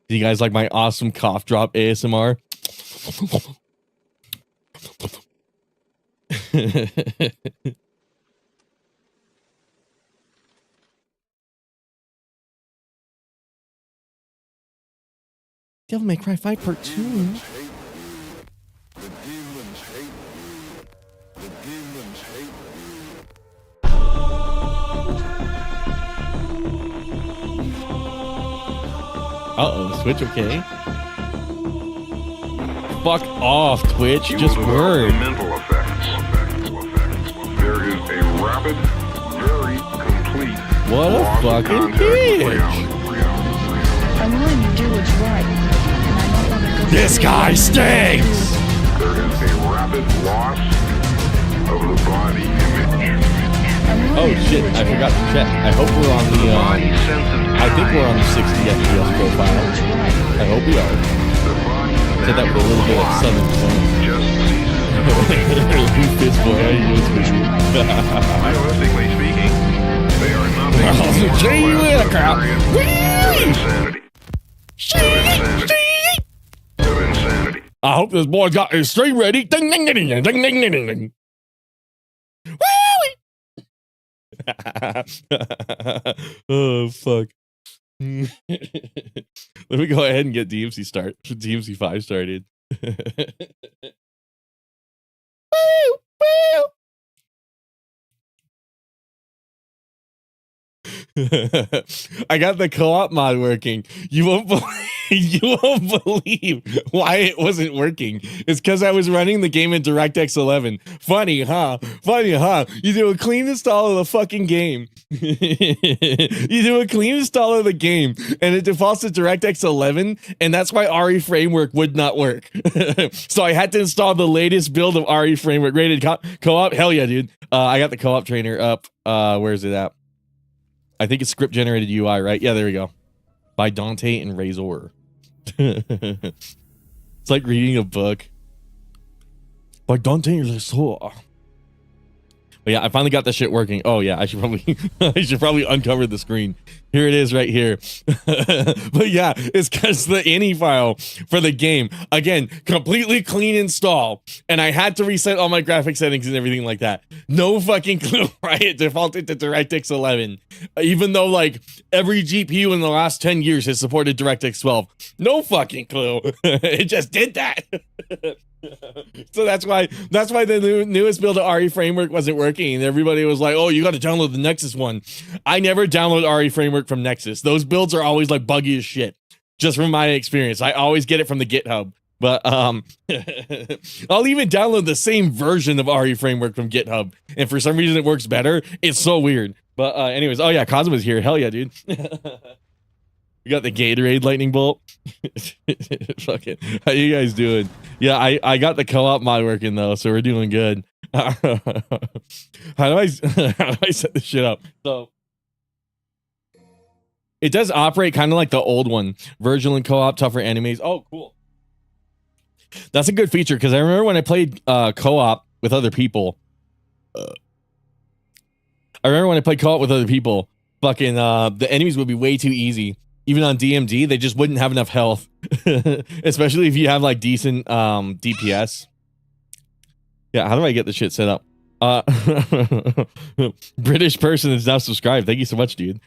Do you guys like my awesome cough drop ASMR? Devil May Cry 5 Part 2. The demons hate you. The demons hate you. Uh-oh, Switch okay? Fuck off, Twitch. You Just will word. develop mental effects. There is a rapid, very complete What a loss of fucking contact with bitch. reality. I'm willing to do what's right. And I don't want to go This through guy what stinks! There is a rapid loss of the body image. I'm willing Oh to do shit, what's I right. forgot to check. I hope we're on the, Body sense of time. I think we're on the 60 FPS profile. What's right. I hope we are. The body's Said that with a little bit of natural southern clock tone. just ceases. Fist boy, how you doing, sweetie? Realistically speaking, they are nothing Oh, more gee, or less look a out. period of insanity. Of insanity. I hope this boy got his stream ready. Ding, ding, ding, ding, ding, ding, ding, ding, ding. Oh, fuck. Let me go ahead and get DMC 5 started. Woo, woo. I got the co-op mod working. You won't believe why it wasn't working. It's because I was running the game in DirectX 11. Funny, huh? You do a clean install of the fucking game. You do a clean install of the game, and it defaults to DirectX 11, and that's why RE Framework would not work. So I had to install the latest build of RE Framework. Rated co-op? Hell yeah, dude. I got the co-op trainer up. Where is it at? I think it's script generated UI, right? Yeah, there we go. By Dante and Razor. It's like reading a book. By Dante and Razor. But yeah, I finally got that shit working. Oh yeah, I should probably uncover the screen. Here it is right here. But yeah, it's because the ini file for the game, again, completely clean install. And I had to reset all my graphic settings and everything like that. No fucking clue why it defaulted to DirectX 11. Even though like every GPU in the last 10 years has supported DirectX 12. No fucking clue. It just did that. So that's why the newest build of RE Framework wasn't working, and everybody was like, "Oh, you got to download the Nexus one." I never download RE Framework from Nexus. Those builds are always like buggy as shit. Just from my experience, I always get it from the GitHub. But I'll even download the same version of RE Framework from GitHub, and for some reason it works better. It's so weird. But anyways, oh yeah, Cosmo's here. Hell yeah, dude. You got the Gatorade lightning bolt. Fuck it. How you guys doing? Yeah, I got the co-op mod working though, so we're doing good. How do I set this shit up? So it does operate kind of like the old one. Virtual and co-op, tougher enemies. Oh, cool. That's a good feature because I remember when I played co-op with other people. Fucking the enemies would be way too easy. Even on DMD, they just wouldn't have enough health. Especially if you have like decent DPS. Yeah, how do I get the shit set up? British person is now subscribed. Thank you so much, dude.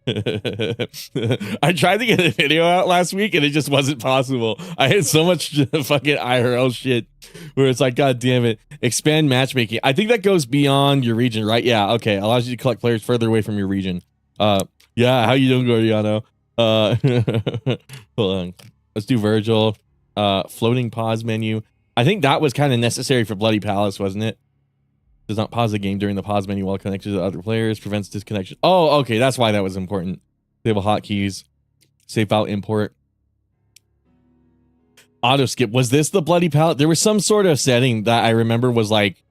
I tried to get a video out last week and it just wasn't possible. I had so much fucking IRL shit where it's like, God damn it. Expand matchmaking. I think that goes beyond your region, right? Yeah, okay. Allows you to collect players further away from your region. Yeah, how you doing, Gordiano? Hold on. Let's do Virgil. Floating pause menu. I think that was kind of necessary for Bloody Palace, wasn't it? Does not pause the game during the pause menu while connected to other players. Prevents disconnection. Oh, okay. That's why that was important. Disable hotkeys. Save file import. Auto skip. Was this the Bloody Palace? There was some sort of setting that I remember was like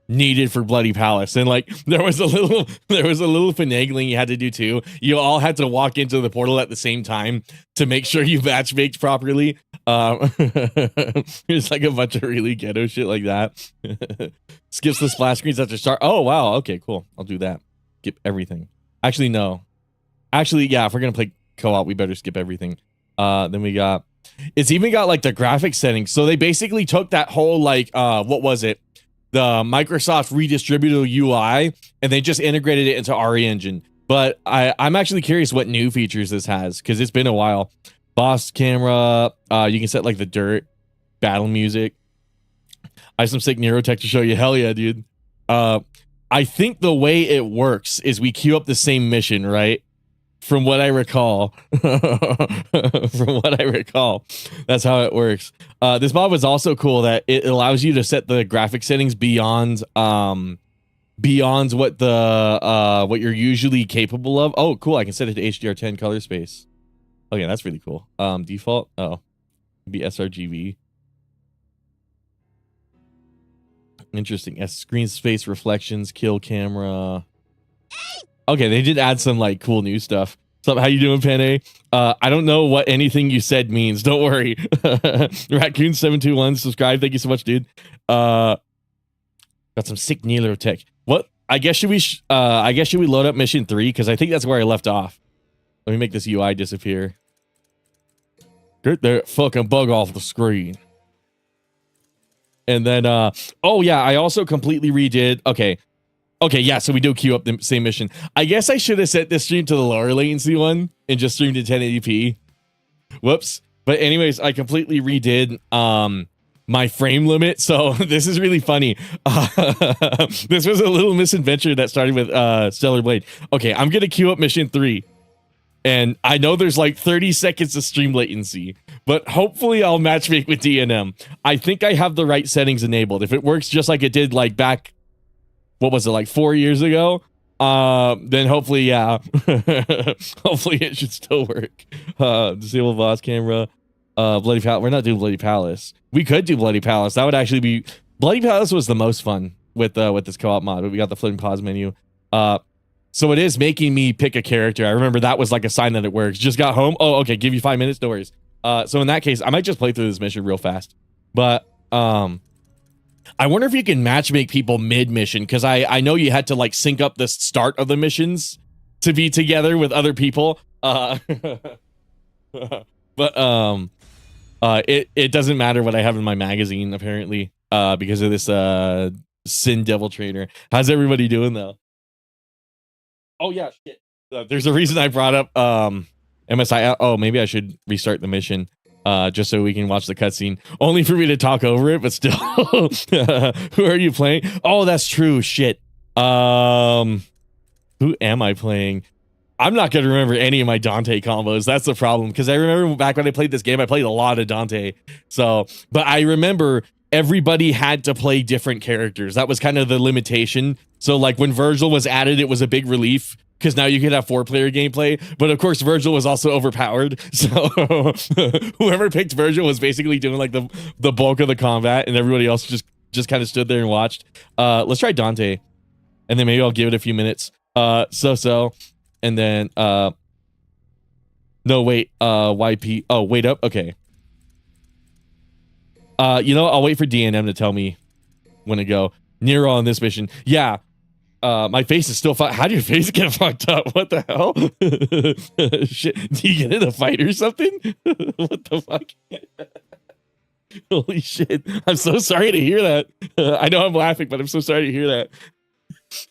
needed for Bloody Palace, and like there was a little finagling you had to do too. You all had to walk into the portal at the same time to make sure you matchmaked properly. There's like a bunch of really ghetto shit like that. Skips the splash screens after start. Oh wow, okay, cool. I'll do that. skip everything. Actually, no. Actually, yeah, if we're gonna play co-op, we better skip everything. Then we got, it's even got like the graphics settings. So they basically took that whole like what was it? The Microsoft redistributable UI, and they just integrated it into RE Engine. But I'm actually curious what new features this has, because it's been a while. Boss camera, you can set like the dirt, battle music. I have some sick neurotech to show you. Hell yeah, dude. I think the way it works is we queue up the same mission, right? From what I recall. From what I recall. That's how it works. This mod was also cool that it allows you to set the graphic settings beyond what the what you're usually capable of. Oh, cool. I can set it to HDR10 color space. Okay, that's really cool. Default. Oh, be sRGB. Interesting. S screen space reflections, kill camera. Okay, they did add some like cool new stuff. So how you doing, Penne? I don't know what anything you said means. Don't worry. Raccoon721 subscribe. Thank you so much, dude. Got some sick Nilo tech. What? I guess should we load up mission 3, because I think that's where I left off. Let me make this UI disappear. Get that fucking bug off the screen. And then oh yeah, I also completely redid. Okay, yeah, so we do queue up the same mission. I guess I should have set this stream to the lower latency one and just streamed at 1080p. Whoops. But anyways, I completely redid my frame limit. So this is really funny. This was a little misadventure that started with Stellar Blade. Okay, I'm gonna queue up mission 3. And I know there's like 30 seconds of stream latency, but hopefully I'll matchmake with DNM. I think I have the right settings enabled. If it works just like it did like back, what was it, like 4 years ago? Then hopefully, yeah. Hopefully it should still work. Disable boss camera. Bloody Palace. We're not doing Bloody Palace. We could do Bloody Palace. That would actually be... Bloody Palace was the most fun with this co-op mod, but we got the floating pause menu. So it is making me pick a character. I remember that was like a sign that it works. Just got home. Oh, okay. Give you 5 minutes. No worries. So in that case, I might just play through this mission real fast. But I wonder if you can matchmake people mid-mission, because I know you had to like sync up the start of the missions to be together with other people. But it doesn't matter what I have in my magazine, apparently, because of this Sin Devil Trainer. How's everybody doing though? Oh yeah, shit. There's a reason I brought up MSI. Oh, maybe I should restart the mission just so we can watch the cutscene. Only for me to talk over it, but still. Who are you playing? Oh, that's true. Shit. Who am I playing? I'm not going to remember any of my Dante combos. That's the problem, because I remember back when I played this game, I played a lot of Dante. So, but I remember everybody had to play different characters. That was kind of the limitation. So like when Virgil was added, it was a big relief, because now you could have 4-player gameplay. But of course, Virgil was also overpowered. So whoever picked Virgil was basically doing like the bulk of the combat, and everybody else just kind of stood there and watched. Let's try Dante, and then maybe I'll give it a few minutes. And then no, wait, YP. Oh, wait up. Okay. You know, I'll wait for DNM to tell me when to go. Nero on this mission. Yeah. My face is still fucked. How did your face get fucked up? What the hell? Shit. Do you get in a fight or something? What the fuck? Holy shit. I'm so sorry to hear that. I know I'm laughing, but I'm so sorry to hear that.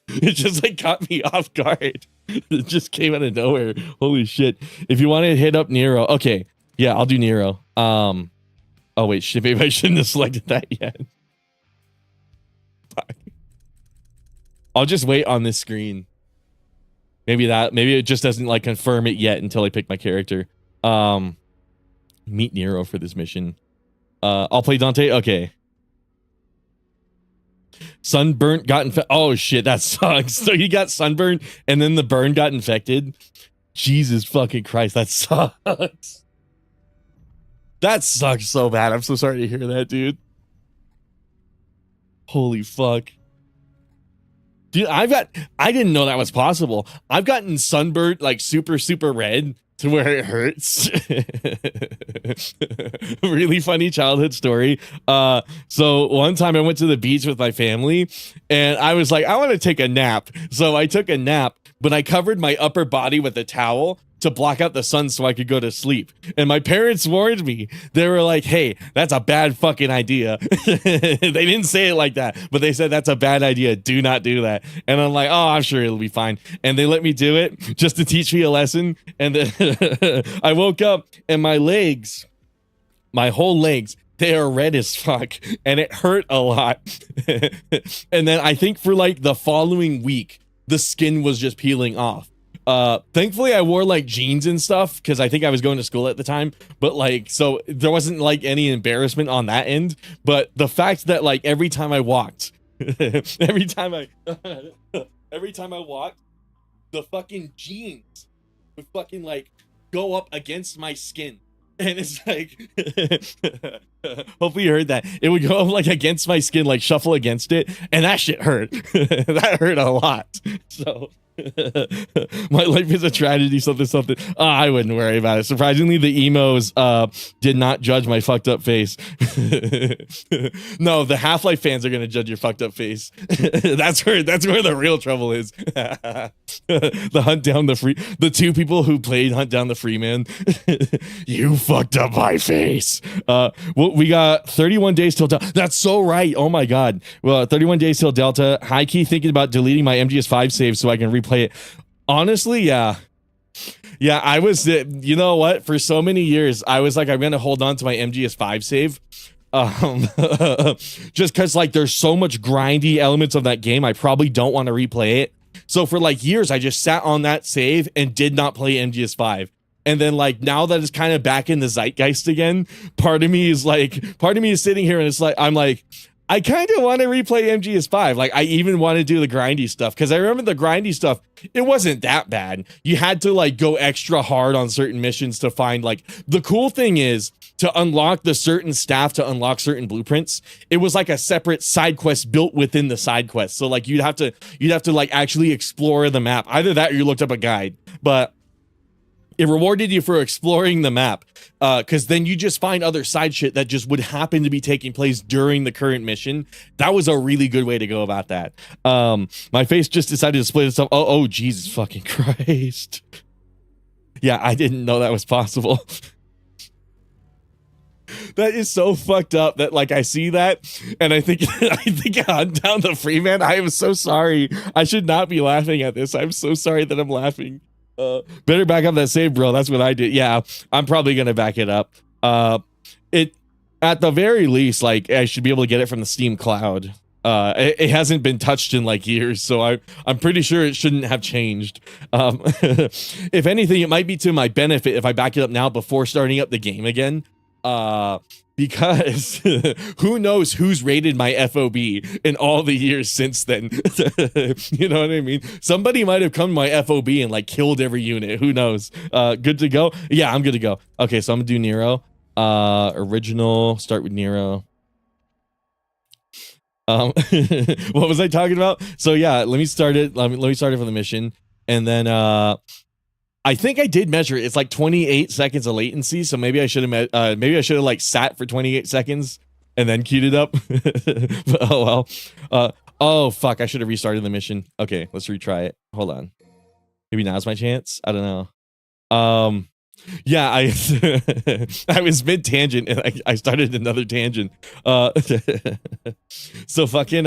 It just like caught me off guard. It just came out of nowhere. Holy shit. If you want to hit up Nero. Okay. Yeah, I'll do Nero. Oh wait, shit, maybe I shouldn't have selected that yet. Fuck. I'll just wait on this screen. Maybe it just doesn't like confirm it yet until I pick my character. Meet Nero for this mission. I'll play Dante. Okay. Sunburnt got infected. Oh shit, that sucks. So he got sunburned and then the burn got infected. Jesus fucking Christ, that sucks. That sucks so bad. I'm so sorry to hear that, dude. Holy fuck. Dude, I didn't know that was possible. I've gotten sunburned like super, super red to where it hurts. Really funny childhood story. So one time I went to the beach with my family and I was like, I want to take a nap. So I took a nap, but I covered my upper body with a towel to block out the sun so I could go to sleep. And my parents warned me. They were like, hey, that's a bad fucking idea. They didn't say it like that, but they said that's a bad idea. Do not do that. And I'm like, oh, I'm sure it'll be fine. And they let me do it just to teach me a lesson. And then I woke up and my whole legs, they are red as fuck. And it hurt a lot. And then I think for like the following week, the skin was just peeling off. Thankfully I wore like jeans and stuff because I think I was going to school at the time, but like, so there wasn't like any embarrassment on that end. But the fact that like every time I walked, every time I walked, the fucking jeans would fucking like go up against my skin. And it's like, hopefully you heard that. It would go like against my skin, like shuffle against it. And that shit hurt. That hurt a lot. So my life is a tragedy, something. I wouldn't worry about it. Surprisingly, the emos did not judge my fucked up face. No, the Half-Life fans are gonna judge your fucked up face. That's where the real trouble is. The Hunt Down the Free, the two people who played Hunt Down the Freeman. You fucked up my face. Well, we got 31 days till Delta. That's so right. Oh my god. Well, 31 days till Delta. High key thinking about deleting my MGS5 save so I can replay it. Honestly, yeah, I was, you know what, for so many years I was like, I'm gonna hold on to my MGS5 save, just because like there's so much grindy elements of that game. I probably don't want to replay it. So for like years I just sat on that save and did not play MGS5. And then like now that it's kind of back in the zeitgeist again, part of me is sitting here and it's like, I'm like, I kind of want to replay MGS5. Like, I even want to do the grindy stuff because I remember the grindy stuff, it wasn't that bad. You had to like go extra hard on certain missions to find, like, the cool thing is to unlock the certain staff, to unlock certain blueprints, it was like a separate side quest built within the side quest. So like you'd have to like actually explore the map. Either that or you looked up a guide, but it rewarded you for exploring the map, because then you just find other side shit that just would happen to be taking place during the current mission. That was a really good way to go about that. My face just decided to split itself. Oh, Jesus fucking Christ. Yeah, I didn't know that was possible. That is so fucked up that like I see that and I think Hunt Down the Freeman. I am so sorry. I should not be laughing at this. I'm so sorry that I'm laughing. Better back up that save, bro. That's what I did. Yeah, I'm probably gonna back it up. It at the very least, like, I should be able to get it from the Steam cloud. It hasn't been touched in like years, so I'm pretty sure it shouldn't have changed. If anything, it might be to my benefit if I back it up now before starting up the game again. Because who knows who's rated my FOB in all the years since then. You know what I mean? Somebody might have come to my FOB and like killed every unit. Who knows? Good to go? Yeah, I'm good to go. Okay, so I'm gonna do Nero. Original, start with Nero. What was I talking about? So yeah, let me start it. Let me start it from the mission. And then I think I did measure it. It's like 28 seconds of latency, so maybe I should have like sat for 28 seconds and then queued it up. But, oh well. Oh fuck, I should have restarted the mission. Okay, let's retry it. Hold on. Maybe now's my chance. I don't know. Yeah, I was mid tangent and I started another tangent. So fucking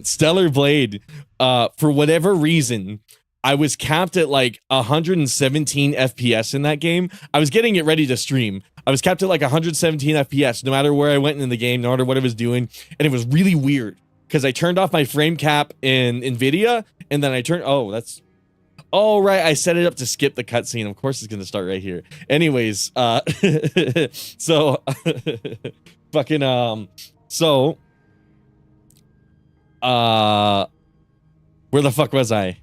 Stellar Blade, for whatever reason, I was capped at like 117 FPS in that game. I was getting it ready to stream. I was capped at like 117 FPS no matter where I went in the game, no matter what I was doing. And it was really weird because I turned off my frame cap in NVIDIA and then I turned, oh, right, I set it up to skip the cutscene. Of course it's going to start right here. Anyways, so fucking, where the fuck was I?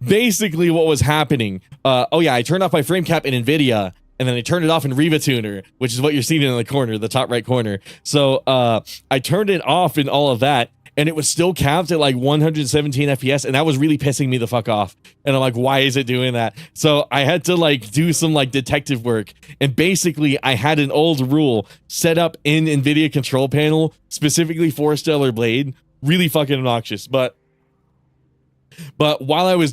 Basically what was happening, oh yeah, I turned off my frame cap in NVIDIA and then I turned it off in Riva Tuner, which is what you're seeing in the corner, the top right corner. So I turned it off in all of that, and it was still capped at like 117 FPS, and that was really pissing me the fuck off. And I'm like, why is it doing that? So I had to like do some like detective work, and basically I had an old rule set up in NVIDIA control panel specifically for Stellar Blade. Really fucking obnoxious, but while I was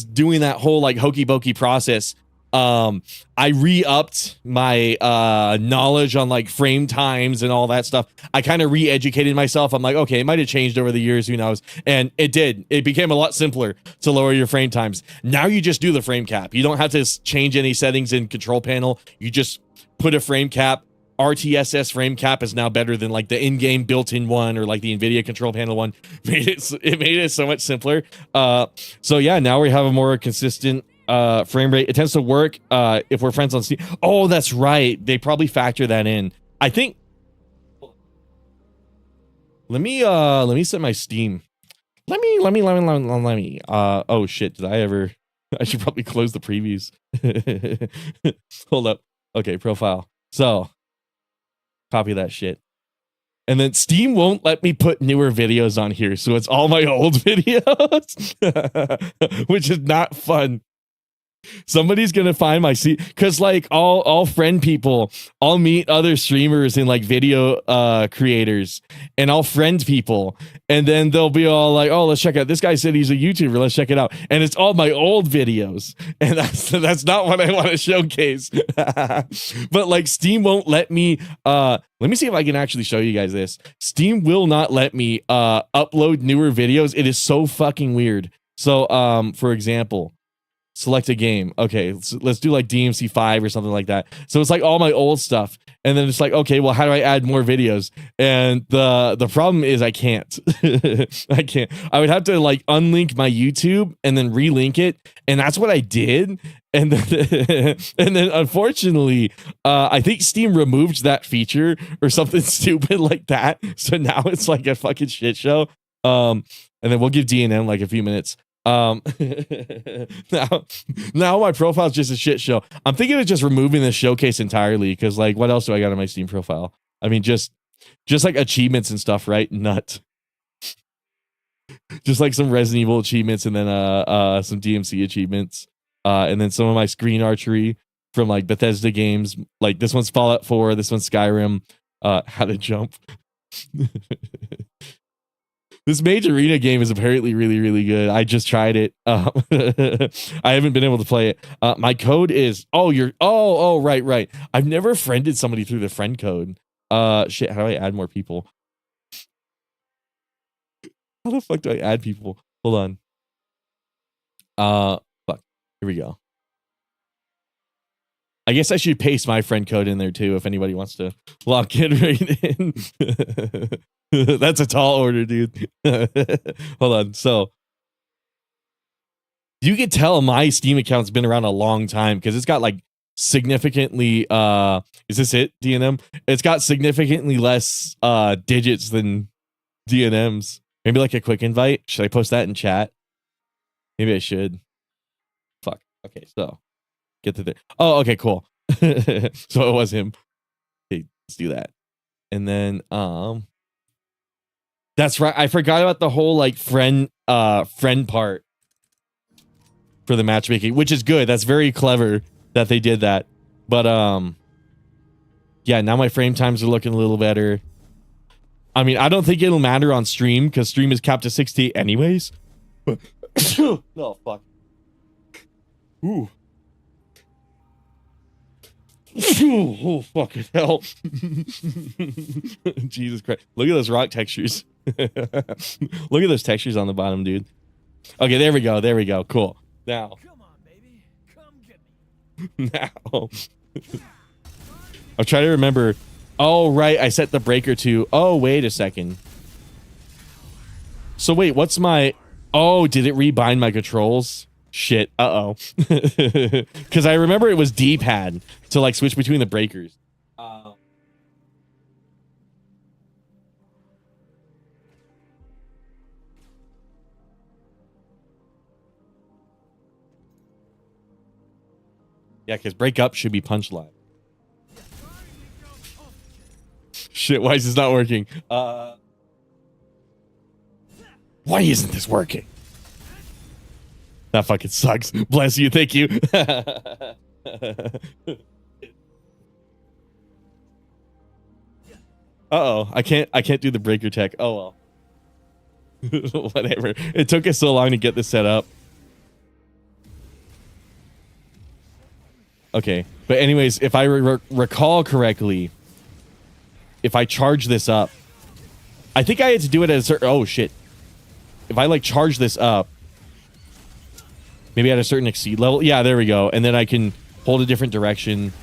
doing that whole like hokey pokey process, I re-upped my knowledge on like frame times and all that stuff. I kind of re-educated myself. I'm like, okay, it might have changed over the years, who knows? And it did. It became a lot simpler to lower your frame times. Now you just do the frame cap. You don't have to change any settings in control panel. You just put a frame cap. RTSS frame cap is now better than like the in-game built-in one or like the NVIDIA control panel one. It made it so much simpler. So yeah, now we have a more consistent frame rate. It tends to work if we're friends on Steam. Oh, that's right. They probably factor that in. I think. Let me set my Steam. Let me. Oh shit! Did I ever? I should probably close the previews. Hold up. Okay, profile. So. Copy that shit. And then Steam won't let me put newer videos on here, so it's all my old videos, which is not fun. Somebody's gonna find my because like all friend people, I'll meet other streamers and like video creators, and I'll friend people, and then they'll be all like, oh, let's check out this guy said he's a YouTuber, let's check it out. And it's all my old videos, and that's not what I want to showcase. But like Steam won't let me let me see if I can actually show you guys this. Steam will not let me upload newer videos. It is so fucking weird. So for example, select a game. Okay, let's do like DMC 5 or something like that. So it's like all my old stuff. And then it's like, okay, well, how do I add more videos? And the problem is I can't. I can't. I would have to like unlink my YouTube and then relink it. And that's what I did. And then, and then unfortunately, I think Steam removed that feature or something stupid like that. So now it's like a fucking shit show. And then we'll give DNM like a few minutes. Now my profile is just a shit show. I'm thinking of just removing the showcase entirely, because like what else do I got on my Steam profile? I mean, just like achievements and stuff, right? Nut. Just like some Resident Evil achievements, and then some DMC achievements, and then some of my screen archery from like Bethesda games. Like this one's Fallout 4, this one's Skyrim. How to jump. This Mage Arena game is apparently really, really good. I just tried it. I haven't been able to play it. My code is right. I've never friended somebody through the friend code. Shit, how do I add more people? How the fuck do I add people? Hold on. Fuck. Here we go. I guess I should paste my friend code in there too if anybody wants to lock in right in. That's a tall order, dude. Hold on. So you can tell my Steam account's been around a long time because it's got like significantly is this it, DNM? It's got significantly less digits than DNM's. Maybe like a quick invite. Should I post that in chat? Maybe I should. Fuck. Okay, so get to there. Oh, okay, cool. So it was him. Okay, let's do that. And then that's right. I forgot about the whole like friend part for the matchmaking, which is good. That's very clever that they did that. But yeah, now my frame times are looking a little better. I mean, I don't think it'll matter on stream because stream is capped to 60 anyways. Oh fuck. Ooh. Oh fucking hell. Jesus Christ. Look at those rock textures. Look at those textures on the bottom, dude. Okay, there we go. There we go. Cool. Now. Come on, baby. Come get me. Now. I'm trying to remember. Oh, right. I set the breaker to. Oh, wait a second. So wait, what's my. Oh, did it rebind my controls? Shit. Uh-oh. Because I remember it was D-pad to like switch between the breakers. Yeah, because break up should be punch line. Shit, why is this not working? Why isn't this working? That fucking sucks. Bless you. Thank you. Uh-oh. I can't do the breaker tech. Oh well. Whatever. It took us so long to get this set up. Okay. But anyways, if I recall correctly, if I charge this up, I think I had to do it at a certain... Oh, shit. If I, like, charge this up, maybe at a certain exceed level. Yeah, there we go. And then I can hold a different direction.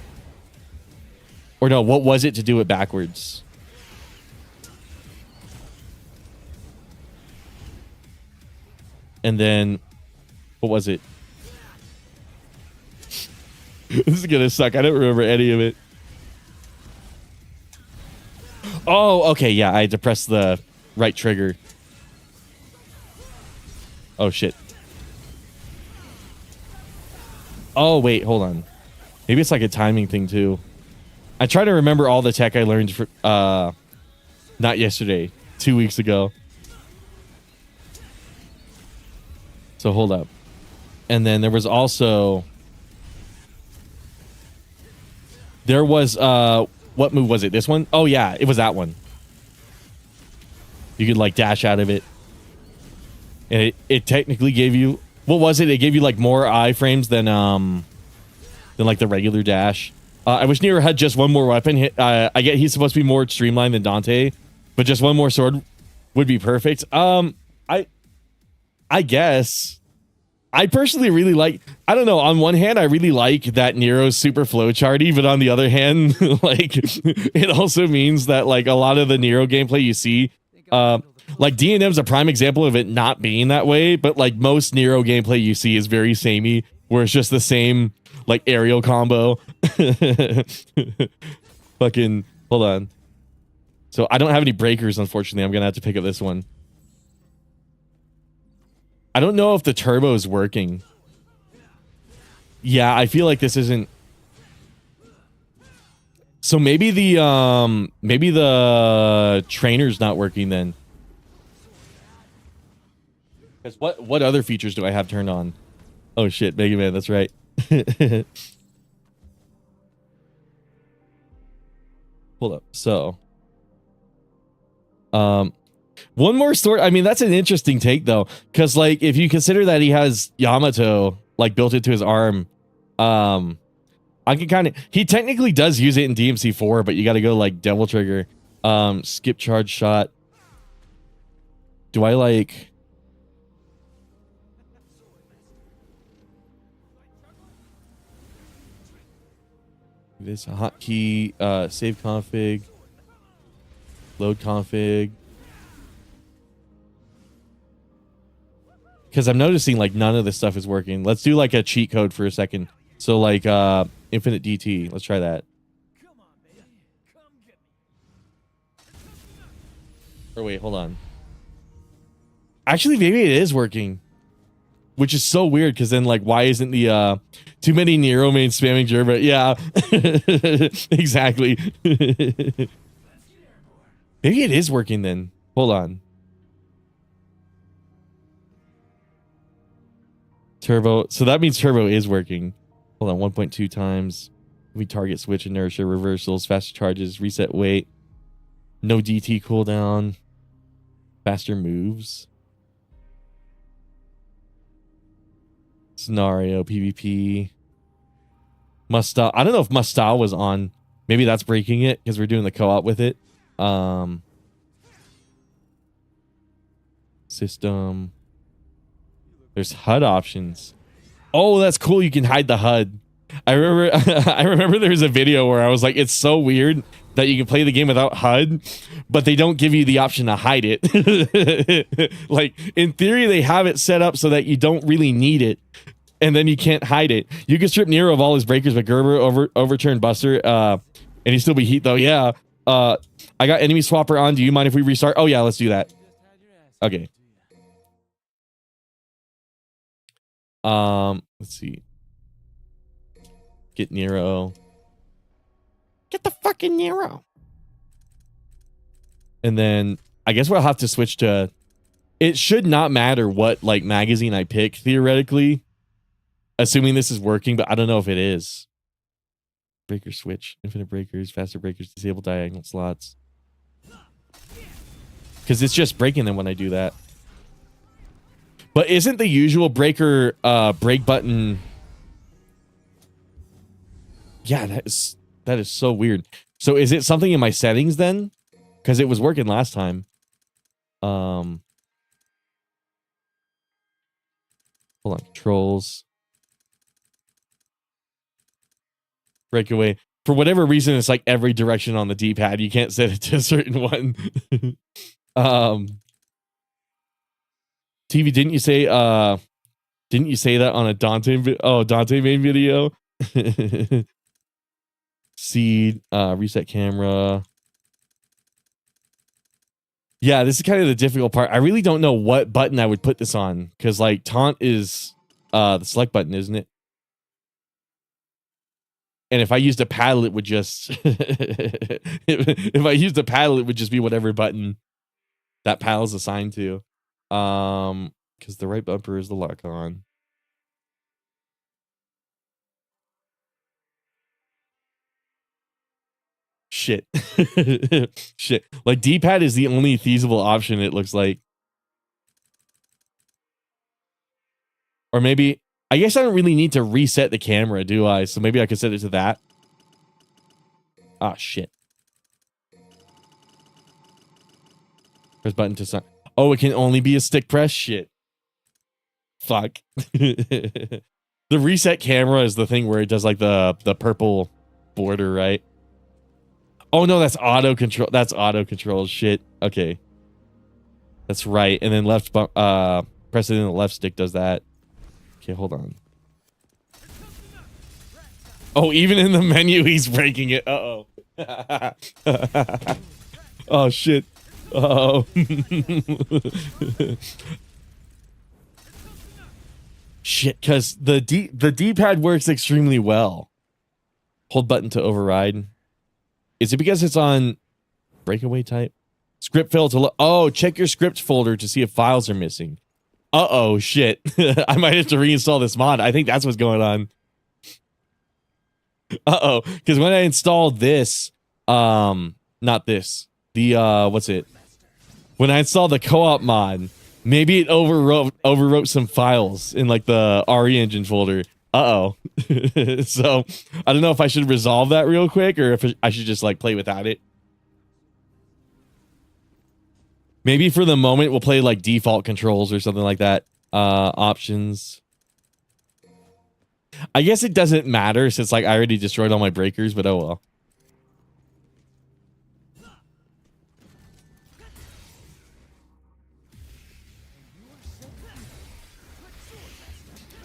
Or no, what was it to do it backwards? And then... What was it? This is gonna suck. I don't remember any of it. Oh, okay, yeah. I had to press the right trigger. Oh, shit. Oh, wait, hold on. Maybe it's like a timing thing, too. I try to remember all the tech I learned for, not yesterday, 2 weeks ago. So, hold up. And then there was also... There was, what move was it? This one? Oh, yeah, it was that one. You could, like, dash out of it. And it technically gave you... What was it? It gave you, like, more iframes than like, the regular dash. I wish Nero had just one more weapon. I get he's supposed to be more streamlined than Dante, but just one more sword would be perfect. I guess... I personally really like, I don't know, on one hand, I really like that Nero's super flowcharty, but on the other hand, like, it also means that, like, a lot of the Nero gameplay you see, like, D&M's a prime example of it not being that way, but, like, most Nero gameplay you see is very samey, where it's just the same, like, aerial combo. Fucking, hold on. So, I don't have any breakers, unfortunately. I'm gonna have to pick up this one. I don't know if the turbo is working. Yeah, I feel like this isn't. So maybe the trainer's not working then. Because what other features do I have turned on? Oh shit, Mega Man, that's right. Hold up. So one more story. I mean, that's an interesting take, though, because, like, if you consider that he has Yamato, like, built into his arm, I can kind of... He technically does use it in DMC4, but you got to go, like, Devil Trigger. Skip charge shot. Do I, like... This hotkey, save config, load config. Because I'm noticing, like, none of this stuff is working. Let's do, like, a cheat code for a second. So, like, infinite DT. Let's try that. Or wait, hold on. Actually, maybe it is working. Which is so weird, because then, like, why isn't the, too many Nero mains spamming Gerba? Yeah. Exactly. Maybe it is working, then. Hold on. Turbo. So that means turbo is working. Hold on. 1.2 times. We target switch inertia, reversals, faster charges, reset weight. No DT cooldown. Faster moves. Scenario, PvP. Must-style. I don't know if must-style was on. Maybe that's breaking it because we're doing the co-op with it. System. There's HUD options. Oh, that's cool. You can hide the HUD. I remember there was a video where I was like, it's so weird that you can play the game without HUD, but they don't give you the option to hide it. Like, in theory, they have it set up so that you don't really need it, and then you can't hide it. You can strip Nero of all his breakers, but Gerber overturn Buster, and he still be heat, though. Yeah. I got enemy swapper on. Do you mind if we restart? Oh, yeah, let's do that. Okay. Let's see. Get Nero. Get the fucking Nero. And then I guess we'll have to switch to it should not matter what like magazine I pick theoretically, assuming this is working, but I don't know if it is. Breaker switch, infinite breakers, faster breakers, disable diagonal slots. Because it's just breaking them when I do that. But isn't the usual breaker break button? Yeah, that is so weird. So is it something in my settings then? Because it was working last time. Hold on, controls. Breakaway. For whatever reason, it's like every direction on the D-pad. You can't set it to a certain one. TV, didn't you say that on a Dante Dante made video? Seed, reset camera. Yeah, this is kind of the difficult part. I really don't know what button I would put this on, because like taunt is the select button, isn't it? And if I used a paddle, it would just if I used a paddle, it would just be whatever button that paddle is assigned to. Because the right bumper is the lock on. Shit. Shit. Like D-pad is the only feasible option, it looks like. Or maybe, I guess I don't really need to reset the camera, do I? So maybe I could set it to that. Ah, shit. Press button to sign. Oh, it can only be a stick press? Shit. Fuck. The reset camera is the thing where it does like the purple border, right? Oh no, that's auto control. That's auto control. Shit. Okay. That's right. And then left bump, press it in the left stick does that. Okay, hold on. Oh, even in the menu, he's breaking it. Uh-oh. Oh, shit. Uh-oh. Shit, because the D-pad works extremely well. Hold button to override. Is it because it's on breakaway type? Script failed to look. Oh, check your script folder to see if files are missing. Uh-oh, shit. I might have to reinstall this mod. I think that's what's going on. Uh-oh, because when I installed this, not this, the, what's it? When I installed the co-op mod, maybe it overwrote some files in, like, the RE engine folder. Uh-oh. So, I don't know if I should resolve that real quick, or if I should just, like, play without it. Maybe for the moment, we'll play, like, default controls or something like that. Options. I guess it doesn't matter since, like, I already destroyed all my breakers, but oh well.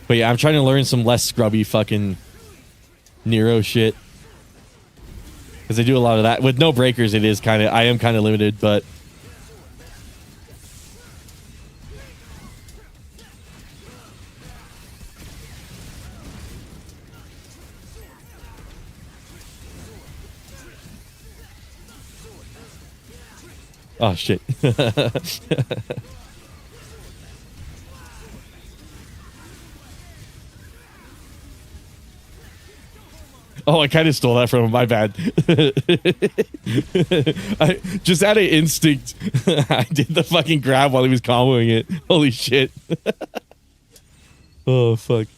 But yeah, I'm trying to learn some less scrubby fucking Nero shit. Because I do a lot of that. With no breakers, it is kind of... I am kind of limited, but... Oh, shit. Oh, I kind of stole that from him. My bad. I just out of instinct, I did the fucking grab while he was comboing it. Holy shit. Oh, fuck.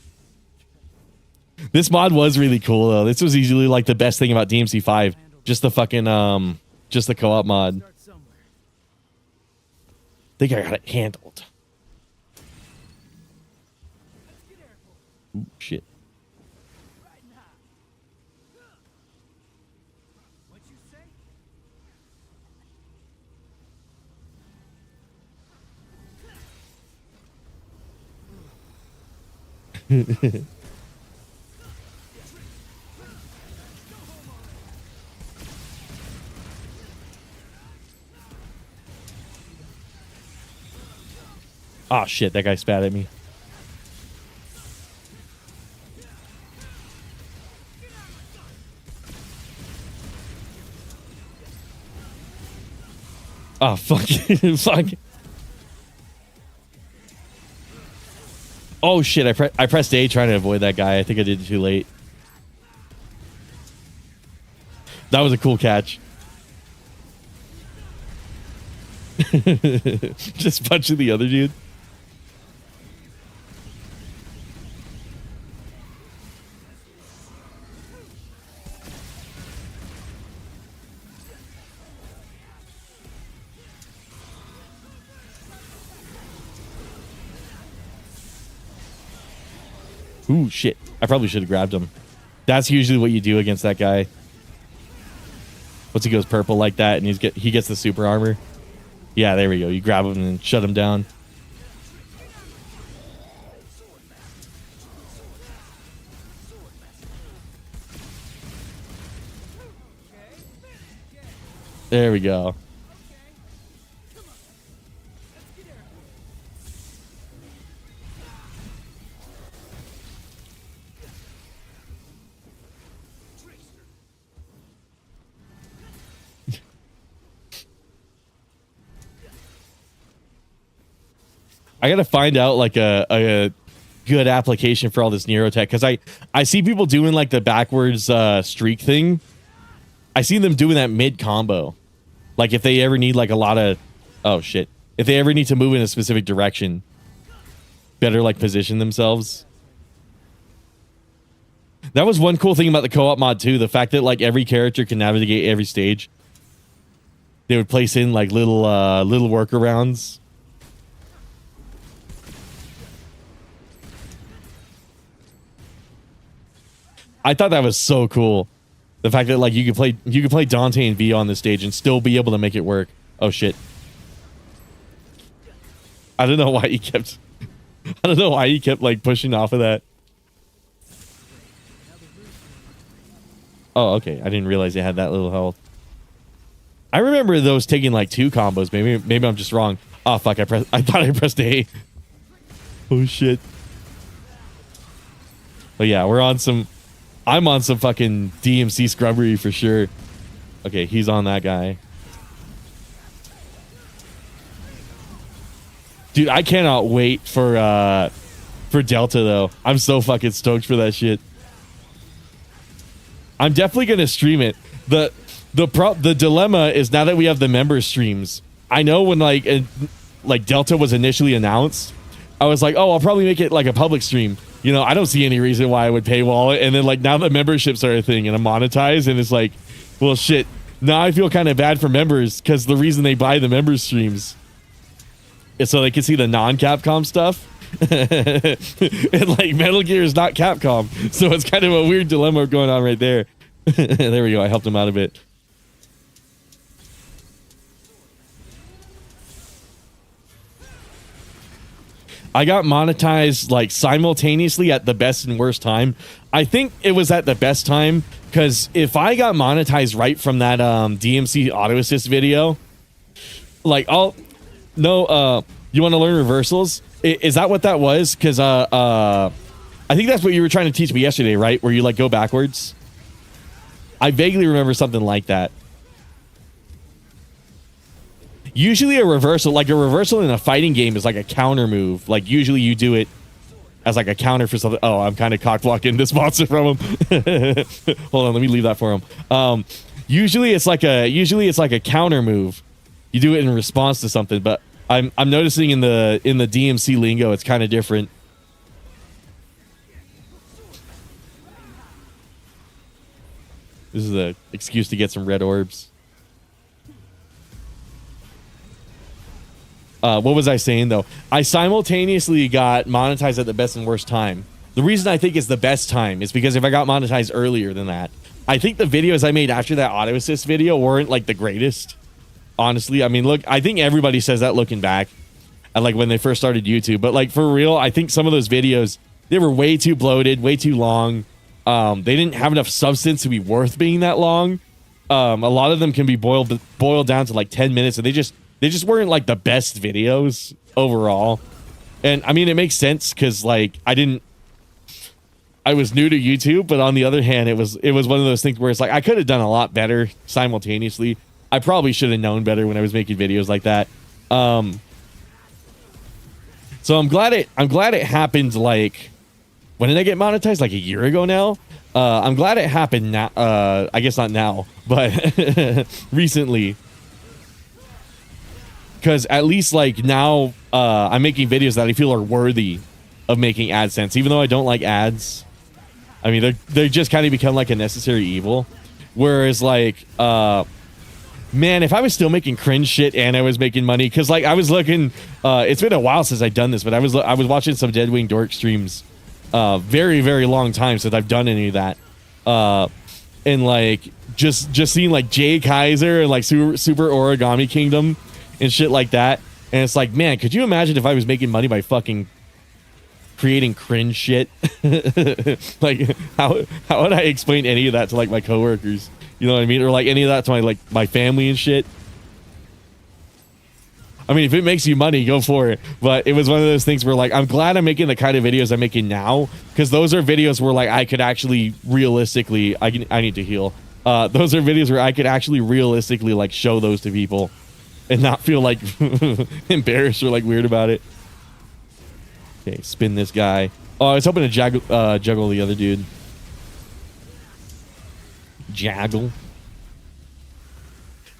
This mod was really cool, though. This was easily, like, the best thing about DMC5. Just the fucking, just the co-op mod. I think I got it handled. Ooh, shit. Oh shit, that guy spat at me. Oh fuck. Fuck. Oh shit! I pressed A trying to avoid that guy. I think I did it too late. That was a cool catch. Just punching the other dude. Ooh, shit. I probably should have grabbed him. That's usually what you do against that guy. Once he goes purple like that and he gets the super armor. Yeah, there we go. You grab him and shut him down. There we go. I gotta find out like a good application for all this neurotech because I see people doing like the backwards streak thing. I see them doing that mid combo. Like if they ever need like a lot of if they ever need to move in a specific direction, better like position themselves. That was one cool thing about the co-op mod too, the fact that like every character can navigate every stage. They would place in like little workarounds. I thought that was so cool. The fact that like you could play Dante and V on this stage and still be able to make it work. Oh shit. I don't know why he kept like pushing off of that. Oh, okay. I didn't realize they had that little health. I remember those taking like 2 combos. Maybe I'm just wrong. Oh fuck, I thought I pressed A. Oh shit. But yeah, I'm on some fucking DMC scrubbery for sure. Okay, he's on that guy. Dude, I cannot wait for Delta though. I'm so fucking stoked for that shit. I'm definitely gonna stream it. The dilemma is now that we have the member streams. I know when like Delta was initially announced, I was like, oh, I'll probably make it like a public stream. You know, I don't see any reason why I would paywall it. And then like now the memberships are a thing and I'm monetized and it's like, well, shit. Now I feel kind of bad for members because the reason they buy the member streams is so they can see the non-Capcom stuff. And like Metal Gear is not Capcom. So it's kind of a weird dilemma going on right there. There we go. I helped him out a bit. I got monetized like simultaneously at the best and worst time. I think it was at the best time because if I got monetized right from that DMC auto assist video, like you want to learn reversals? Is that what that was? Because I think that's what you were trying to teach me yesterday, right? Where you like go backwards. I vaguely remember something like that. Usually a reversal in a fighting game is like a counter move. Like usually you do it as like a counter for something. Oh, I'm kind of cock blocking this monster from him. Hold on, let me leave that for him. Usually it's like a counter move. You do it in response to something, but I'm noticing in the DMC lingo it's kind of different. This is an excuse to get some red orbs. What was I saying though? I simultaneously got monetized at the best and worst time. The reason I think it's the best time is because if I got monetized earlier than that, I think the videos I made after that auto assist video weren't like the greatest. Honestly, I mean, look, I think everybody says that looking back at like when they first started YouTube, but like for real, I think some of those videos, they were way too bloated, way too long. They didn't have enough substance to be worth being that long. A lot of them can be boiled down to like 10 minutes and they just weren't like the best videos overall. And I mean, it makes sense because like I was new to YouTube, but on the other hand, it was one of those things where it's like I could have done a lot better simultaneously. I probably should have known better when I was making videos like that. So I'm glad it happened. Like, when did I get monetized? Like a year ago now. I'm glad it happened now. I guess not now, but recently. Because at least like now, I'm making videos that I feel are worthy of making AdSense, even though I don't like ads. I mean, they just kind of become like a necessary evil. Whereas like, man, if I was still making cringe shit and I was making money, because like I was looking, it's been a while since I've done this, but I was watching some Deadwing Dork streams, very very long time since I've done any of that, and like just seeing like Jay Kaiser and like Super Origami Kingdom and shit like that, and it's like, man, could you imagine if I was making money by fucking creating cringe shit? Like how would I explain any of that to like my coworkers? You know what I mean? Or like any of that to my family and shit. I mean, if it makes you money, go for it. But it was one of those things where like, I'm glad I'm making the kind of videos I'm making now, because those are videos where like I could actually realistically, I need to heal. Those are videos where I could actually realistically like show those to people and not feel like embarrassed or like weird about it. Okay, spin this guy. Oh, I was hoping to juggle the other dude. Jaggle.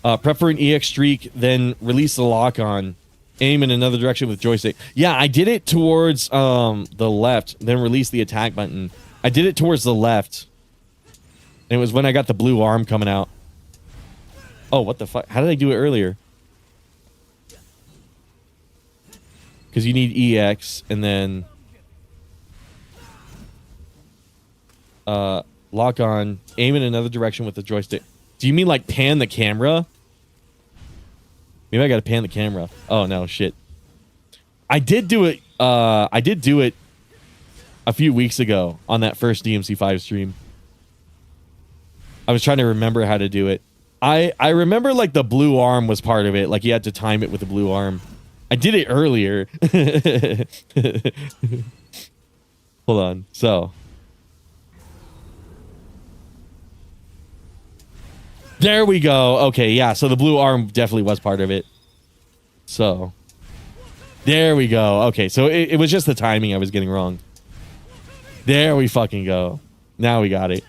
Prep for an EX streak, then release the lock on. Aim in another direction with joystick. Yeah, I did it towards the left, then release the attack button. I did it towards the left. And it was when I got the blue arm coming out. Oh, what the fuck? How did I do it earlier? Because you need EX and then lock on, aim in another direction with the joystick. Do you mean like pan the camera? Maybe I gotta pan the camera. Oh no, shit. I did do it a few weeks ago on that first DMC5 stream. I was trying to remember how to do it. I remember like the blue arm was part of it. Like you had to time it with the blue arm. I did it earlier. Hold on. So. There we go. Okay, yeah. So the blue arm definitely was part of it. So. There we go. Okay, so it was just the timing I was getting wrong. There we fucking go. Now we got it.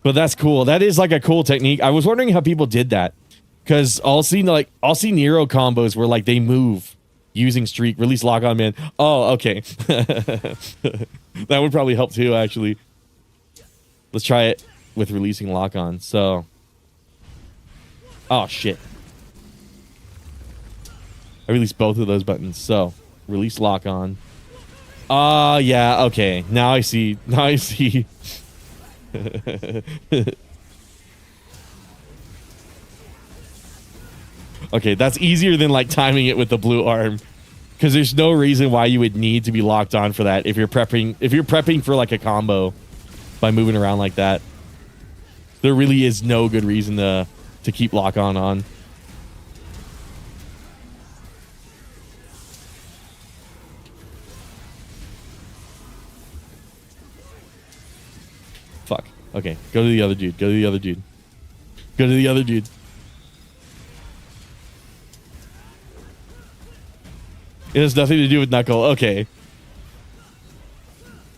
But that's cool. That is like a cool technique. I was wondering how people did that. Because I'll see Nero combos where like they move using streak, release lock on, man. Oh, okay. That would probably help too, actually. Let's try it with releasing lock on. So. Oh, shit. I released both of those buttons. So, release lock on. Yeah, okay. Now I see. Now I see. Okay, that's easier than like timing it with the blue arm, because there's no reason why you would need to be locked on for that if you're prepping for like a combo by moving around like that. There really is no good reason to keep lock on. Fuck. Okay, go to the other dude. Go to the other dude. Go to the other dude. It has nothing to do with Knuckle. Okay.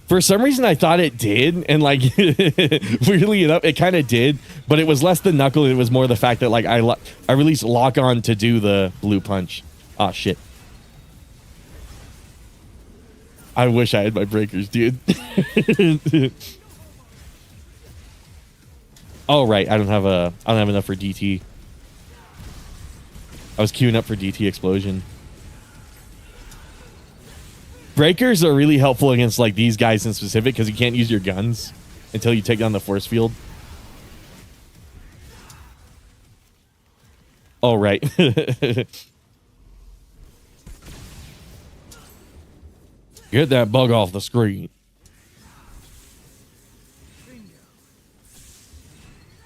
For some reason, I thought it did, and like, weirdly enough, it kind of did, but it was less than Knuckle. It was more the fact that like I released lock on to do the blue punch. Ah, shit. I wish I had my breakers, dude. Oh right, I don't have enough for DT. I was queuing up for DT explosion. Breakers are really helpful against like these guys in specific, because you can't use your guns until you take down the force field. Oh right. Get that bug off the screen.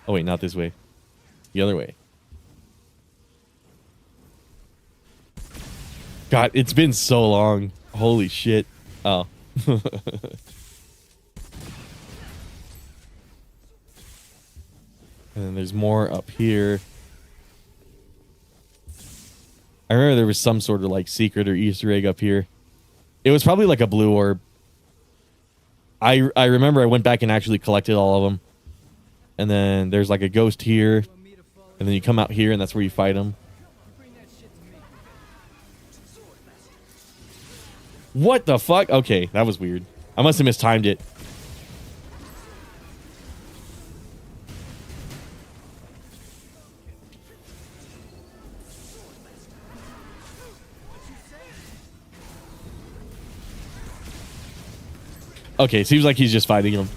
Oh wait, not this way. The other way. God, it's been so long. Holy shit. Oh. And then there's more up here. I remember there was some sort of like secret or Easter egg up here. It was probably like a blue orb. I remember I went back and actually collected all of them. And then there's like a ghost here. And then you come out here and that's where you fight him. What the fuck? Okay, that was weird. I must have mistimed it. Okay, seems like he's just fighting him.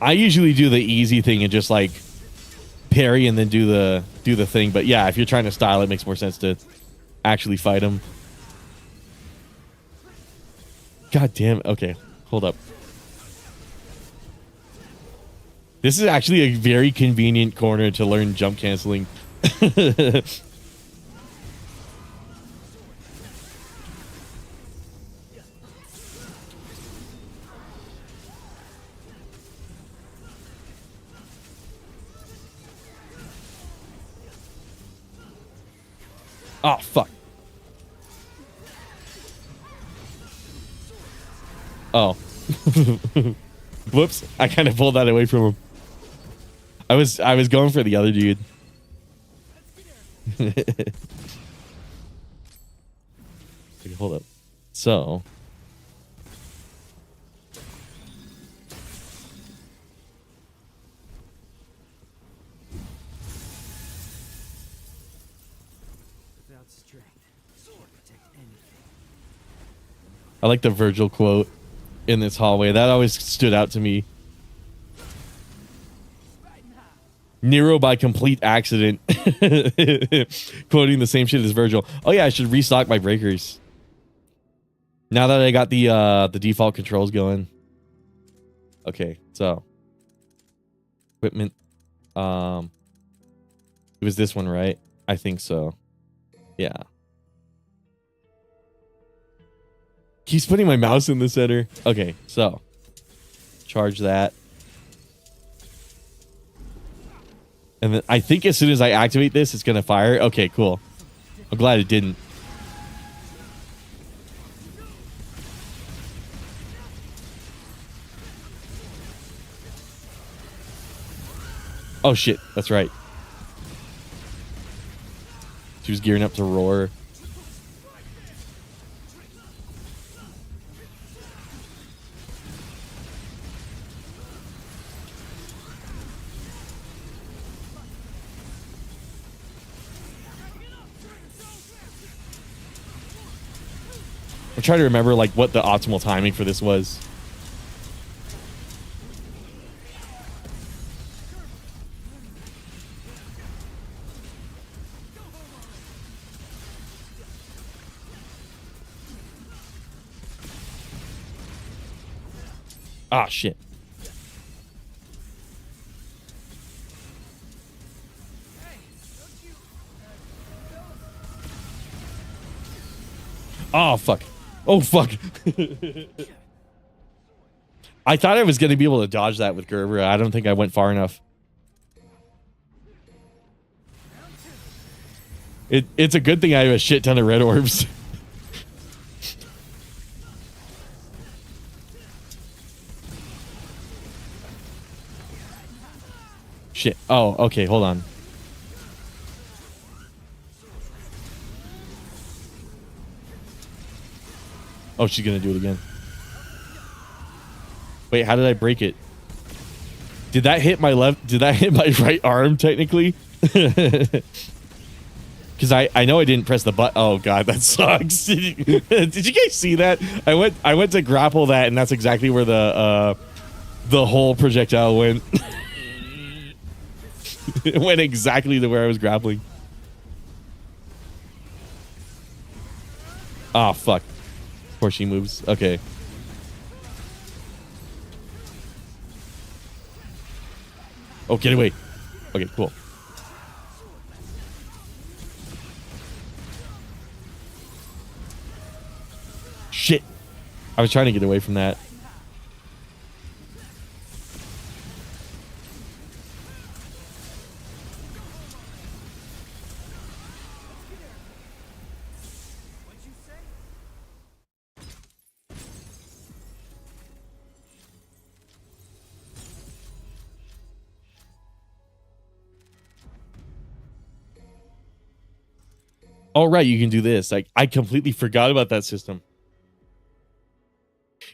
I usually do the easy thing and just like parry and then do the thing. But yeah, if you're trying to style, it makes more sense to actually fight him. God damn. Okay, hold up. This is actually a very convenient corner to learn jump canceling. Oh, fuck. Oh. Whoops. I kind of pulled that away from him. I was going for the other dude. Okay, hold up. So. I like the Virgil quote in this hallway. That always stood out to me. Nero by complete accident. Quoting the same shit as Virgil. Oh yeah, I should restock my breakers. Now that I got the default controls going. Okay, so equipment. It was this one, right? I think so. Yeah. Keeps putting my mouse in the center. Okay, so charge that. And then I think as soon as I activate this, it's going to fire. Okay, cool. I'm glad it didn't. Oh, shit. That's right. She was gearing up to roar. I'm trying to remember like what the optimal timing for this was. Ah, shit. Oh, fuck. Oh, fuck. I thought I was going to be able to dodge that with Gerber. I don't think I went far enough. It's a good thing I have a shit ton of red orbs. Shit. Oh, okay. Hold on. Oh, she's gonna do it again. Wait, how did I break it? Did that hit my left? Did that hit my right arm technically? Because I know I didn't press the button. Oh god, that sucks. Did you guys see that? I went to grapple that, and that's exactly where the whole projectile went. It went exactly to where I was grappling. Oh fuck. Before she moves. Okay. Oh, get away. Okay, cool. Shit. I was trying to get away from that. Oh, right. You can do this. Like, I completely forgot about that system.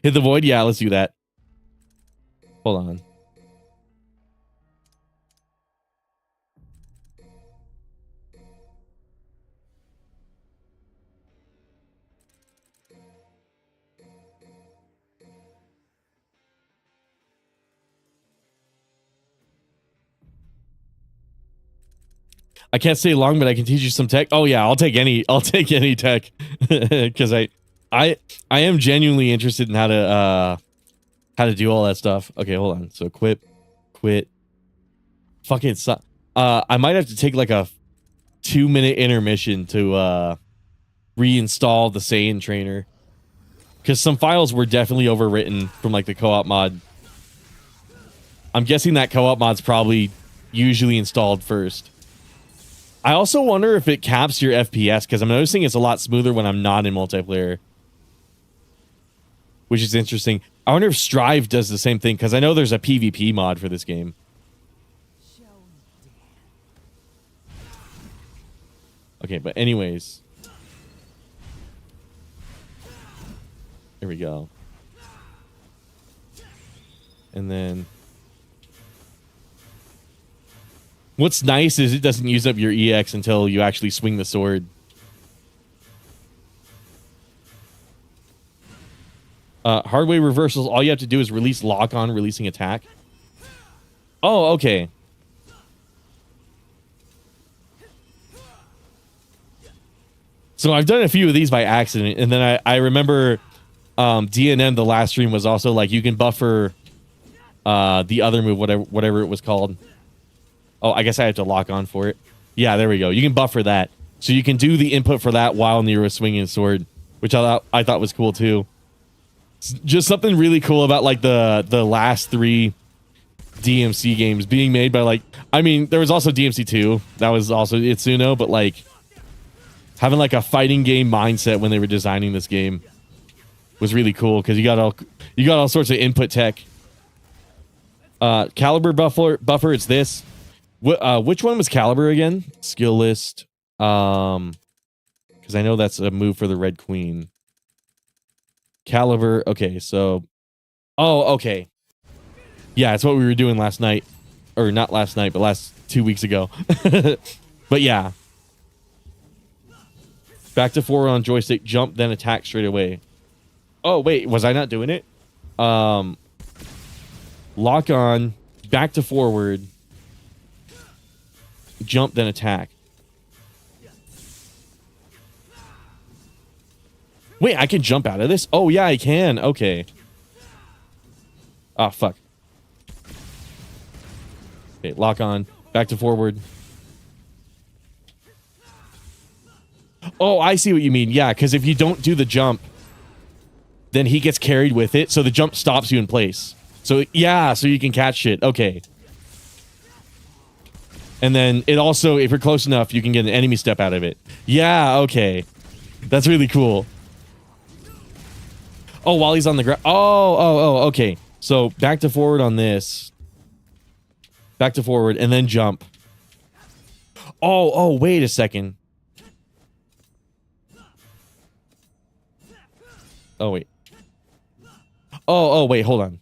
Hit the void. Yeah, let's do that. Hold on. I can't stay long, but I can teach you some tech. Oh yeah, I'll take any tech because I am genuinely interested in how to do all that stuff. Okay, hold on. So quit. Fucking I might have to take like a 2-minute intermission to reinstall the Saiyan trainer because some files were definitely overwritten from like the co-op mod. I'm guessing that co-op mod's probably usually installed first. I also wonder if it caps your FPS because I'm noticing it's a lot smoother when I'm not in multiplayer, which is interesting. I wonder if Strive does the same thing because I know there's a PvP mod for this game. Okay, but anyways. Here we go. And then what's nice is it doesn't use up your EX until you actually swing the sword. Hardway reversals, all you have to do is release lock on, releasing attack. Oh, okay. So I've done a few of these by accident, and then I remember DNM, the last stream, was also like you can buffer the other move, whatever it was called. Oh, I guess I have to lock on for it. Yeah, there we go. You can buffer that. So you can do the input for that while Nero swinging his sword, which I thought was cool too. It's just something really cool about like the last 3 DMC games being made by like, I mean, there was also DMC 2. That was also Itsuno, but like having like a fighting game mindset when they were designing this game was really cool because you got all sorts of input tech. Caliber buffer, it's this. Which one was Caliber again? Skill list. Because I know that's a move for the Red Queen. Caliber. Okay, so. Oh, okay. Yeah, it's what we were doing last night. Or not last night, but last 2 weeks ago. But yeah. Back to forward on joystick, jump, then attack straight away. Oh, wait, was I not doing it? Lock on, back to forward, jump, then attack. Wait, I can jump out of this? Oh, yeah, I can. Okay. Ah, fuck. Okay, lock on, back to forward. Oh, I see what you mean. Yeah, because if you don't do the jump, then he gets carried with it, so the jump stops you in place. So, yeah, so you can catch shit. Okay. And then it also, if you're close enough, you can get an enemy step out of it. Yeah, okay. That's really cool. Oh, while he's on the ground. Oh, okay. So, back to forward on this. Back to forward, and then jump. Oh, wait a second. Oh, wait. Oh, wait, hold on.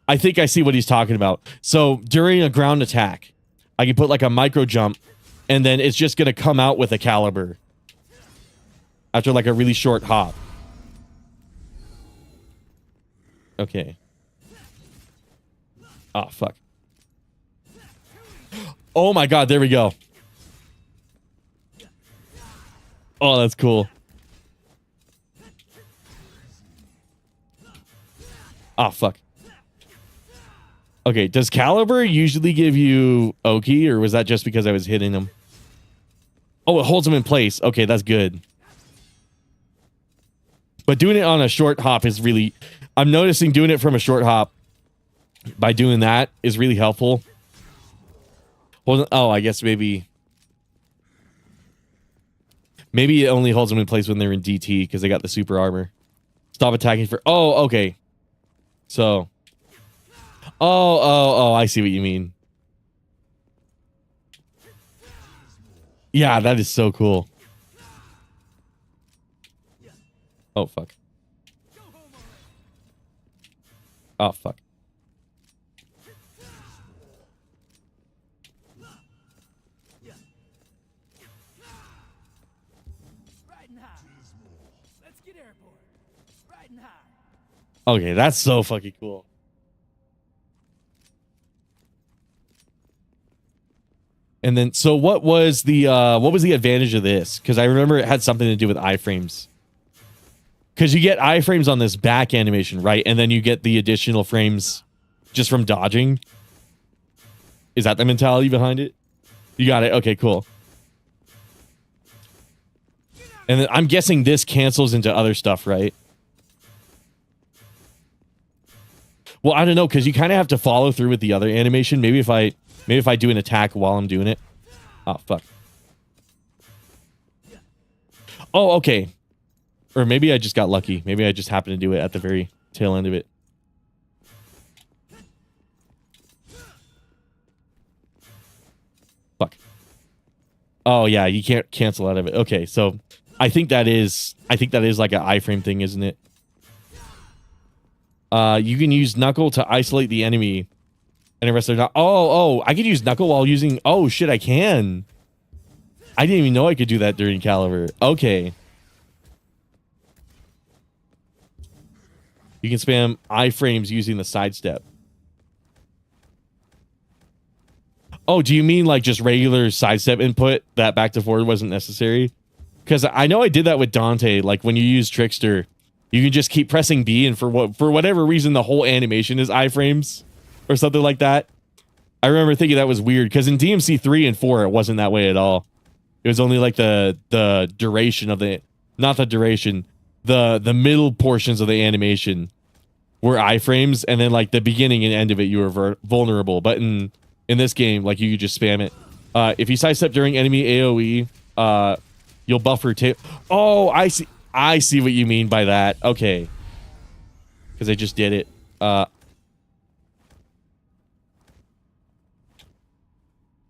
I think I see what he's talking about. So during a ground attack, I can put like a micro jump, and then it's just going to come out with a caliber after like a really short hop. Okay. Oh, fuck. Oh my god, there we go. Oh, that's cool. Oh, fuck. Okay, does Caliber usually give you Oki, or was that just because I was hitting him? Oh, it holds him in place. Okay, that's good. But doing it on a short hop is really... I'm noticing doing it from a short hop by doing that is really helpful. Oh, I guess maybe... Maybe it only holds them in place when they're in DT because they got the super armor. Stop attacking for... Oh, okay. So... Oh, I see what you mean. Yeah, that is so cool. Oh, fuck. Oh, fuck. Okay, that's so fucking cool. And then, so what was the advantage of this? Because I remember it had something to do with iframes. Because you get iframes on this back animation, right? And then you get the additional frames just from dodging. Is that the mentality behind it? You got it. Okay, cool. And then I'm guessing this cancels into other stuff, right? Well, I don't know, because you kind of have to follow through with the other animation. Maybe if I do an attack while I'm doing it. Oh, fuck. Oh, okay. Or maybe I just got lucky. Maybe I just happened to do it at the very tail end of it. Fuck. Oh, yeah, you can't cancel out of it. Okay, so I think that is like an iframe thing, isn't it? You can use Knuckle to isolate the enemy and arrest their... Oh, I could use Knuckle while using... Oh, shit, I can. I didn't even know I could do that during Caliber. Okay. You can spam iframes using the sidestep. Oh, do you mean like just regular sidestep input that back to forward wasn't necessary? Because I know I did that with Dante. Like when you use Trickster, you can just keep pressing B, and for whatever reason, the whole animation is iframes or something like that. I remember thinking that was weird because in DMC 3 and 4, it wasn't that way at all. It was only like the duration of the, not the duration, the middle portions of the animation were iframes, and then like the beginning and end of it, you were vulnerable. But in this game, like you could just spam it. If you sidestep during enemy AoE, you'll buffer tape. Oh, I see what you mean by that. Okay. Because I just did it. Oh,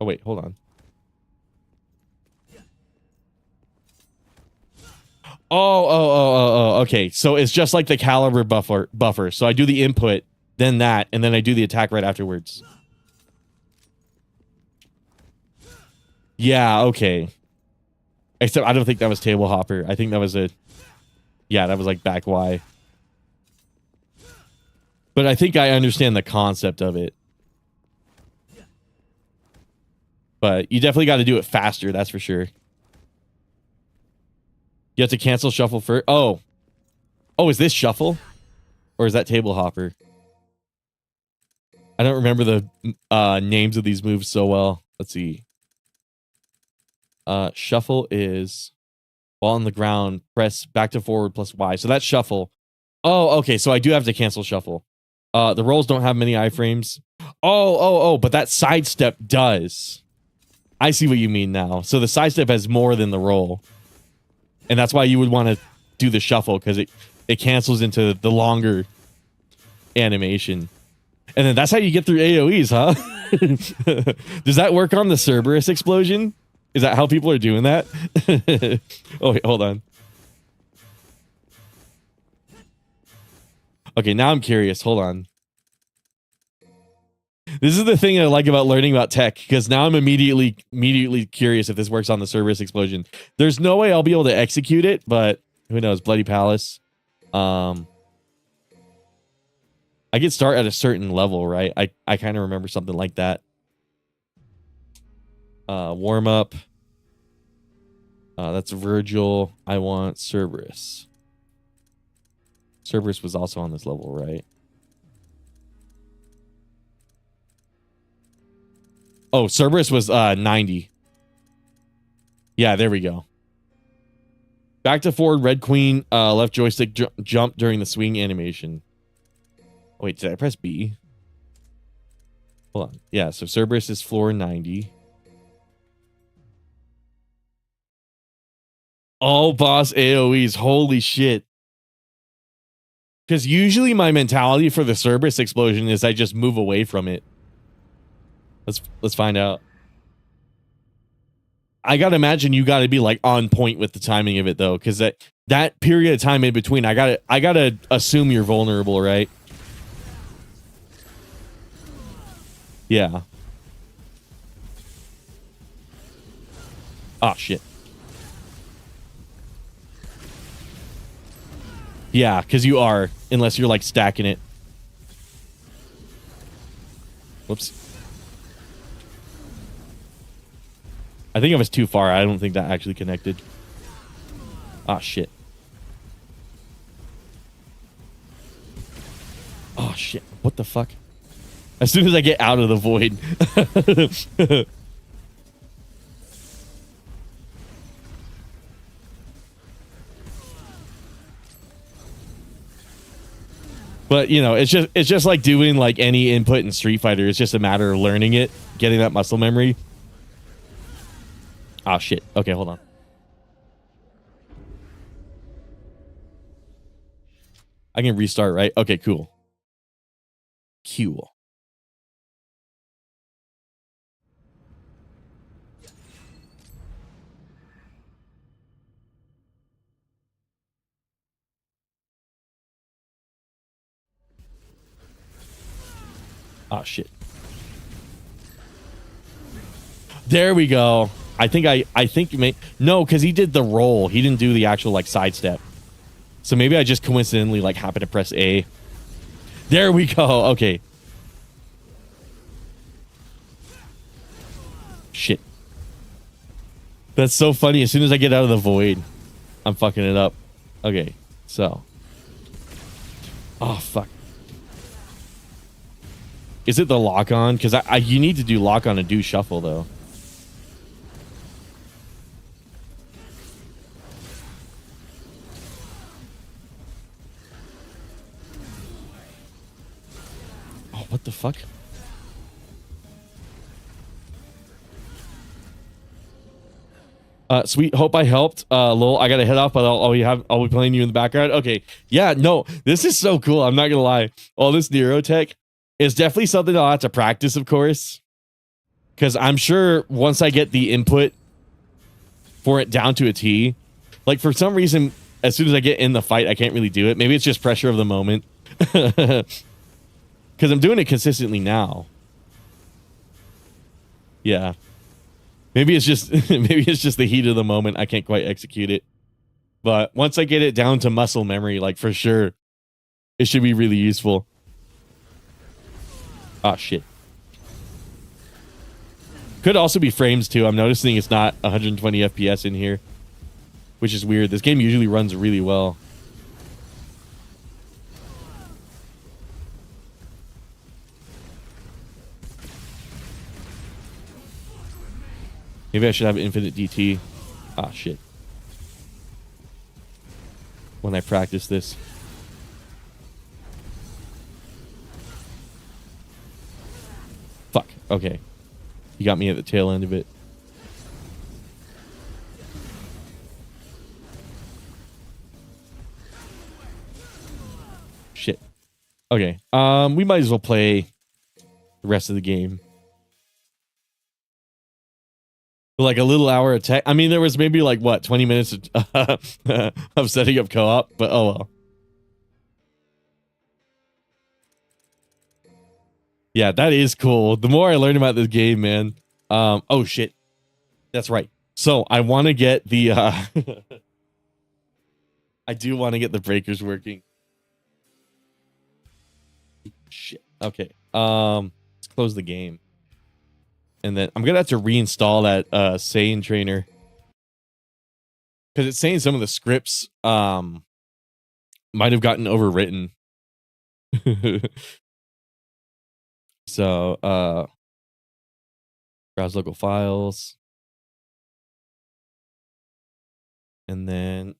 wait, hold on. Oh, okay. So it's just like the caliber buffer. So I do the input, then that, and then I do the attack right afterwards. Yeah, okay. Except I don't think that was table hopper. I think that was that was like back Y. But I think I understand the concept of it. But you definitely got to do it faster, that's for sure. You have to cancel shuffle first. Oh, is this shuffle? Or is that table hopper? I don't remember the names of these moves so well. Let's see. Shuffle is while on the ground, press back to forward plus Y. So that's shuffle. Oh, okay. So I do have to cancel shuffle. The rolls don't have many iframes. Oh, but that sidestep does. I see what you mean now. So the sidestep has more than the roll. And that's why you would want to do the shuffle, because it cancels into the longer animation. And then that's how you get through AoEs, huh? Does that work on the Cerberus explosion? Is that how people are doing that? Oh, wait, hold on. Okay, now I'm curious. Hold on. This is the thing I like about learning about tech, because now I'm immediately curious if this works on the Cerberus explosion. There's no way I'll be able to execute it, but who knows? Bloody Palace. I could start at a certain level, right? I kind of remember something like that. Warm up. That's Virgil. I want Cerberus. Cerberus was also on this level, right? Oh, Cerberus was 90. Yeah, there we go. Back to forward, red queen, left joystick jump during the swing animation. Wait, did I press B? Hold on. Yeah, so Cerberus is floor 90. All boss AoEs. Holy shit. Because usually my mentality for the Cerberus explosion is I just move away from it. Let's find out. I gotta imagine you gotta be like on point with the timing of it though, because that period of time in between, I gotta assume you're vulnerable, right? Yeah. Oh shit. Yeah, because you are, unless you're like stacking it. Whoops. I think I was too far. I don't think that actually connected. Ah, shit. Oh, shit. What the fuck? As soon as I get out of the void. But, you know, it's just like doing like any input in Street Fighter. It's just a matter of learning it, getting that muscle memory. Oh, shit. Okay, hold on. I can restart, right? Okay, cool. Cool. Oh, shit. There we go. I think you may... No, because he did the roll. He didn't do the actual, like, sidestep. So maybe I just coincidentally, like, happened to press A. There we go. Okay. Shit. That's so funny. As soon as I get out of the void, I'm fucking it up. Okay, so. Oh, fuck. Is it the lock-on? Because you need to do lock-on and do shuffle, though. Oh, what the fuck? Sweet, hope I helped. Lol, I gotta head off, but I'll be playing you in the background. Okay, yeah, no, this is so cool. I'm not gonna lie. All this neurotech is definitely something I'll have to practice, of course, because I'm sure once I get the input for it down to a T, like for some reason, as soon as I get in the fight, I can't really do it. Maybe it's just pressure of the moment, because I'm doing it consistently now. Yeah. Maybe it's just the heat of the moment. I can't quite execute it. But once I get it down to muscle memory, like for sure, it should be really useful. Oh shit. Could also be frames too. I'm noticing it's not 120 FPS in here, which is weird. This game usually runs really well. Maybe I should have infinite DT. Ah, shit. When I practice this. Fuck. Okay. You got me at the tail end of it. Shit. Okay. We might as well play the rest of the game. Like a little hour of tech. I mean, there was maybe like what 20 minutes of setting up co-op, but oh well. Yeah, that is cool. The more I learn about this game, man. Oh shit. That's right. So I want to get the I do want to get the breakers working. Shit. Okay. Let's close the game. And then I'm gonna have to reinstall that Sane trainer. Because it's saying some of the scripts might have gotten overwritten. So browse local files. And then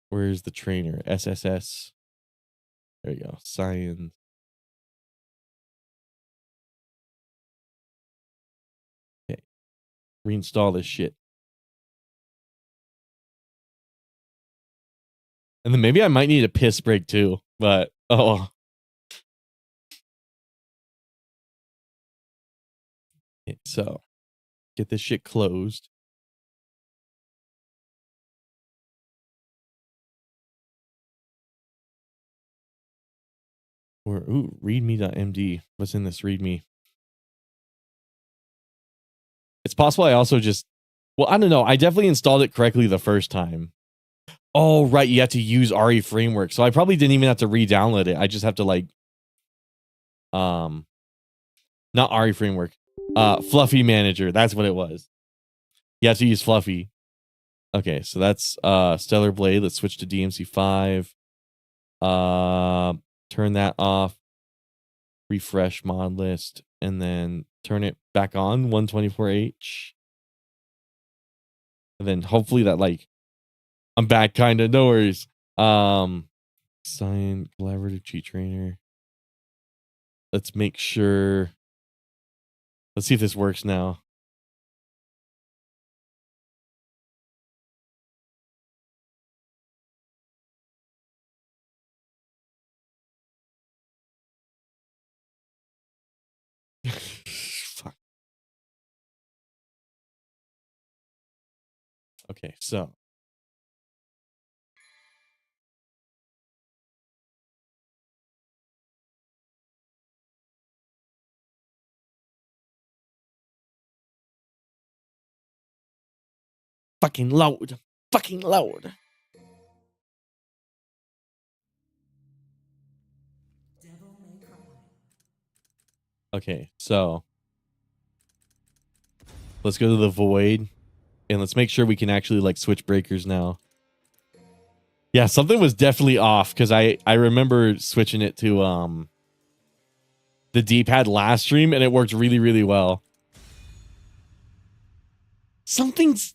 where's the trainer? SSS. There you go. Science. Okay. Reinstall this shit. And then maybe I might need a piss break too, but oh. Okay, so get this shit closed. Or ooh, readme.md. What's in this readme? It's possible I also just, well, I don't know. I definitely installed it correctly the first time. Oh, right. You have to use RE framework. So I probably didn't even have to re-download it. I just have to like, not RE framework, Fluffy Manager. That's what it was. You have to use Fluffy. Okay, so that's Stellar Blade. Let's switch to DMC5. Turn that off. Refresh mod list, and then turn it back on 124H. And then hopefully that like I'm back kind of, no worries. Sign collaborative cheat trainer. Let's make sure. Let's see if this works now. Fuck. Okay, so fucking load. Fucking load. Okay, so let's go to the void and let's make sure we can actually like switch breakers now. Yeah, something was definitely off because I remember switching it to the D-pad last stream and it worked really, really well. Something's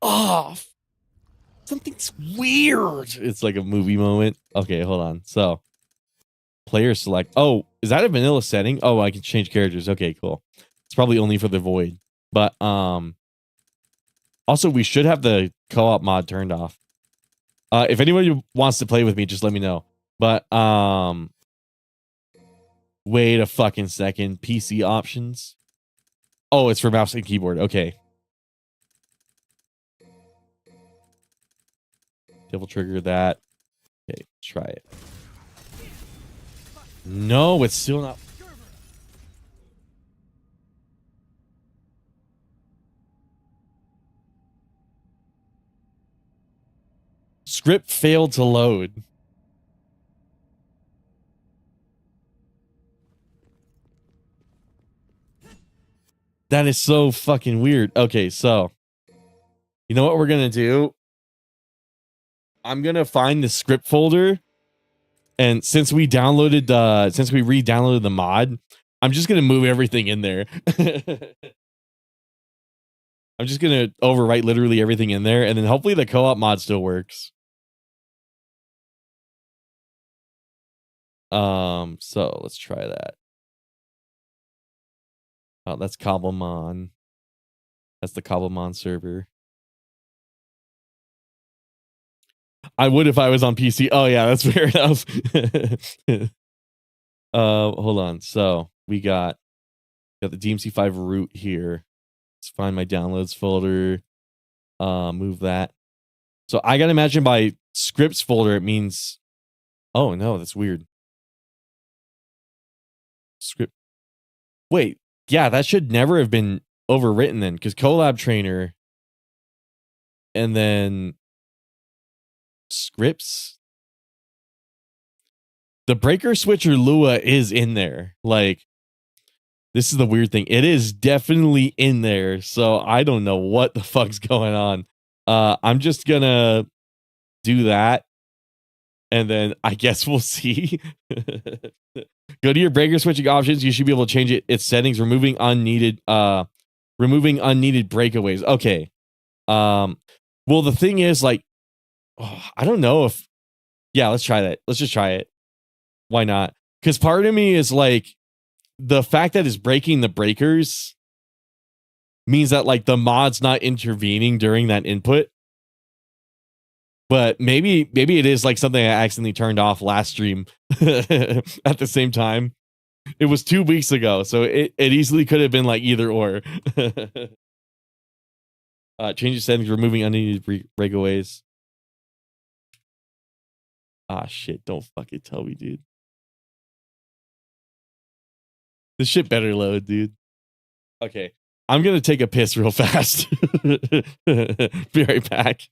off. Something's weird. It's like a movie moment. Okay, hold on. So player select. Oh, is that a vanilla setting? Oh, I can change characters. Okay, cool. It's probably only for the void. But also we should have the co-op mod turned off. If anybody wants to play with me, just let me know. But wait a fucking second. PC options. Oh, it's for mouse and keyboard. Okay. Double trigger that. Okay, try it. No, it's still not. Script failed to load. That is so fucking weird. Okay, so you know what we're gonna do? I'm gonna find the script folder, and since we re-downloaded the mod, I'm just gonna move everything in there. I'm just gonna overwrite literally everything in there, and then hopefully the co-op mod still works. So let's try that. Oh, that's Cobblemon. That's the Cobblemon server. I would if I was on PC. Oh yeah, that's fair enough. Hold on. So we got the DMC5 root here. Let's find my downloads folder. Move that. So I gotta imagine by scripts folder it means. Oh no, that's weird. Script. Wait, yeah, that should never have been overwritten then, because collab trainer and then scripts. The breaker switcher Lua is in there. Like, this is the weird thing. It is definitely in there. So I don't know what the fuck's going on. I'm just gonna do that. And then I guess we'll see. Go to your breaker switching options. You should be able to change its settings, removing unneeded breakaways. Okay. Well, the thing is, like, I don't know if, yeah, let's try that. Let's just try it. Why not? Because part of me is like, the fact that it's breaking the breakers means that like the mod's not intervening during that input. But maybe it is like something I accidentally turned off last stream at the same time. It was 2 weeks ago, so it easily could have been like either or. Change the settings, removing unneeded breakaways. Ah, shit. Don't fucking tell me, dude. This shit better load, dude. Okay. I'm going to take a piss real fast. Be right back.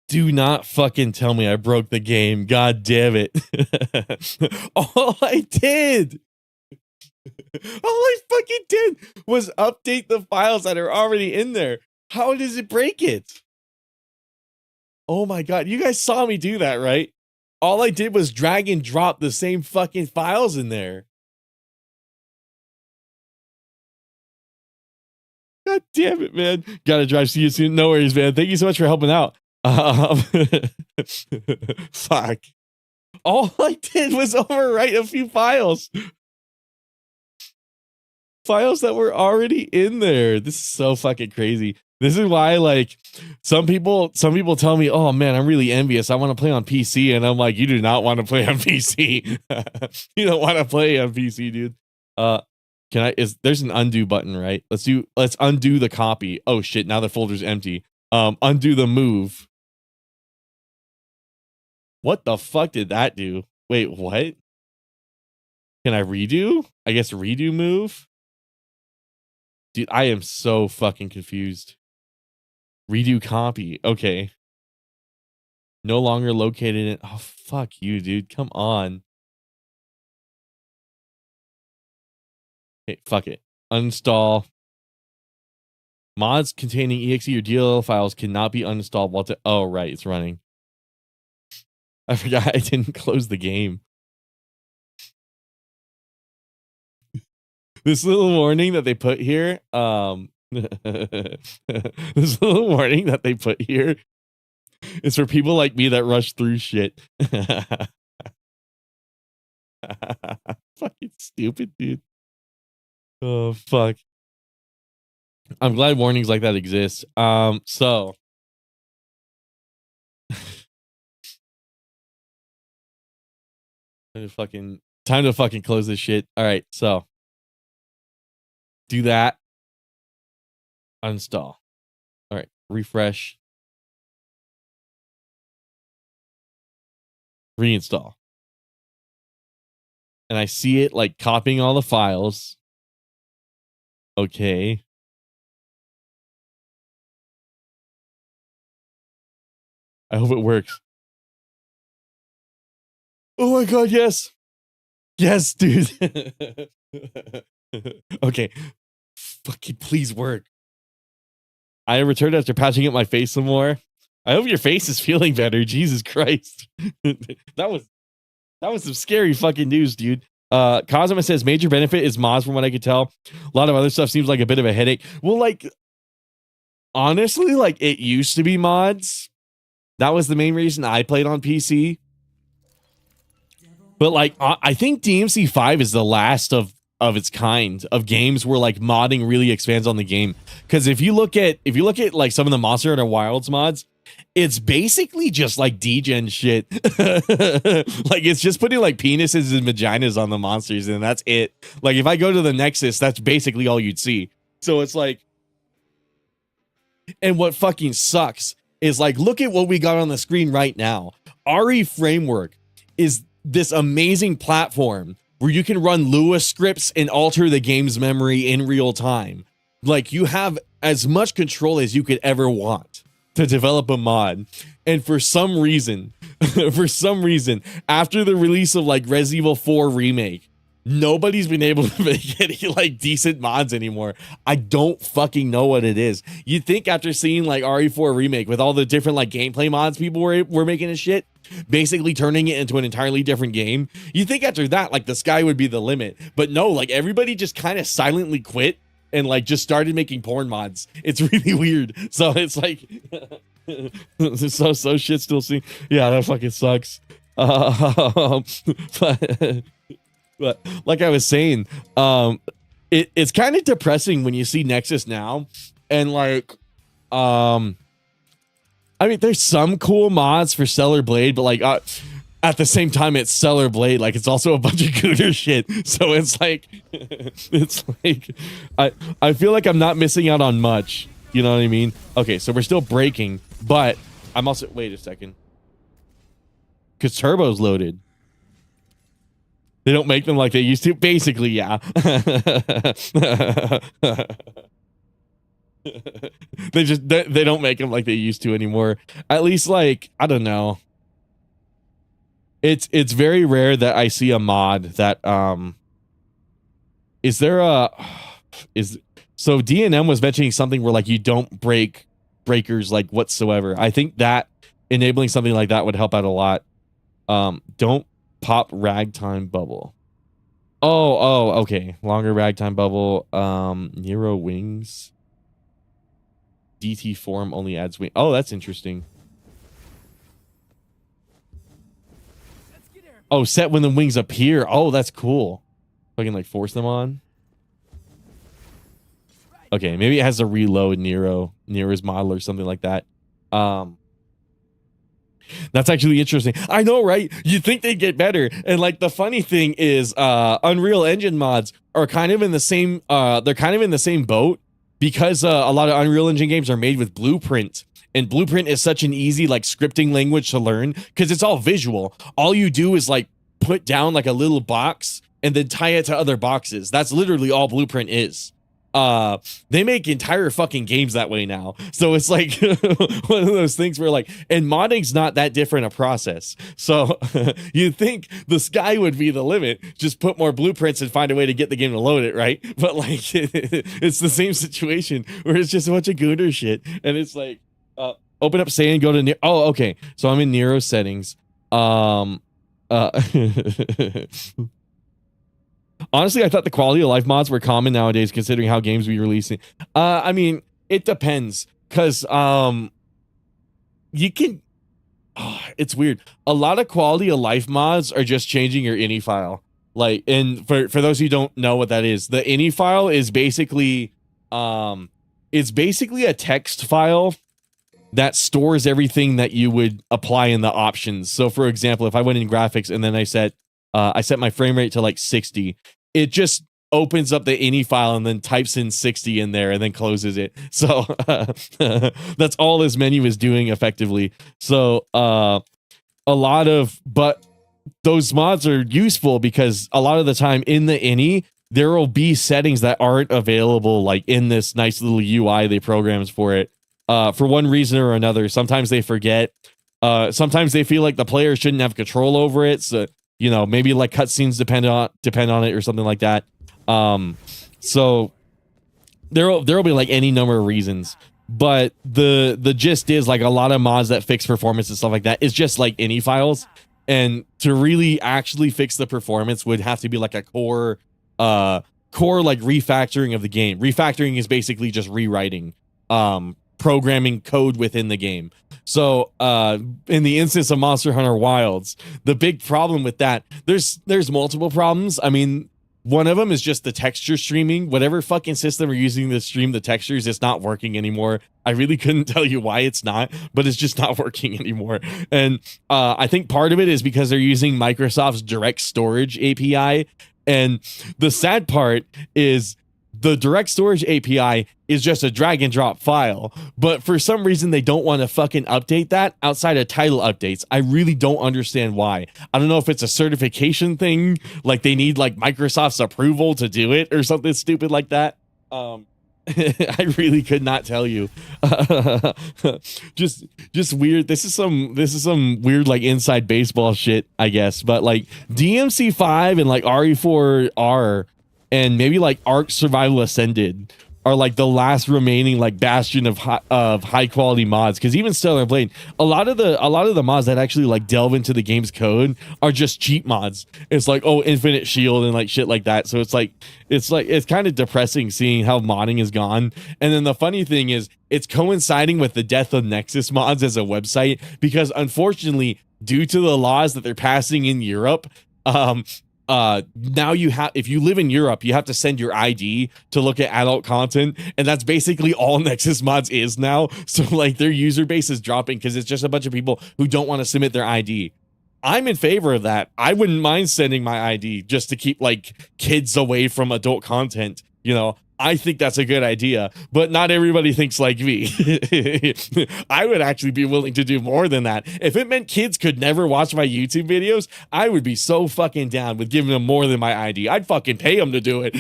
Do not fucking tell me I broke the game. God damn it. All I did, all I fucking did was update the files that are already in there. How does it break it? Oh my God. You guys saw me do that, right? All I did was drag and drop the same fucking files in there. God damn it, man. Gotta drive. See you soon. No worries, man. Thank you so much for helping out. Fuck. All I did was overwrite a few files. Files that were already in there. This is so fucking crazy. This is why, like, some people tell me, "Oh man, I'm really envious. I want to play on PC," and I'm like, "You do not want to play on PC. You don't want to play on PC, dude." There's an undo button, right? Let's undo the copy. Oh shit, now the folder's empty. Undo the move. What the fuck did that do? Wait, what? Can I redo? I guess redo move? Dude, I am so fucking confused. Redo copy. Okay. No longer located in. Oh, fuck you, dude. Come on. Hey, fuck it. Uninstall. Mods containing exe or DLL files cannot be uninstalled while oh, right. It's running. I forgot I didn't close the game. This little warning that they put here, this little warning that they put here is for people like me that rush through shit. Fucking stupid, dude. Oh, fuck. I'm glad warnings like that exist. So time to fucking close this shit. All right, so do that. Uninstall. All right, refresh. Reinstall. And I see it like copying all the files. Okay. I I hope it works. Oh my god, yes. Yes, dude. Okay. Fucking please work. I returned after patching up my face some more. I hope your face is feeling better. Jesus Christ. that was some scary fucking news, dude. Cosima says major benefit is mods from what I could tell. A lot of other stuff seems like a bit of a headache. Well, like honestly, like it used to be mods. That was the main reason I played on PC. But like I think DMC5 is the last of its kind of games where like modding really expands on the game. Because if you look at like some of the Monster Hunter Wilds mods, it's basically just like degen shit. Like it's just putting like penises and vaginas on the monsters and that's it. Like if I go to the Nexus, that's basically all you'd see. So it's like, and what fucking sucks is like, look at what we got on the screen right now. RE Framework is this amazing platform where you can run Lua scripts and alter the game's memory in real time. Like you have as much control as you could ever want to develop a mod. And for some reason, after the release of like Resident Evil 4 Remake, nobody's been able to make any like decent mods anymore. I don't fucking know what it is. You'd think after seeing like RE4 Remake with all the different like gameplay mods people were making and shit, basically turning it into an entirely different game, you think after that like the sky would be the limit. But no, like everybody just kind of silently quit and like just started making porn mods. It's really weird. So it's like so shit still see. Yeah, that fucking sucks. But like I was saying, it's kind of depressing when you see Nexus now, and like, I mean, there's some cool mods for Stellar Blade, but like, at the same time, it's Stellar Blade. Like, it's also a bunch of Gooter shit. So it's like, I feel like I'm not missing out on much. You know what I mean? Okay, so we're still breaking, but I'm also, wait a second, because Turbo's loaded. They don't make them like they used to. Basically, yeah. They don't make them like they used to anymore. At least, like, I don't know. It's very rare that I see a mod that is there a so DNM was mentioning something where like you don't break breakers like whatsoever. I think that enabling something like that would help out a lot. Don't pop ragtime bubble. Oh, okay. Longer ragtime bubble. Nero wings. DT form only adds wing. Oh, that's interesting. Oh, set when the wings appear. Oh, that's cool. I can like force them on. Okay, maybe it has to reload Nero's model or something like that. That's actually interesting. I know, right? You'd think they'd get better. And like the funny thing is Unreal Engine mods are kind of in the same they're kind of in the same boat because a lot of Unreal Engine games are made with Blueprint. And Blueprint is such an easy like scripting language to learn because it's all visual. All you do is like put down like a little box and then tie it to other boxes. That's literally all Blueprint is. They make entire fucking games that way now. So it's like one of those things where like, and modding's not that different a process. So you'd think the sky would be the limit. Just put more blueprints and find a way to get the game to load it, right? But like, it's the same situation where it's just a bunch of gooder shit. And it's like, open up Say and go to oh, okay. So I'm in Nero settings. Honestly, I thought the quality of life mods were common nowadays, considering how games we releasing. I mean, it depends, because you can. Oh, it's weird. A lot of quality of life mods are just changing your ini file. Like, and for those who don't know what that is, the ini file is basically it's basically a text file that stores everything that you would apply in the options. So, for example, if I went in graphics and then I set my frame rate to like 60, it just opens up the ini file and then types in 60 in there and then closes it. So that's all this menu is doing effectively. So but those mods are useful because a lot of the time in the ini, there will be settings that aren't available like in this nice little UI they programs for it. For one reason or another, sometimes they forget. Sometimes they feel like the player shouldn't have control over it. So, you know, maybe like cutscenes depend on it or something like that. So there'll be like any number of reasons. But the gist is like a lot of mods that fix performance and stuff like that is just like ini files. And to really actually fix the performance would have to be like a core like refactoring of the game. Refactoring is basically just rewriting programming code within the game. So in the instance of Monster Hunter Wilds, the big problem with that, there's multiple problems. I mean, one of them is just the texture streaming. Whatever fucking system we're using to stream the textures, it's not working anymore. I really couldn't tell you why it's not, but it's just not working anymore. And I think part of it is because they're using Microsoft's direct storage API. And the sad part is the direct storage API is just a drag and drop file, but for some reason they don't want to fucking update that outside of title updates. I really don't understand why. I don't know if it's a certification thing, like they need like Microsoft's approval to do it or something stupid like that. I really could not tell you. just weird. This is some weird like inside baseball shit, I guess. But like DMC5 and like RE4R and maybe like Ark Survival Ascended are like the last remaining like bastion of high quality mods. Because even Stellar Blade, a lot of the mods that actually like delve into the game's code are just cheap mods. It's like, oh, Infinite Shield and like shit like that. So it's kind of depressing seeing how modding is gone. And then the funny thing is it's coinciding with the death of Nexus Mods as a website, because unfortunately, due to the laws that they're passing in Europe, now you have, if you live in Europe, you have to send your ID to look at adult content, and that's basically all Nexus Mods is now. So like their user base is dropping because it's just a bunch of people who don't want to submit their ID. I'm in favor of that. I wouldn't mind sending my ID just to keep like kids away from adult content, you know. I think that's a good idea, but not everybody thinks like me. I would actually be willing to do more than that. If it meant kids could never watch my YouTube videos, I would be so fucking down with giving them more than my ID. I'd fucking pay them to do it.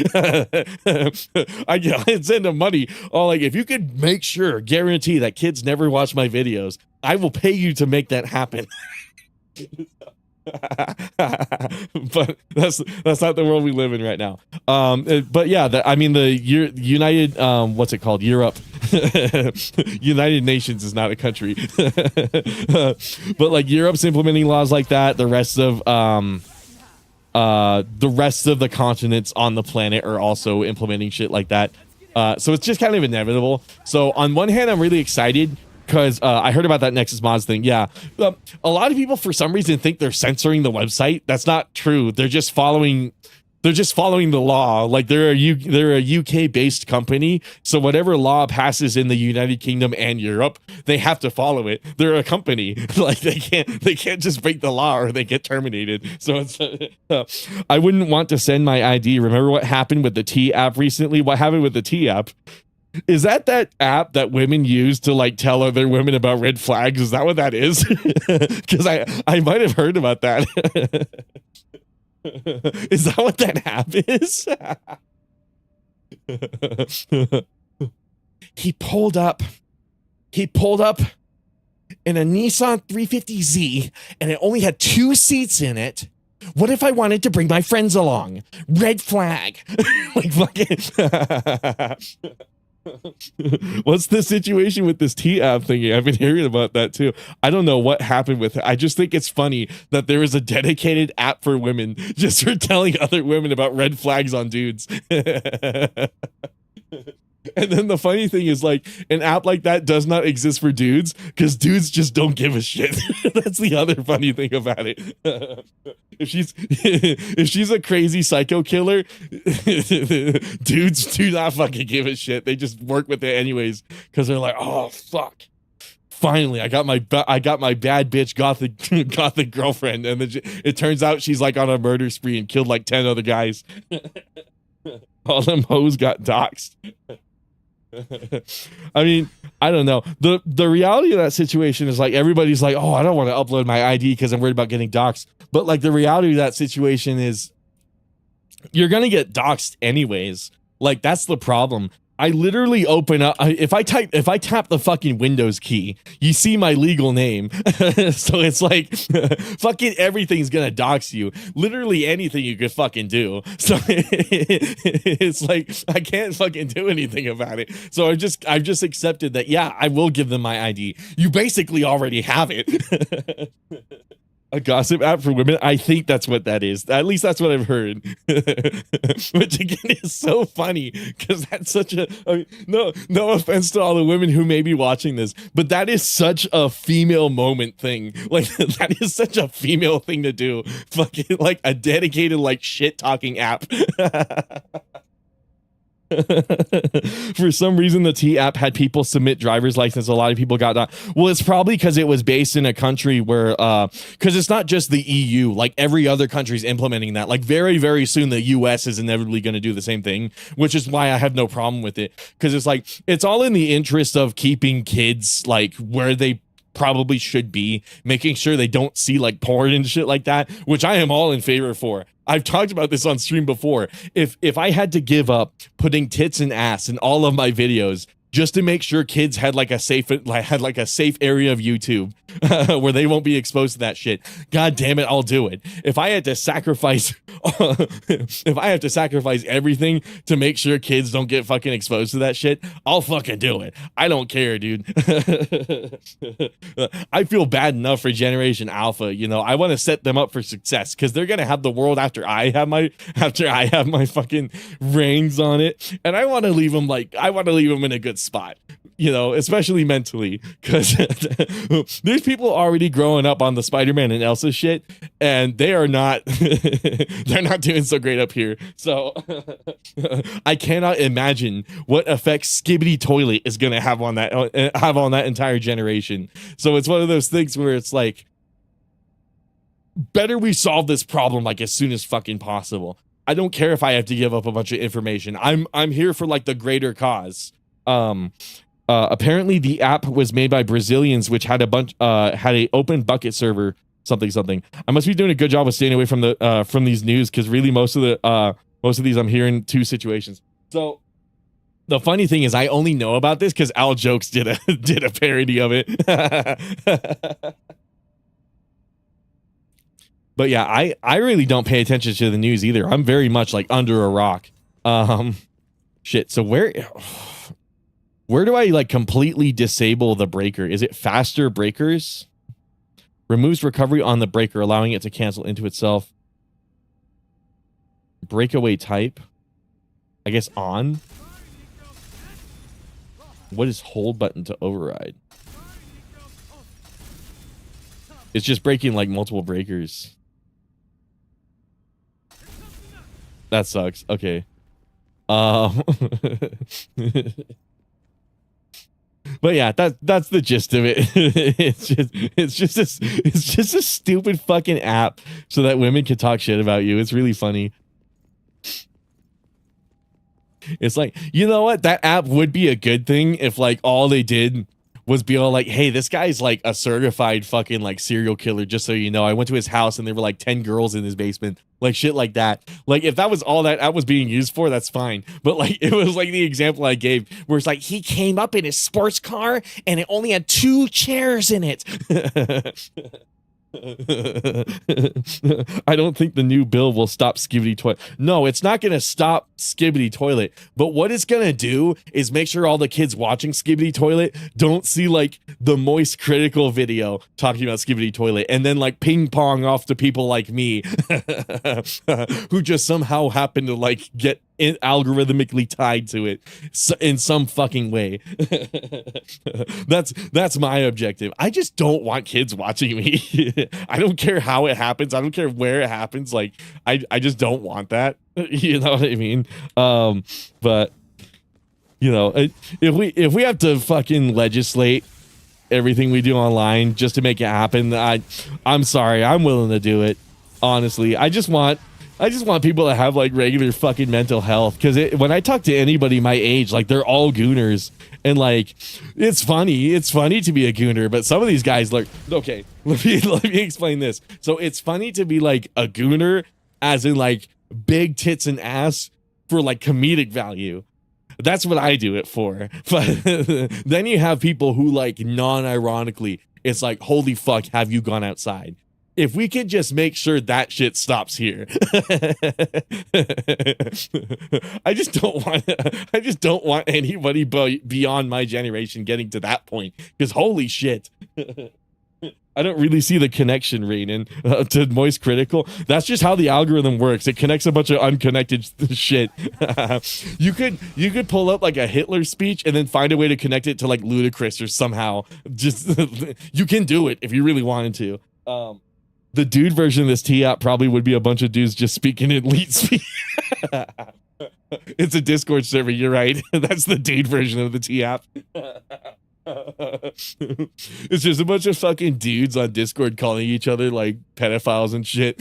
I'd send them money. Oh, like if you could make sure, guarantee that kids never watch my videos, I will pay you to make that happen. But that's not the world we live in right now. But yeah, I mean the United what's it called, Europe. United Nations is not a country. But like Europe's implementing laws like that. The rest of the continents on the planet are also implementing shit like that. So it's just kind of inevitable. So on one hand, I'm really excited because I heard about that Nexus Mods thing. Yeah, a lot of people for some reason think they're censoring the website. That's not true. They're just following the law. Like they're a UK based company, so whatever law passes in the United Kingdom and Europe, they have to follow it. They're a company. Like they can't just break the law or they get terminated. So it's I wouldn't want to send my ID. Remember what happened with the T app recently? What happened with the T app? Is that app that women use to like tell other women about red flags? Is that what that is? Because I might have heard about that. Is that what that app is? He pulled up in a Nissan 350Z and it only had 2 seats in it. What if I wanted to bring my friends along? Red flag. Like fucking what's the situation with this T app thingy? I've been hearing about that too. I don't know what happened with it. I just think it's funny that there is a dedicated app for women just for telling other women about red flags on dudes. And then the funny thing is, like, an app like that does not exist for dudes because dudes just don't give a shit. That's the other funny thing about it. If she's a crazy psycho killer, dudes do not fucking give a shit. They just work with it anyways because they're like, oh fuck, finally I got my bad bitch gothic girlfriend, and then it turns out she's like on a murder spree and killed like 10 other guys. All them hoes got doxxed. I mean, I don't know. The reality of that situation is like everybody's like, oh, I don't want to upload my ID because I'm worried about getting doxxed. But like the reality of that situation is you're gonna get doxxed anyways. Like that's the problem. I literally open up. If I tap the fucking Windows key, you see my legal name. So it's like, fucking everything's gonna dox you. Literally anything you could fucking do. So it's like I can't fucking do anything about it. So I've just accepted that. Yeah, I will give them my ID. You basically already have it. A gossip app for women? I think that's what that is. At least that's what I've heard. Which again is so funny because that's such a no offense to all the women who may be watching this, but that is such a female moment thing. Like that is such a female thing to do. Fucking like a dedicated like shit talking app. For some reason the T app had people submit driver's license. A lot of people got that. Well, it's probably because it was based in a country where because it's not just the EU, like every other country's implementing that. Like very soon the US is inevitably going to do the same thing, which is why I have no problem with it, because it's like it's all in the interest of keeping kids like where they probably should be, making sure they don't see like porn and shit like that, which I am all in favor for. I've talked about this on stream before. If I had to give up putting tits and ass in all of my videos just to make sure kids had like a safe area of YouTube where they won't be exposed to that shit, god damn it, I'll do it. If I had to sacrifice everything to make sure kids don't get fucking exposed to that shit, I'll fucking do it. I don't care, dude. I feel bad enough for Generation Alpha, you know. I want to set them up for success because they're gonna have the world after I have my fucking reins on it, and I want to leave them in a good spot, you know, especially mentally, because there's people already growing up on the Spider-Man and Elsa shit, and they are not they're not doing so great up here. So I cannot imagine what effect Skibbity Toilet is gonna have on that entire generation. So it's one of those things where it's like, better we solve this problem like as soon as fucking possible. I don't care if I have to give up a bunch of information. I'm here for like the greater cause. Apparently the app was made by Brazilians, which had a open bucket server, something. I must be doing a good job of staying away from these news, because really most of these I'm hearing two situations. So the funny thing is I only know about this because Al Jokes did a parody of it. But yeah, I really don't pay attention to the news either. I'm very much like under a rock. Shit. So where do I like completely disable the breaker? Is it faster breakers? Removes recovery on the breaker, allowing it to cancel into itself. Breakaway type. I guess on. What is hold button to override? It's just breaking like multiple breakers. That sucks. Okay. But yeah, that's the gist of it. it's just a stupid fucking app so that women can talk shit about you. It's really funny. It's like, you know what? That app would be a good thing if like all they did was be all like, hey, this guy's like a certified fucking like serial killer, just so you know. I went to his house and there were like 10 girls in his basement, like shit like that. Like if that was all that app was being used for, that's fine. But like it was like the example I gave where it's like he came up in his sports car and it only had 2 chairs in it. I don't think the new bill will stop Skibbity Toilet. No, it's not going to stop Skibbity Toilet. But what it's going to do is make sure all the kids watching Skibbity Toilet don't see like the Moist Critical video talking about Skibbity Toilet and then like ping pong off to people like me who just somehow happen to like get algorithmically tied to it in some fucking way. That's my objective. I just don't want kids watching me. I don't care how it happens. I don't care where it happens. Like I just don't want that. You know what I mean? But you know, if we have to fucking legislate everything we do online just to make it happen, I'm sorry. I'm willing to do it. Honestly, I just want people to have like regular fucking mental health, because when I talk to anybody my age, like they're all gooners, and like it's funny to be a gooner, but some of these guys like, okay, let me explain this. So it's funny to be like a gooner as in like big tits and ass for like comedic value. That's what I do it for. But then you have people who like non-ironically, it's like, holy fuck, have you gone outside? If we could just make sure that shit stops here. I just don't want anybody beyond my generation getting to that point, because holy shit. I don't really see the connection, Raiden, to Moist Critical. That's just how the algorithm works. It connects a bunch of unconnected shit. You could pull up like a Hitler speech and then find a way to connect it to like Ludacris or somehow. Just you can do it if you really wanted to. The dude version of this T-app probably would be a bunch of dudes just speaking in elite speed. It's a Discord server, you're right. That's the dude version of the T-app. It's just a bunch of fucking dudes on Discord calling each other like pedophiles and shit.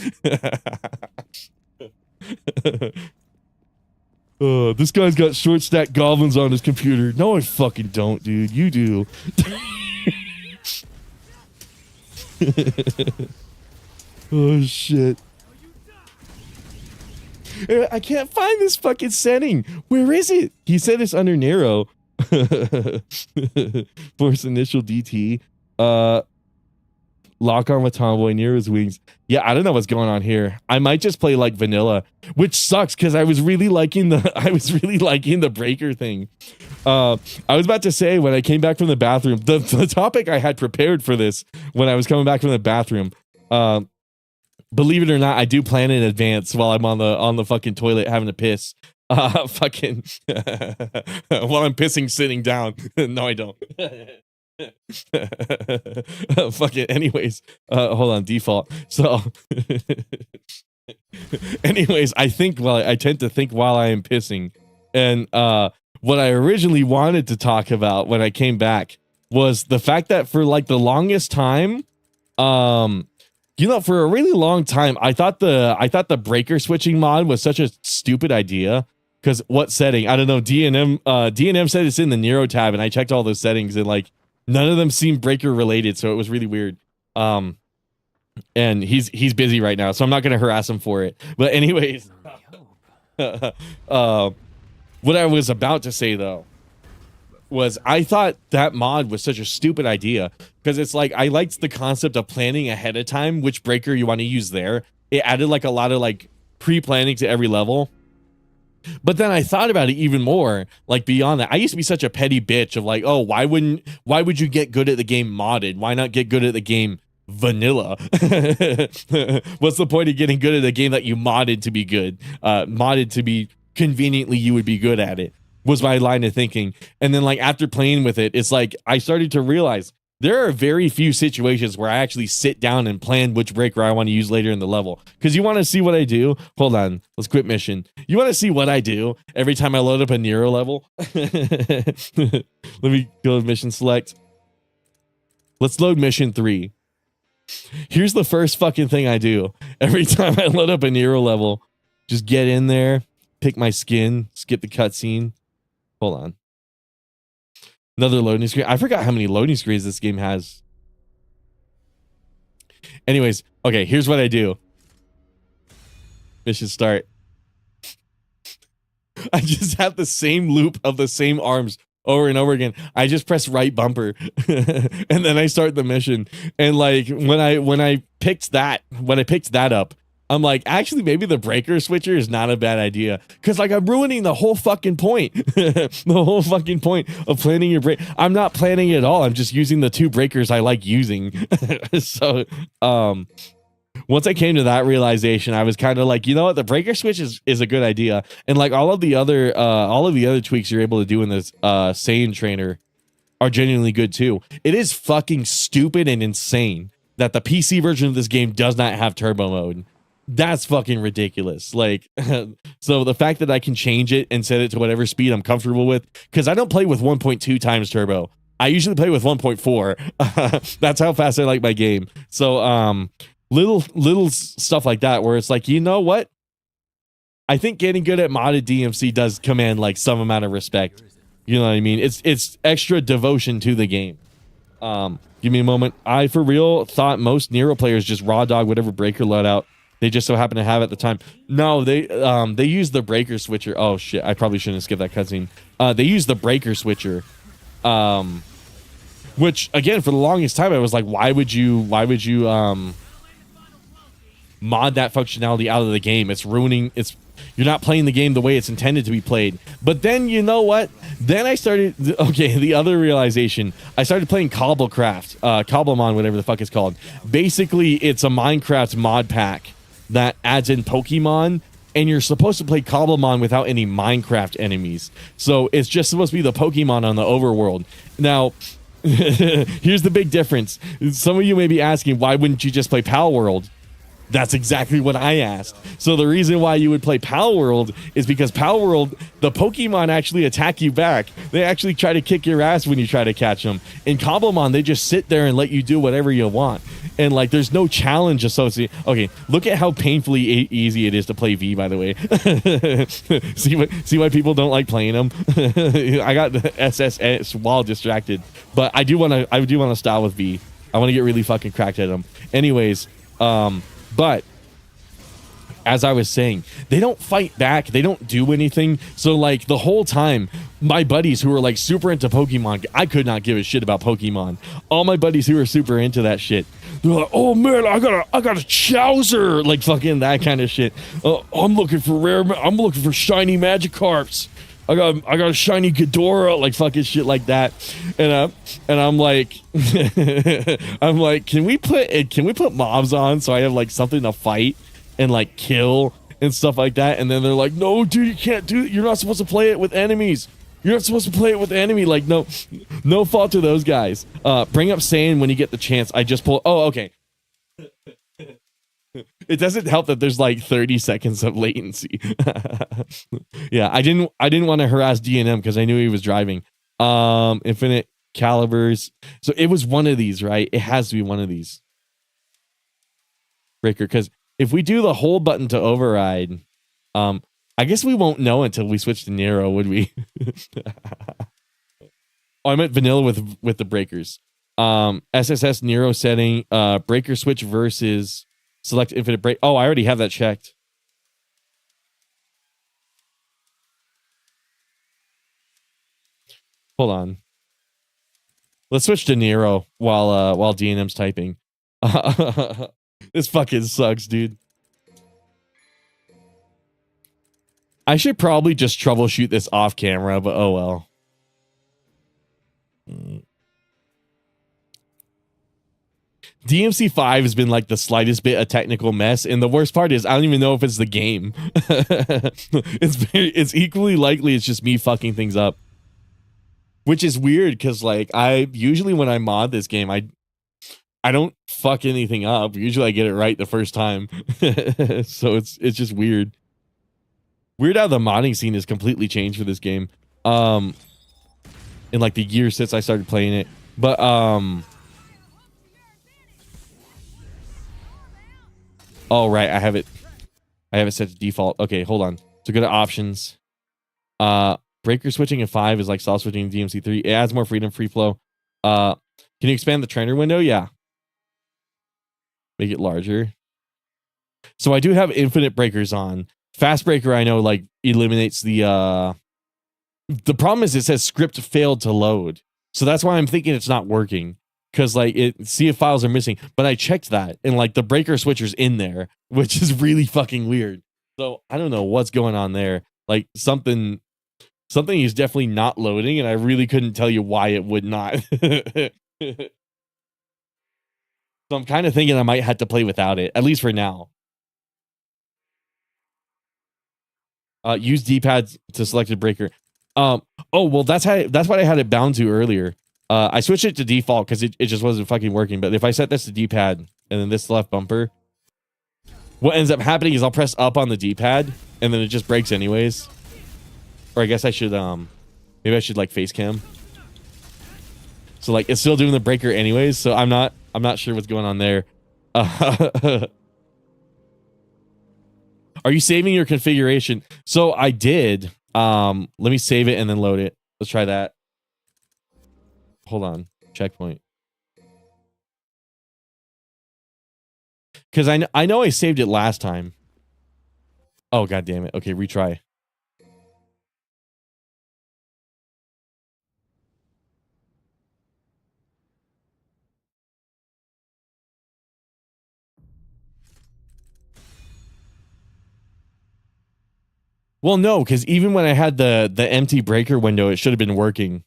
This guy's got short stack goblins on his computer. No, I fucking don't, dude. You do. Oh shit. I can't find this fucking setting. Where is it? He said it's under narrow. Force initial DT. Lock on with Tomboy near his wings. Yeah, I don't know what's going on here. I might just play like vanilla, which sucks because I was really liking the breaker thing. I was about to say when I came back from the bathroom, the topic I had prepared for this when I was coming back from the bathroom. Believe it or not, I do plan in advance while I'm on the fucking toilet having to piss. Fucking while I'm pissing sitting down. No, I don't. Fuck it. Anyways, hold on, default. So anyways, I tend to think while I am pissing. And what I originally wanted to talk about when I came back was the fact that for like the longest time, for a really long time, I thought the breaker switching mod was such a stupid idea. Because what setting? I don't know. DNM said it's in the Nero tab, and I checked all those settings, and like none of them seem breaker related, so it was really weird. And he's busy right now, so I'm not gonna harass him for it. But anyways, what I was about to say though was I thought that mod was such a stupid idea because it's like I liked the concept of planning ahead of time which breaker you want to use there. It added like a lot of like pre-planning to every level. But then I thought about it even more, like beyond that. I used to be such a petty bitch of like, oh, why would you get good at the game modded? Why not get good at the game vanilla? What's the point of getting good at a game that you modded to be good? Modded to be conveniently you would be good at it was my line of thinking. And then like after playing with it, it's like I started to realize there are very few situations where I actually sit down and plan which breaker I want to use later in the level. Because you want to see what I do? Hold on. Let's quit mission. You want to see what I do every time I load up a Nero level? Let me go to mission select. Let's load mission 3. Here's the first fucking thing I do. Every time I load up a Nero level, just get in there, pick my skin, skip the cutscene. Hold on. Another loading screen. I forgot how many loading screens this game has. Anyways, okay, here's what I do. Mission start. I just have the same loop of the same arms over and over again. I just press right bumper and then I start the mission. And like when I picked that up, I'm like, actually, maybe the breaker switcher is not a bad idea. Because, like, I'm ruining the whole fucking point. The whole fucking point of planning your break. I'm not planning it at all. I'm just using the 2 breakers I like using. So, once I came to that realization, I was kind of like, you know what? The breaker switch is a good idea. And, like, all of the other tweaks you're able to do in this Saiyan trainer are genuinely good, too. It is fucking stupid and insane that the PC version of this game does not have turbo mode. That's fucking ridiculous. Like, so the fact that I can change it and set it to whatever speed I'm comfortable with, because I don't play with 1.2 times turbo. I usually play with 1.4. That's how fast I like my game. So, little stuff like that where it's like, you know what? I think getting good at modded DMC does command like some amount of respect. You know what I mean? It's extra devotion to the game. Give me a moment. I for real thought most Nero players just raw dog whatever breaker loadout They just so happen to have it at the time. No, they use the breaker switcher. Oh shit, I probably shouldn't have skipped that cutscene. They use the breaker switcher. Which again, for the longest time I was like, why would you mod that functionality out of the game? It's ruining, you're not playing the game the way it's intended to be played. But then, you know what? Then I started, okay, the other realization, I started playing Cobblecraft, Cobblemon, whatever the fuck it's called. Basically, it's a Minecraft mod pack that adds in Pokemon, and you're supposed to play Cobblemon without any Minecraft enemies. So it's just supposed to be the Pokemon on the overworld. Now, here's the big difference. Some of you may be asking, why wouldn't you just play Pal World? That's exactly what I asked. So the reason why you would play Pal World is because Pal World, the Pokemon actually attack you back. They actually try to kick your ass when you try to catch them. In Cobblemon, they just sit there and let you do whatever you want. And like, there's no challenge associated. Okay, look at how painfully easy it is to play V, by the way. see why people don't like playing them? I got the SSS while distracted, but I do want to style with V. I want to get really fucking cracked at them. Anyways, but as I was saying, they don't fight back. They don't do anything. So like the whole time, my buddies who were like super into Pokemon, I could not give a shit about Pokemon. All my buddies who were super into that shit, they're like, oh man, I got a Chowser, like fucking that kind of shit. I'm looking for shiny Magikarps. I got a shiny Ghidorah, like fucking shit like that. And I'm like, I'm like, can we put mobs on so I have like something to fight and like kill and stuff like that? And then they're like, no, dude, you can't do it. You're not supposed to play it with enemies. You're not supposed to play it with enemy. Like, no fault to those guys. Bring up Saiyan when you get the chance. I just pull. Oh, okay. It doesn't help that there's like 30 seconds of latency. Yeah, I didn't want to harass D&M because I knew he was driving. Infinite calibers. So it was one of these, right? It has to be one of these. Breaker, because if we do the whole button to override, I guess we won't know until we switch to Nero, would we? Oh, I meant vanilla with the breakers. SSS Nero setting, breaker switch versus select infinite break. Oh, I already have that checked. Hold on. Let's switch to Nero while D&M's typing. This fucking sucks, dude. I should probably just troubleshoot this off camera, but oh well. DMC5 has been like the slightest bit of technical mess, and the worst part is I don't even know if it's the game. It's equally likely it's just me fucking things up, which is weird because like I usually when I mod this game I don't fuck anything up. Usually I get it right the first time. So it's just weird. Weird how the modding scene has completely changed for this game. In like the year since I started playing it, but oh, right. I have it set to default. Okay, hold on. So go to options. Breaker switching in 5 is like soft switching in DMC3. It adds more freedom, free flow. Can you expand the trainer window? Yeah. Make it larger. So I do have infinite breakers on. Fast breaker, I know, like eliminates the problem is it says script failed to load. So that's why I'm thinking it's not working. Because like CF files are missing, but I checked that and like the breaker switcher's in there, which is really fucking weird. So I don't know what's going on there. Like something is definitely not loading, and I really couldn't tell you why it would not. So I'm kind of thinking I might have to play without it, at least for now. Use D-pad to select a breaker. Oh well, that's what I had it bound to earlier. I switched it to default because it just wasn't fucking working. But if I set this to D-pad and then this left bumper, what ends up happening is I'll press up on the D-pad and then it just breaks anyways. Or I guess I should maybe I should like face cam. So like it's still doing the breaker anyways. So I'm not sure what's going on there. Are you saving your configuration? So I did. Let me save it and then load it. Let's try that. Hold on. Checkpoint. Because I know I saved it last time. Oh, god damn it. Okay, retry. Well, no, because even when I had the empty breaker window, it should have been working.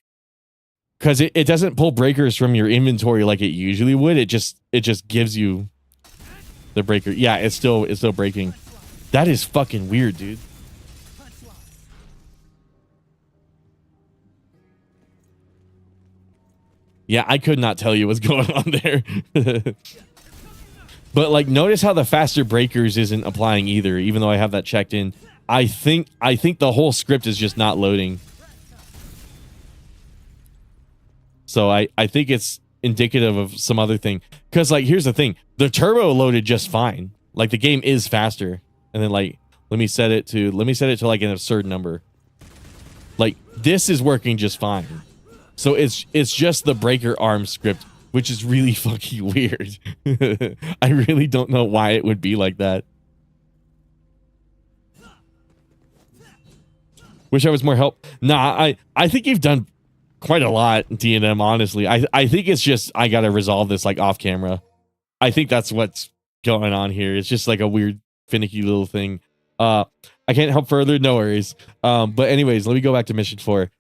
Because it doesn't pull breakers from your inventory like it usually would. It just gives you the breaker. Yeah, it's still breaking. That is fucking weird, dude. Yeah, I could not tell you what's going on there. But like, notice how the faster breakers isn't applying either, even though I have that checked in. I think the whole script is just not loading. So I think it's indicative of some other thing. Because like, here's the thing: the turbo loaded just fine. Like the game is faster, and then like, let me set it to like an absurd number. Like this is working just fine. So it's just the breaker arm script, which is really fucking weird. I really don't know why it would be like that. Wish I was more help. Nah, I think you've done quite a lot, D&M, honestly. I think it's just I gotta resolve this like off camera. I think that's what's going on here. It's just like a weird, finicky little thing. I can't help further, no worries. But anyways, let me go back to mission 4.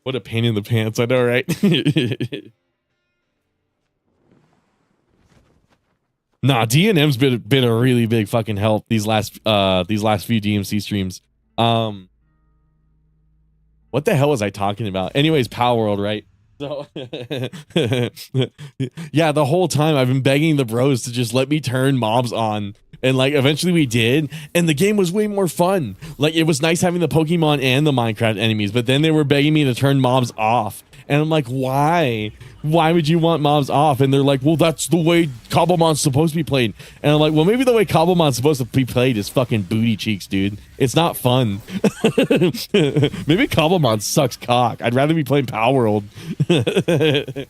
What a pain in the pants, I know, right? Nah, D&M's been a really big fucking help these last few DMC streams. What the hell was I talking about? Anyways, Power World, right? So yeah, the whole time I've been begging the bros to just let me turn mobs on. And like eventually we did, and the game was way more fun. Like it was nice having the Pokemon and the Minecraft enemies, but then they were begging me to turn mobs off. And I'm like, why? Why would you want mobs off? And they're like, well, that's the way Cobblemon's supposed to be played. And I'm like, well, maybe the way Cobblemon's supposed to be played is fucking booty cheeks, dude. It's not fun. Maybe Cobblemon sucks cock. I'd rather be playing Power World. that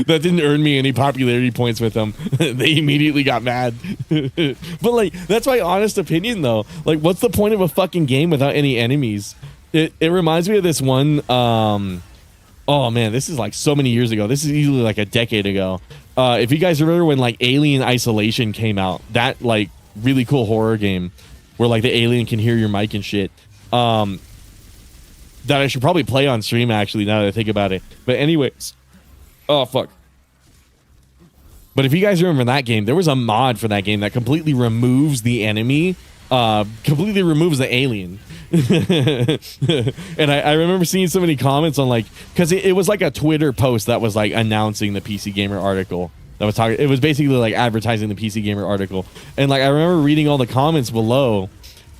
didn't earn me any popularity points with them. They immediately got mad. But like, that's my honest opinion though. Like, what's the point of a fucking game without any enemies? It reminds me of this one. Oh man, this is like so many years ago. This is easily like a decade ago. If you guys remember when like Alien Isolation came out, that like really cool horror game where like the alien can hear your mic and shit. That I should probably play on stream actually, now that I think about it. But anyways, oh fuck. But if you guys remember that game, there was a mod for that game that completely removes the enemy, completely removes the alien. And I remember seeing so many comments on like, because it was like a Twitter post that was like announcing the PC Gamer article that was talking. It was basically like advertising the PC Gamer article, and like I remember reading all the comments below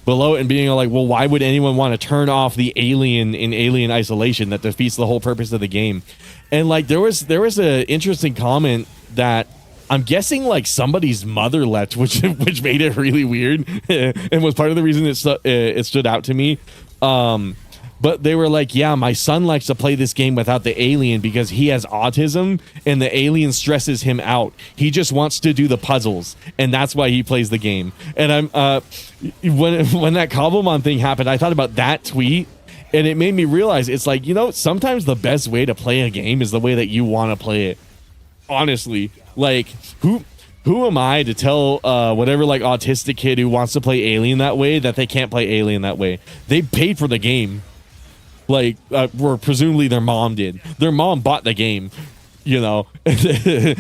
it and being like, well, why would anyone want to turn off the alien in Alien Isolation? That defeats the whole purpose of the game. And like there was an interesting comment that I'm guessing like somebody's mother left, which made it really weird and was part of the reason it stood out to me. But they were like, yeah, my son likes to play this game without the alien because he has autism and the alien stresses him out. He just wants to do the puzzles, and that's why he plays the game. And I'm when that Cobblemon thing happened, I thought about that tweet, and it made me realize it's like, you know, sometimes the best way to play a game is the way that you want to play it. Honestly, like who am I to tell whatever like autistic kid who wants to play Alien that way that they can't play Alien that way? They paid for the game. Like, or presumably their mom did. Their mom bought the game, you know.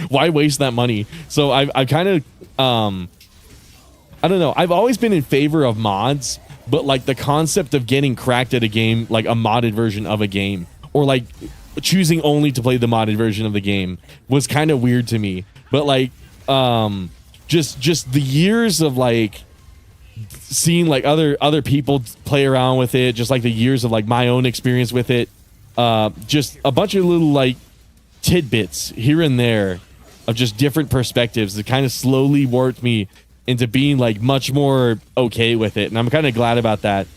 Why waste that money? So I kind of, I don't know. I've always been in favor of mods, but like the concept of getting cracked at a game, like a modded version of a game, or like choosing only to play the modded version of the game was kind of weird to me. But like, just the years of like seeing like other people play around with it, just like the years of like my own experience with it, just a bunch of little like tidbits here and there of just different perspectives that kind of slowly warped me into being like much more okay with it, and I'm kind of glad about that.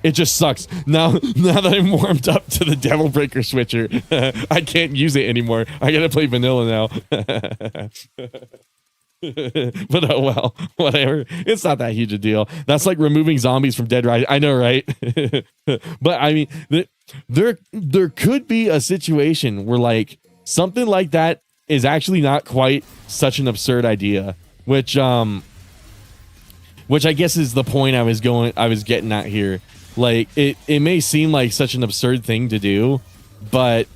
It just sucks. Now that I'm warmed up to the Devil Breaker switcher, I can't use it anymore. I gotta play vanilla now. But oh well, whatever. It's not that huge a deal. That's like removing zombies from Dead Rising. I know, right? But I mean, there could be a situation where like something like that is actually not quite such an absurd idea, which I guess is the point I was getting at here. Like it may seem like such an absurd thing to do, but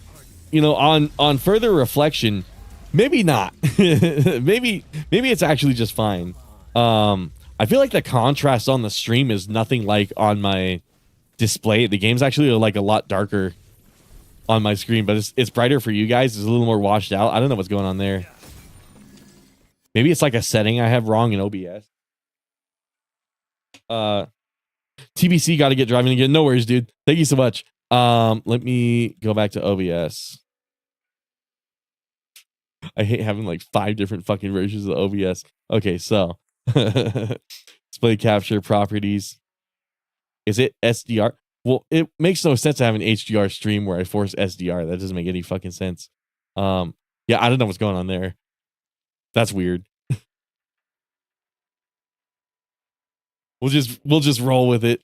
you know, on further reflection, maybe not. maybe it's actually just fine. I feel like the contrast on the stream is nothing like on my display. The game's actually like a lot darker on my screen, but it's brighter for you guys. It's a little more washed out. I don't know what's going on there. Maybe it's like a setting I have wrong in OBS. TBC got to get driving again. No worries, dude. Thank you so much. Let me go back to OBS. I hate having like 5 different fucking versions of OBS. Okay, so display capture properties. Is it SDR? Well, it makes no sense to have an HDR stream where I force SDR. That doesn't make any fucking sense. Yeah, I don't know what's going on there. That's weird. We'll just roll with it.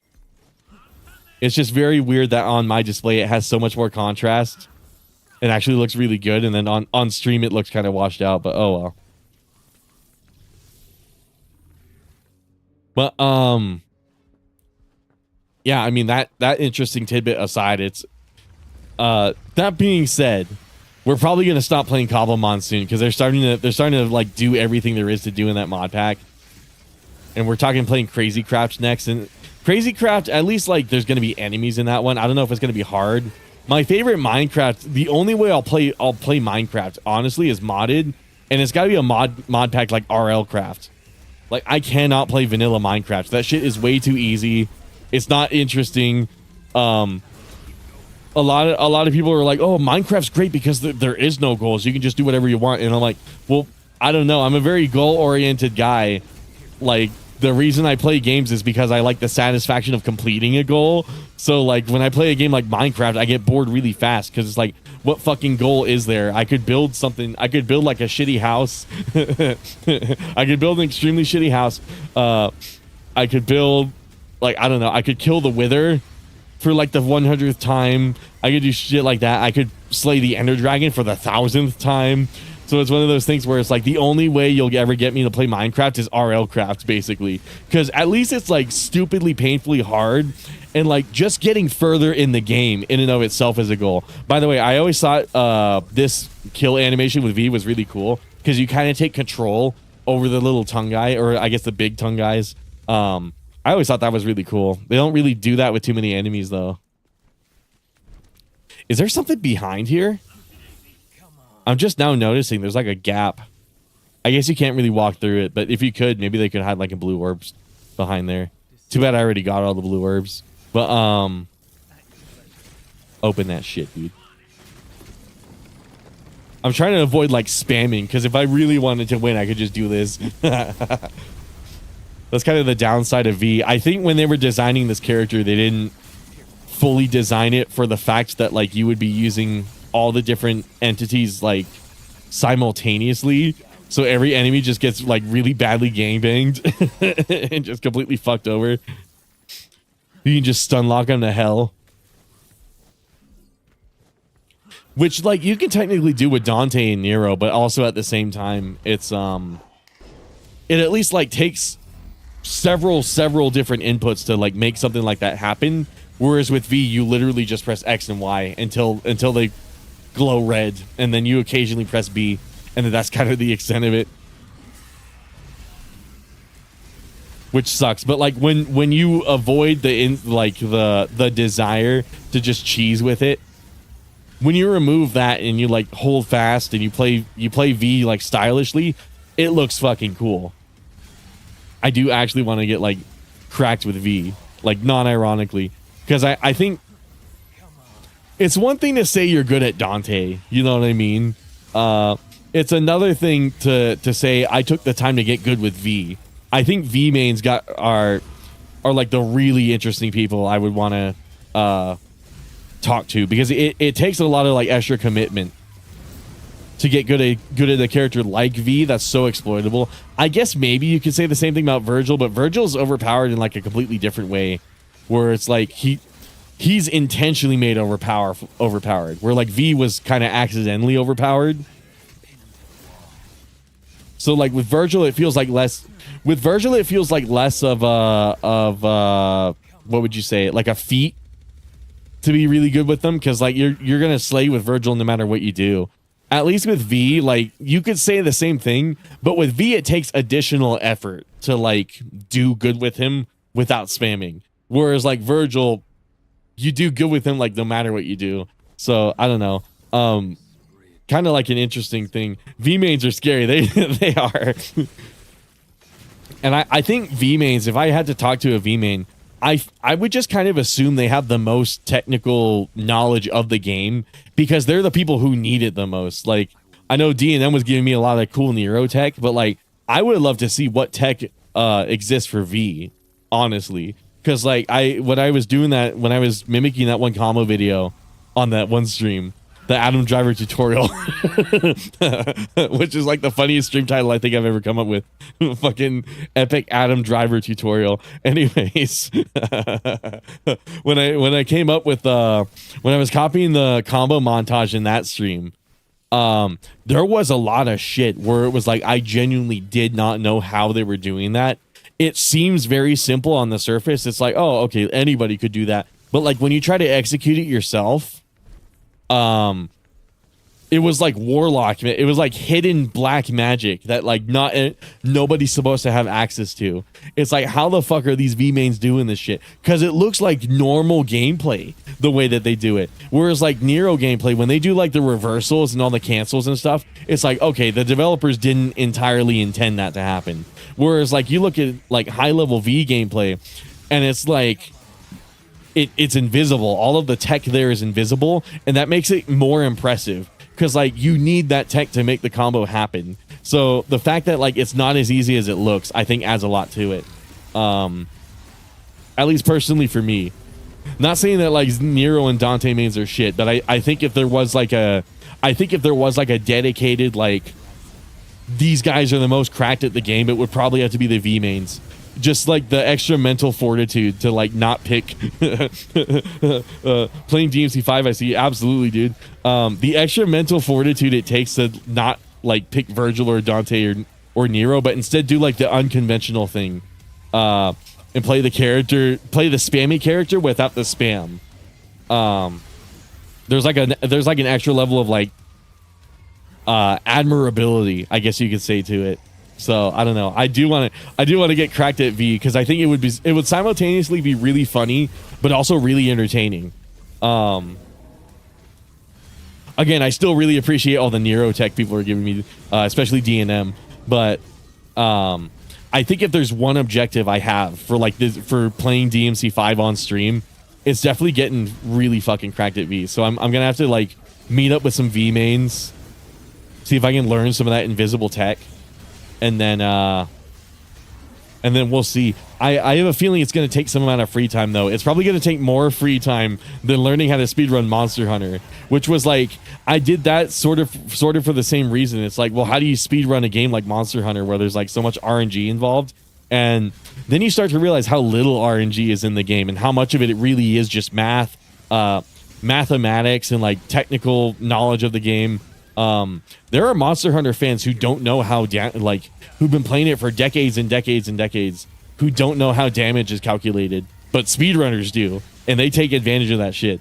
It's just very weird that on my display it has so much more contrast. It actually looks really good, and then on stream it looks kind of washed out, but oh well. But yeah, I mean that interesting tidbit aside, it's that being said, we're probably gonna stop playing Cobblemon soon because they're starting to like do everything there is to do in that mod pack. And we're talking playing Crazy Craft next, and Crazy Craft, at least like there's gonna be enemies in that one. I don't know if it's gonna be hard. My favorite Minecraft, the only way I'll play Minecraft, honestly, is modded, and it's gotta be a mod pack like RL Craft. Like I cannot play vanilla Minecraft. That shit is way too easy. It's not interesting. A lot of people are like, "Oh, Minecraft's great because there is no goals. You can just do whatever you want." And I'm like, "Well, I don't know. I'm a very goal-oriented guy. Like the reason I play games is because I like the satisfaction of completing a goal. So like when I play a game like Minecraft, I get bored really fast because it's like, what fucking goal is there? I could build something. I could build like a shitty house. I could build an extremely shitty house. I could build like, I don't know. I could kill the Wither for like the 100th time. I could do shit like that. I could slay the Ender Dragon for the 1000th time. So it's one of those things where it's like the only way you'll ever get me to play Minecraft is RL Craft, basically. Because at least it's like stupidly painfully hard, and like just getting further in the game in and of itself is a goal. By the way, I always thought this kill animation with V was really cool because you kind of take control over the little tongue guy, or I guess the big tongue guys. I always thought that was really cool. They don't really do that with too many enemies though. Is there something behind here? I'm just now noticing there's like a gap. I guess you can't really walk through it, but if you could, maybe they could hide like a blue orbs behind there. Too bad I already got all the blue orbs. But open that shit, dude. I'm trying to avoid like spamming because if I really wanted to win, I could just do this. That's kind of the downside of V. I think when they were designing this character, they didn't fully design it for the fact that like you would be using all the different entities like simultaneously, so every enemy just gets like really badly gangbanged and just completely fucked over. You can just stun lock them to hell, which like you can technically do with Dante and Nero, but also at the same time it's it at least like takes several different inputs to like make something like that happen, whereas with V you literally just press X and Y until they glow red, and then you occasionally press B, and then that's kind of the extent of it, which sucks. But like when you avoid the desire to just cheese with it, when you remove that and you like hold fast and you play V like stylishly, it looks fucking cool. I do actually want to get like cracked with V, like non-ironically, because I think it's one thing to say you're good at Dante, you know what I mean? It's another thing to say I took the time to get good with V. I think V mains are are like the really interesting people I would want to talk to, because it takes a lot of like extra commitment to get good at a character like V that's so exploitable. I guess maybe you could say the same thing about Virgil, but Virgil's overpowered in like a completely different way, where it's like he's intentionally made overpowered, where like V was kind of accidentally overpowered. So like with Virgil, it feels like less. With Virgil, it feels like less of what would you say, like a feat to be really good with them, because like you're gonna slay with Virgil no matter what you do. At least with V, like you could say the same thing, but with V it takes additional effort to like do good with him without spamming. Whereas like Virgil, you do good with him like no matter what you do. So I don't know. Kind of like an interesting thing. V mains are scary. They are. And I think V mains, if I had to talk to a V main, I would just kind of assume they have the most technical knowledge of the game, because they're the people who need it the most. Like, I know D&M was giving me a lot of cool Nero tech, but like I would love to see what tech exists for V, honestly. Because like when I was doing that, when I was mimicking that one combo video on that one stream, the Adam Driver tutorial, which is like the funniest stream title I think I've ever come up with. Fucking epic Adam Driver tutorial. Anyways, when I came up with when I was copying the combo montage in that stream, there was a lot of shit where it was like I genuinely did not know how they were doing that. It seems very simple on the surface. It's like, oh, okay, anybody could do that. But like when you try to execute it yourself, it was like warlock. It was like hidden black magic that like nobody's supposed to have access to. It's like, how the fuck are these V mains doing this shit? Because it looks like normal gameplay the way that they do it. Whereas like Nero gameplay, when they do like the reversals and all the cancels and stuff, it's like, okay, the developers didn't entirely intend that to happen. Whereas like you look at like high level V gameplay, and it's like it's invisible. All of the tech there is invisible, and that makes it more impressive, because like you need that tech to make the combo happen. So the fact that like it's not as easy as it looks, I think adds a lot to it. At least personally for me. Not saying that like Nero and Dante mains are shit, but I think if there was like a dedicated like these guys are the most cracked at the game, it would probably have to be the V mains. Just like the extra mental fortitude to like not pick playing DMC5. I see, absolutely, dude. The extra mental fortitude it takes to not like pick Virgil or Dante or Nero, but instead do like the unconventional thing, and play the spammy character without the spam. There's like an extra level of like admirability, I guess you could say, to it. So I don't know. I do want to get cracked at V, because I think it would simultaneously be really funny, but also really entertaining. Again, I still really appreciate all the Nero tech people are giving me, especially D&M. But I think if there's one objective I have for like this, for playing DMC5 on stream, it's definitely getting really fucking cracked at V. So I'm gonna have to like meet up with some V mains, see if I can learn some of that invisible tech. And then we'll see. I have a feeling it's going to take some amount of free time, though. It's probably going to take more free time than learning how to speedrun Monster Hunter, which was like, I did that sort of for the same reason. It's like, well, how do you speedrun a game like Monster Hunter where there's like so much RNG involved? And then you start to realize how little RNG is in the game and how much of it really is just math, mathematics, and like technical knowledge of the game. There are Monster Hunter fans who don't know how who've been playing it for decades and decades and decades, who don't know how damage is calculated, but speedrunners do, and they take advantage of that shit.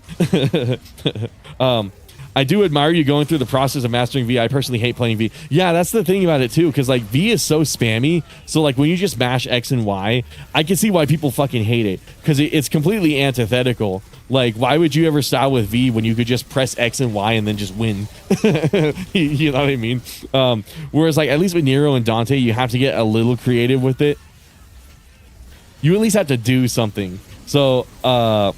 I do admire you going through the process of mastering V. I personally hate playing V. Yeah, that's the thing about it too, because like V is so spammy. So like when you just mash X and Y, I can see why people fucking hate it, because it's completely antithetical. Like, why would you ever style with V when you could just press X and Y and then just win? You know what I mean? Whereas like at least with Nero and Dante, you have to get a little creative with it. You at least have to do something. So I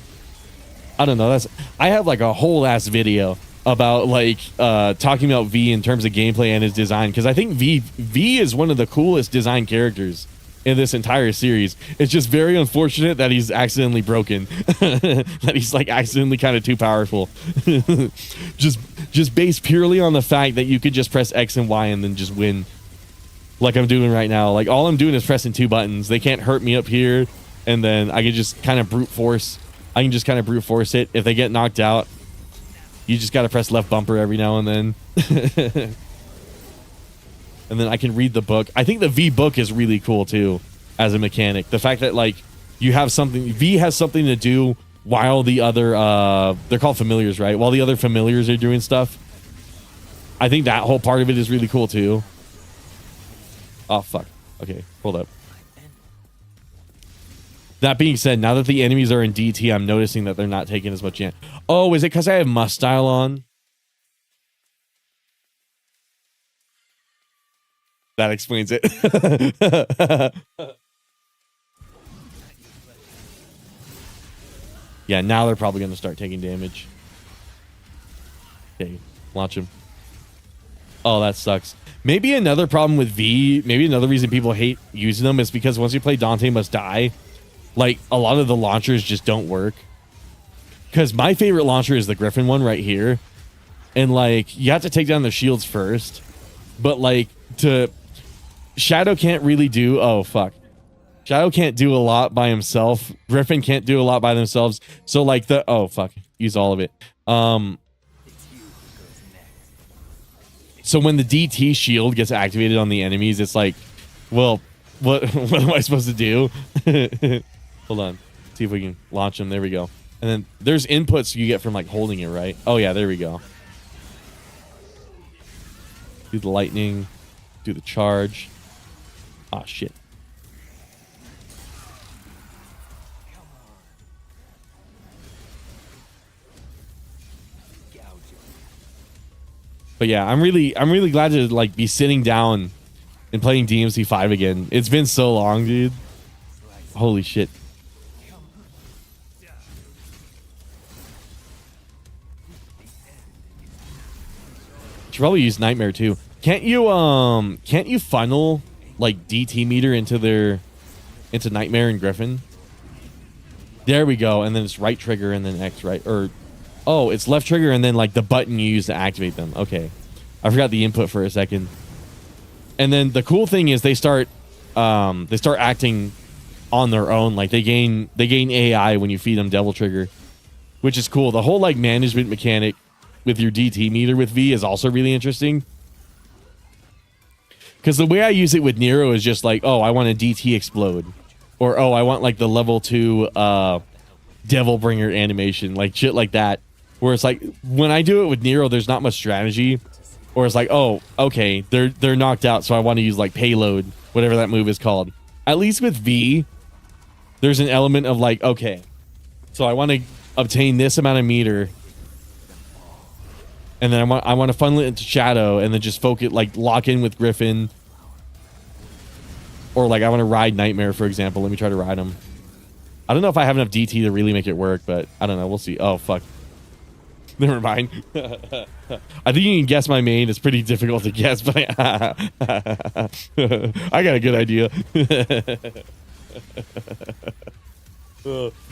don't know. I have like a whole ass video about like talking about V in terms of gameplay and his design, because I think V is one of the coolest design characters in this entire series. It's just very unfortunate that he's accidentally broken. That he's like accidentally kind of too powerful. just based purely on the fact that you could just press X and Y and then just win. Like I'm doing right now. Like all I'm doing is pressing 2 buttons. They can't hurt me up here. And then I can just kind of brute force. I can just kind of brute force it. If they get knocked out, you just got to press left bumper every now and then. And then I can read the book. I think the V book is really cool too as a mechanic. The fact that like you have something, V has something to do while the other, they're called familiars, right? While the other familiars are doing stuff. I think that whole part of it is really cool too. Oh, fuck. Okay, hold up. That being said, now that the enemies are in DT, I'm noticing that they're not taking as much in. Oh, is it because I have must style on? That explains it. Yeah, now they're probably going to start taking damage. Okay, launch him. Oh, that sucks. Maybe another problem with V, maybe another reason people hate using them is because once you play Dante Must Die, like a lot of the launchers just don't work. Because my favorite launcher is the Griffin one right here. And like, you have to take down the shields first. But like, Shadow can't really do... Oh, fuck. Shadow can't do a lot by himself. Griffin can't do a lot by themselves. So like the... Oh, fuck. Use all of it. So when the DT shield gets activated on the enemies, it's like, well, what am I supposed to do? Hold on. See if we can launch them. There we go. And then there's inputs you get from like holding it, right? Oh, yeah, there we go. Do the lightning. Do the charge. Ah, shit. But yeah, I'm really glad to like be sitting down and playing DMC 5 again. It's been so long, dude. Holy shit. Should probably use Nightmare too. Can't you funnel like DT meter into Nightmare and Griffin? There we go. And then it's right trigger and then X, right? Or oh, it's left trigger and then like the button you use to activate them. Okay. I forgot the input for a second. And then the cool thing is they start acting on their own. Like they gain AI when you feed them Devil Trigger, which is cool. The whole like management mechanic with your DT meter with V is also really interesting. Because the way I use it with Nero is just like, oh, I want a DT explode. Or, oh, I want like the level 2 Devil Bringer animation. Like shit like that. Where it's like, when I do it with Nero, there's not much strategy. Or it's like, oh, okay, they're knocked out, so I want to use like payload, whatever that move is called. At least with V, there's an element of like, okay, so I want to obtain this amount of meter. And then I want to funnel it into Shadow and then just focus, like lock in with Griffin. Or like I want to ride Nightmare, for example. Let me try to ride him. I don't know if I have enough DT to really make it work, but I don't know. We'll see. Oh, fuck. Never mind. I think you can guess my main. It's pretty difficult to guess, but I got a good idea.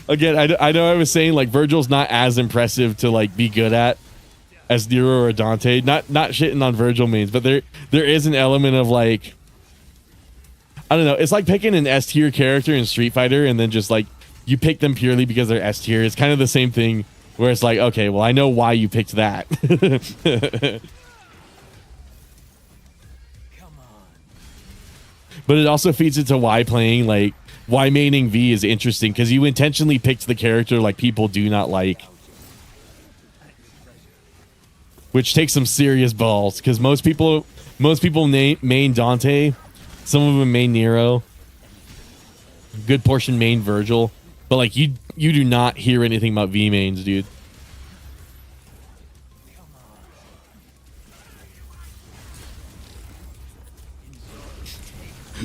Again, I know I was saying like Virgil's not as impressive to like be good at as Nero or Dante. Not shitting on Virgil mains, but there is an element of like, I don't know. It's like picking an S tier character in Street Fighter and then just like you pick them purely because they're S tier. It's kind of the same thing where it's like, okay, well, I know why you picked that. But it also feeds into why playing like why maining V is interesting because you intentionally picked the character like people do not like. Which takes some serious balls because most people main Dante, some of them main Nero, good portion main Virgil, but like you do not hear anything about V mains, dude.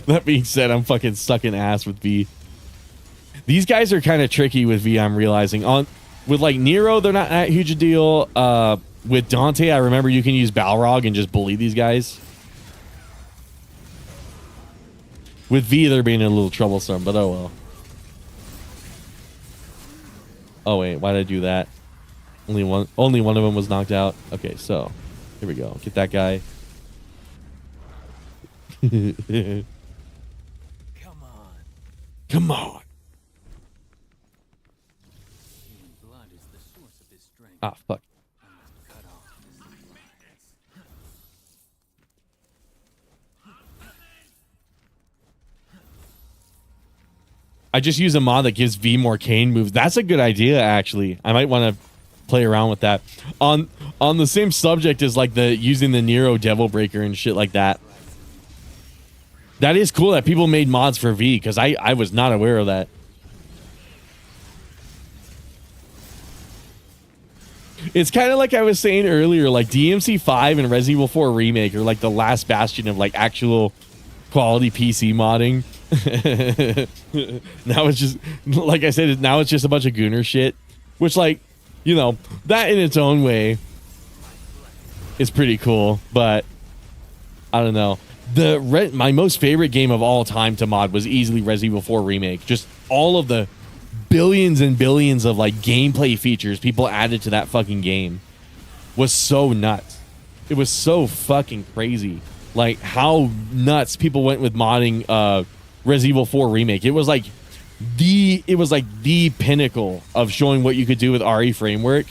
That being said, I'm fucking sucking ass with V. These guys are kind of tricky with V, I'm realizing. With like Nero, they're not that huge a deal. With Dante, I remember you can use Balrog and just bully these guys. With V, they're being a little troublesome, but oh well. Oh wait, why did I do that? Only one of them was knocked out. Okay, so here we go. Get that guy. Come on. Ah, fuck. I just use a mod that gives V more cane moves. That's a good idea, actually. I might want to play around with that. On the same subject as like the using the Nero Devil Breaker and shit like that. That is cool that people made mods for V, because I was not aware of that. It's kind of like I was saying earlier, like DMC5 and Resident Evil 4 Remake are like the last bastion of like actual quality PC modding. Now it's just, like I said, now it's just a bunch of gooner shit, which, like, you know, that in its own way is pretty cool, but I don't know. My most favorite game of all time to mod was easily Resident Evil 4 Remake. Just all of the billions and billions of like gameplay features people added to that fucking game was so nuts. It was so fucking crazy. Like how nuts people went with modding Resident Evil 4 Remake. It was like the pinnacle of showing what you could do with RE framework.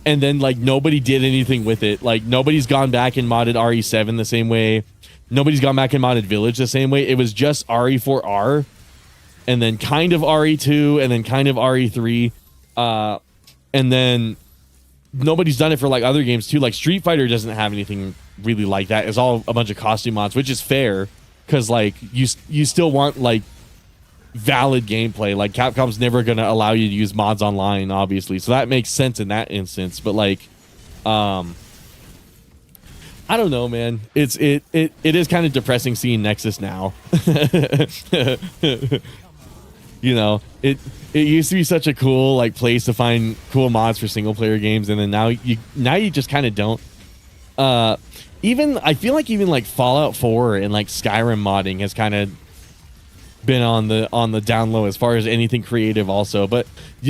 And then like nobody did anything with it. Like nobody's gone back and modded RE7 the same way. Nobody's gone back and modded Village the same way. It was just RE4R, and then kind of RE2, and then kind of RE3, and then nobody's done it for like other games too. Like Street Fighter doesn't have anything really like that. It's all a bunch of costume mods, which is fair, because like you still want like valid gameplay. Like Capcom's never gonna allow you to use mods online, obviously, so that makes sense in that instance. But like, I don't know, man. It is kind of depressing seeing Nexus now. You know, it used to be such a cool like place to find cool mods for single player games, and then now you just kind of don't. Even I feel like even like Fallout 4 and like Skyrim modding has kind of been on the down low as far as anything creative also. But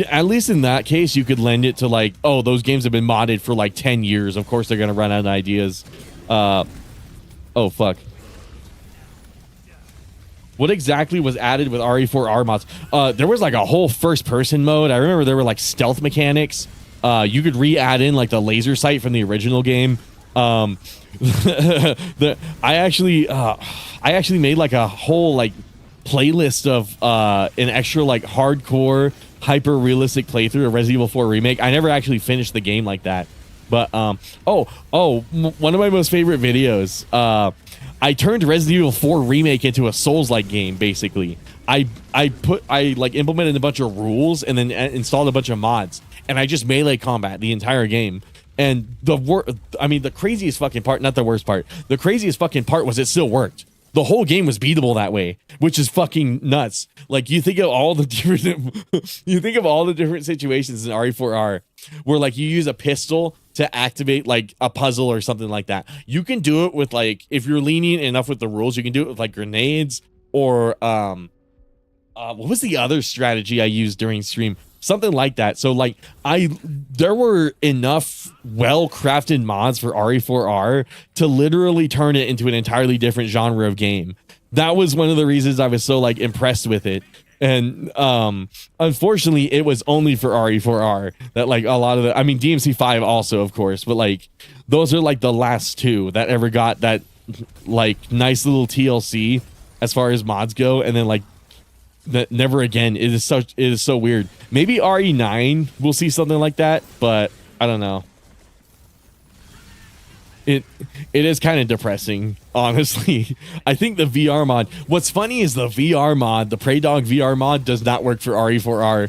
at least in that case, you could lend it to like, oh, those games have been modded for like 10 years. Of course they're gonna run out of ideas. Oh fuck. What exactly was added with RE4R mods? There was like a whole first person mode. I remember there were like stealth mechanics. You could re-add in like the laser sight from the original game. I actually made like a whole like playlist of an extra like hardcore hyper realistic playthrough of Resident Evil 4 Remake. I never actually finished the game like that, but one of my most favorite videos, I turned Resident Evil 4 Remake into a Souls-like game. Basically, I like implemented a bunch of rules and then installed a bunch of mods, and I just melee combat the entire game. And the craziest fucking part, not the worst part, the craziest fucking part was it still worked. The whole game was beatable that way, which is fucking nuts. Like you think of all the different situations in RE4R where like you use a pistol to activate like a puzzle or something like that. You can do it with like, if you're lenient enough with the rules, you can do it with like grenades or what was the other strategy I used during stream? Something like that. So like there were enough well-crafted mods for RE4R to literally turn it into an entirely different genre of game. That was one of the reasons I was so like impressed with it. And unfortunately it was only for RE4R that like a lot of DMC5 also, of course, but like those are like the last two that ever got that like nice little TLC as far as mods go. And then like that never again. It is so weird. Maybe RE9 we'll see something like that, but I don't know. It is kind of depressing, honestly. I think the VR mod, what's funny is the VR mod, the Prey Dog VR mod does not work for RE4R.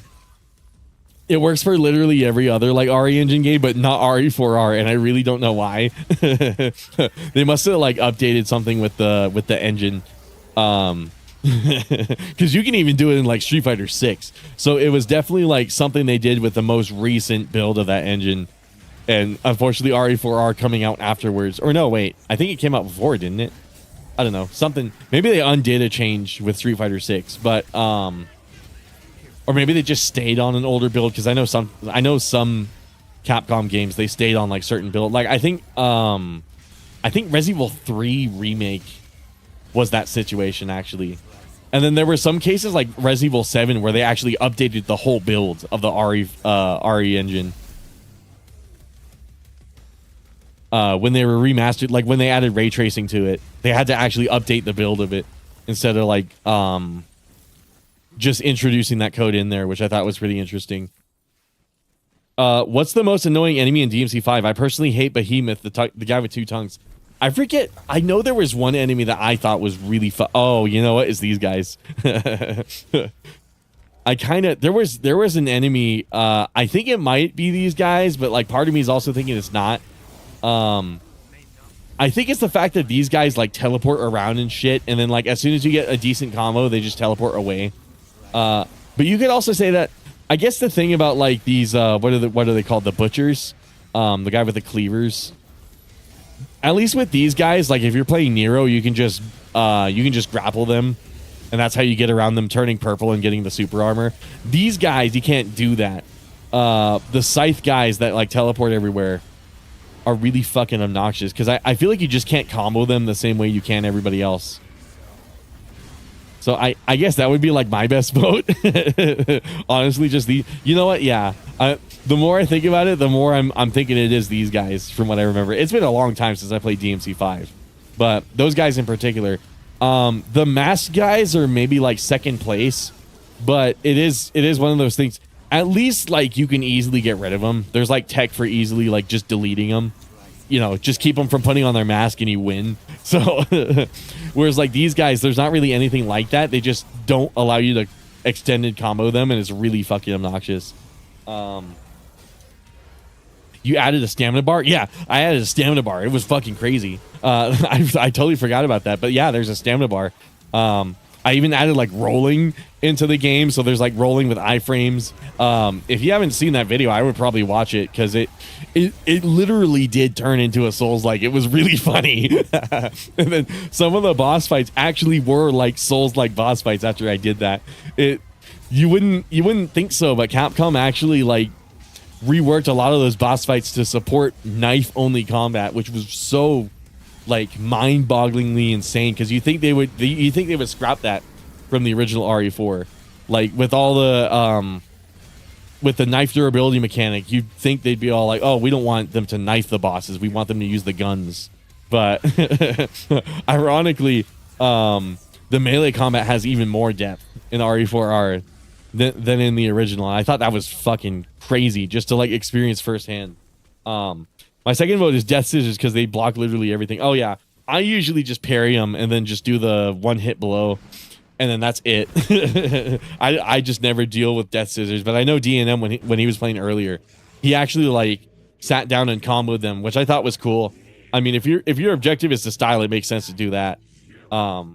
It works for literally every other like RE engine game, but not RE4R, and I really don't know why. They must have like updated something with the engine. Because you can even do it in like Street Fighter 6. So it was definitely like something they did with the most recent build of that engine. And unfortunately RE4R coming out afterwards, or no, wait, I think it came out before, didn't it? I don't know, something. Maybe they undid a change with Street Fighter 6, but or maybe they just stayed on an older build, because I know some Capcom games, they stayed on like certain build. Like I think Resident Evil 3 remake was that situation actually. And then there were some cases like Resident Evil 7 where they actually updated the whole build of the RE engine. When they were remastered, like when they added ray tracing to it, they had to actually update the build of it instead of like just introducing that code in there, which I thought was pretty interesting. What's the most annoying enemy in DMC5? I personally hate Behemoth, the guy with 2 tongues. I forget. I know there was one enemy that I thought was really fun. Oh, you know what? It's these guys. I kind of there was an enemy. I think it might be these guys, but like part of me is also thinking it's not. I think it's the fact that these guys like teleport around and shit, and then like as soon as you get a decent combo, they just teleport away. But you could also say that. I guess the thing about like these what are they called, the butchers, the guy with the cleavers. At least with these guys, like if you're playing Nero, you can just grapple them, and that's how you get around them turning purple and getting the super armor. These guys, you can't do that. The scythe guys that like teleport everywhere are really fucking obnoxious, because I feel like you just can't combo them the same way you can everybody else. So I guess that would be like my best vote. Honestly, just you know what? Yeah. The more I think about it, the more I'm thinking it is these guys from what I remember. It's been a long time since I played DMC5, but those guys in particular, the masked guys are maybe like second place, but it is one of those things. At least like you can easily get rid of them. There's like tech for easily like just deleting them. You know, just keep them from putting on their mask and you win. So, whereas like these guys, there's not really anything like that. They just don't allow you to extended combo them, and it's really fucking obnoxious. You added a stamina bar? Yeah, I added a stamina bar. It was fucking crazy. I totally forgot about that. But yeah, there's a stamina bar. I even added like rolling into the game, so there's like rolling with iframes. If you haven't seen that video, I would probably watch it, because it literally did turn into a Souls-like. It was really funny. And then some of the boss fights actually were like Souls-like boss fights after I did that. You wouldn't think so, but Capcom actually like reworked a lot of those boss fights to support knife-only combat, which was so like mind-bogglingly insane, because you think they would scrap that from the original RE4, like with all the with the knife durability mechanic. You'd think they'd be all like, oh, we don't want them to knife the bosses, we want them to use the guns. But ironically, the melee combat has even more depth in RE4R than in the original. I thought that was fucking crazy just to like experience firsthand. My second vote is Death Scissors, because they block literally everything. Oh yeah, I usually just parry them and then just do the one hit below, and then that's it. I just never deal with Death Scissors, but I know DNM when he was playing earlier, he actually like sat down and comboed them, which I thought was cool. I mean, if your objective is to style, it makes sense to do that. But